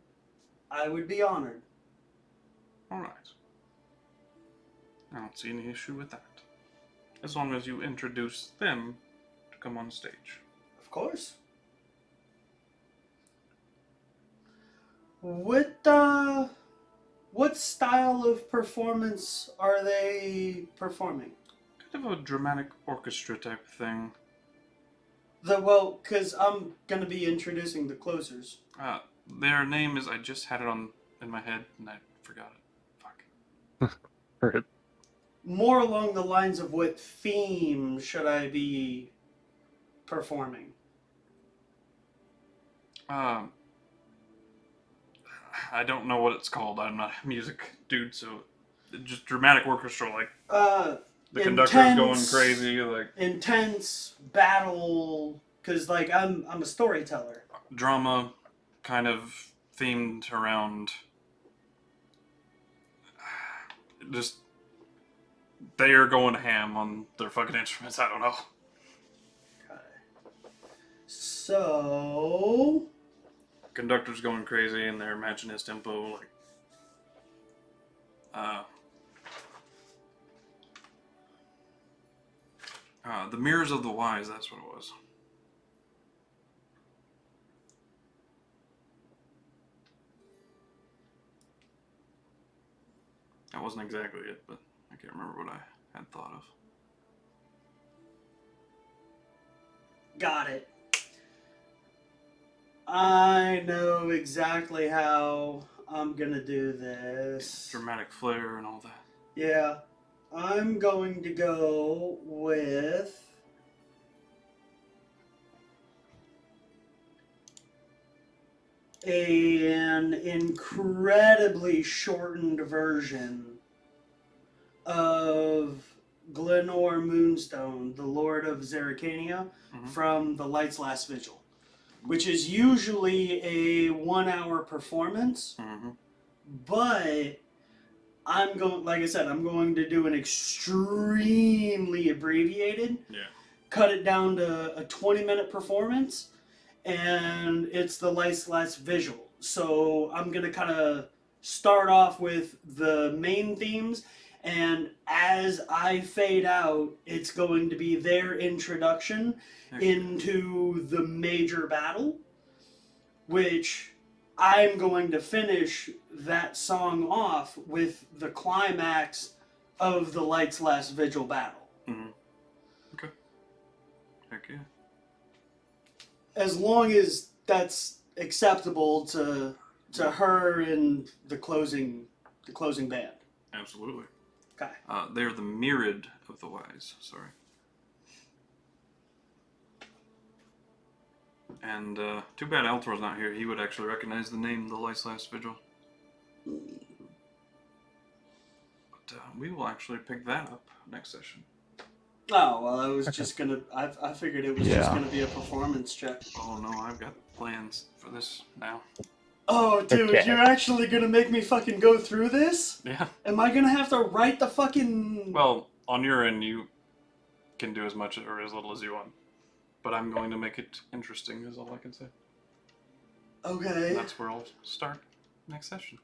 I would be honored. Alright. I don't see any issue with that. As long as you introduce them to come on stage. Of course. What style of performance are they performing? Kind of a dramatic orchestra type of thing. Because I'm gonna be introducing the closers. Their name is, I just had it in my head and I forgot it. Fuck. Right. More along the lines of what theme should I be performing? I don't know what it's called. I'm not a music dude, so just dramatic orchestra, like the conductor's going crazy, like intense battle. Because like I'm a storyteller. drama, kind of themed around just they are going ham on their fucking instruments. I don't know. So Conductor's going crazy and they're matching his tempo, like the Mirrors of the Wise, that's what it was. That wasn't exactly it, but I can't remember what I had thought of. got it. I know exactly how I'm gonna do this. Dramatic flair and all that. Yeah, I'm going to go with an incredibly shortened version of Glenor Moonstone, the Lord of Zerrikania, from the Light's Last Vigil, which is usually a 1 hour performance, but I'm going, like I said, I'm going to do an extremely abbreviated, cut it down to a 20-minute performance, and it's the Light's Last Vigil. So I'm going to kind of start off with the main themes, and as I fade out, it's going to be their introduction into the major battle, which I'm going to finish that song off with the climax of the Light's Last Vigil battle. Okay. Heck yeah. As long as that's acceptable to her and the closing band. Absolutely. Okay. They're the Myriad of the Wise, sorry. And too bad Altor's not here. He would actually recognize the name, the Light's Last Vigil. But we will actually pick that up next session. Oh, well, I was just gonna, I figured it was just gonna be a performance check. Oh no, I've got plans for this now. Oh, dude, Okay. you're actually gonna make me fucking go through this? Yeah. Am I gonna have to write the fucking... Well, on your end, you can do as much or as little as you want. But I'm going to make it interesting, is all I can say. Okay. And that's where I'll start next session.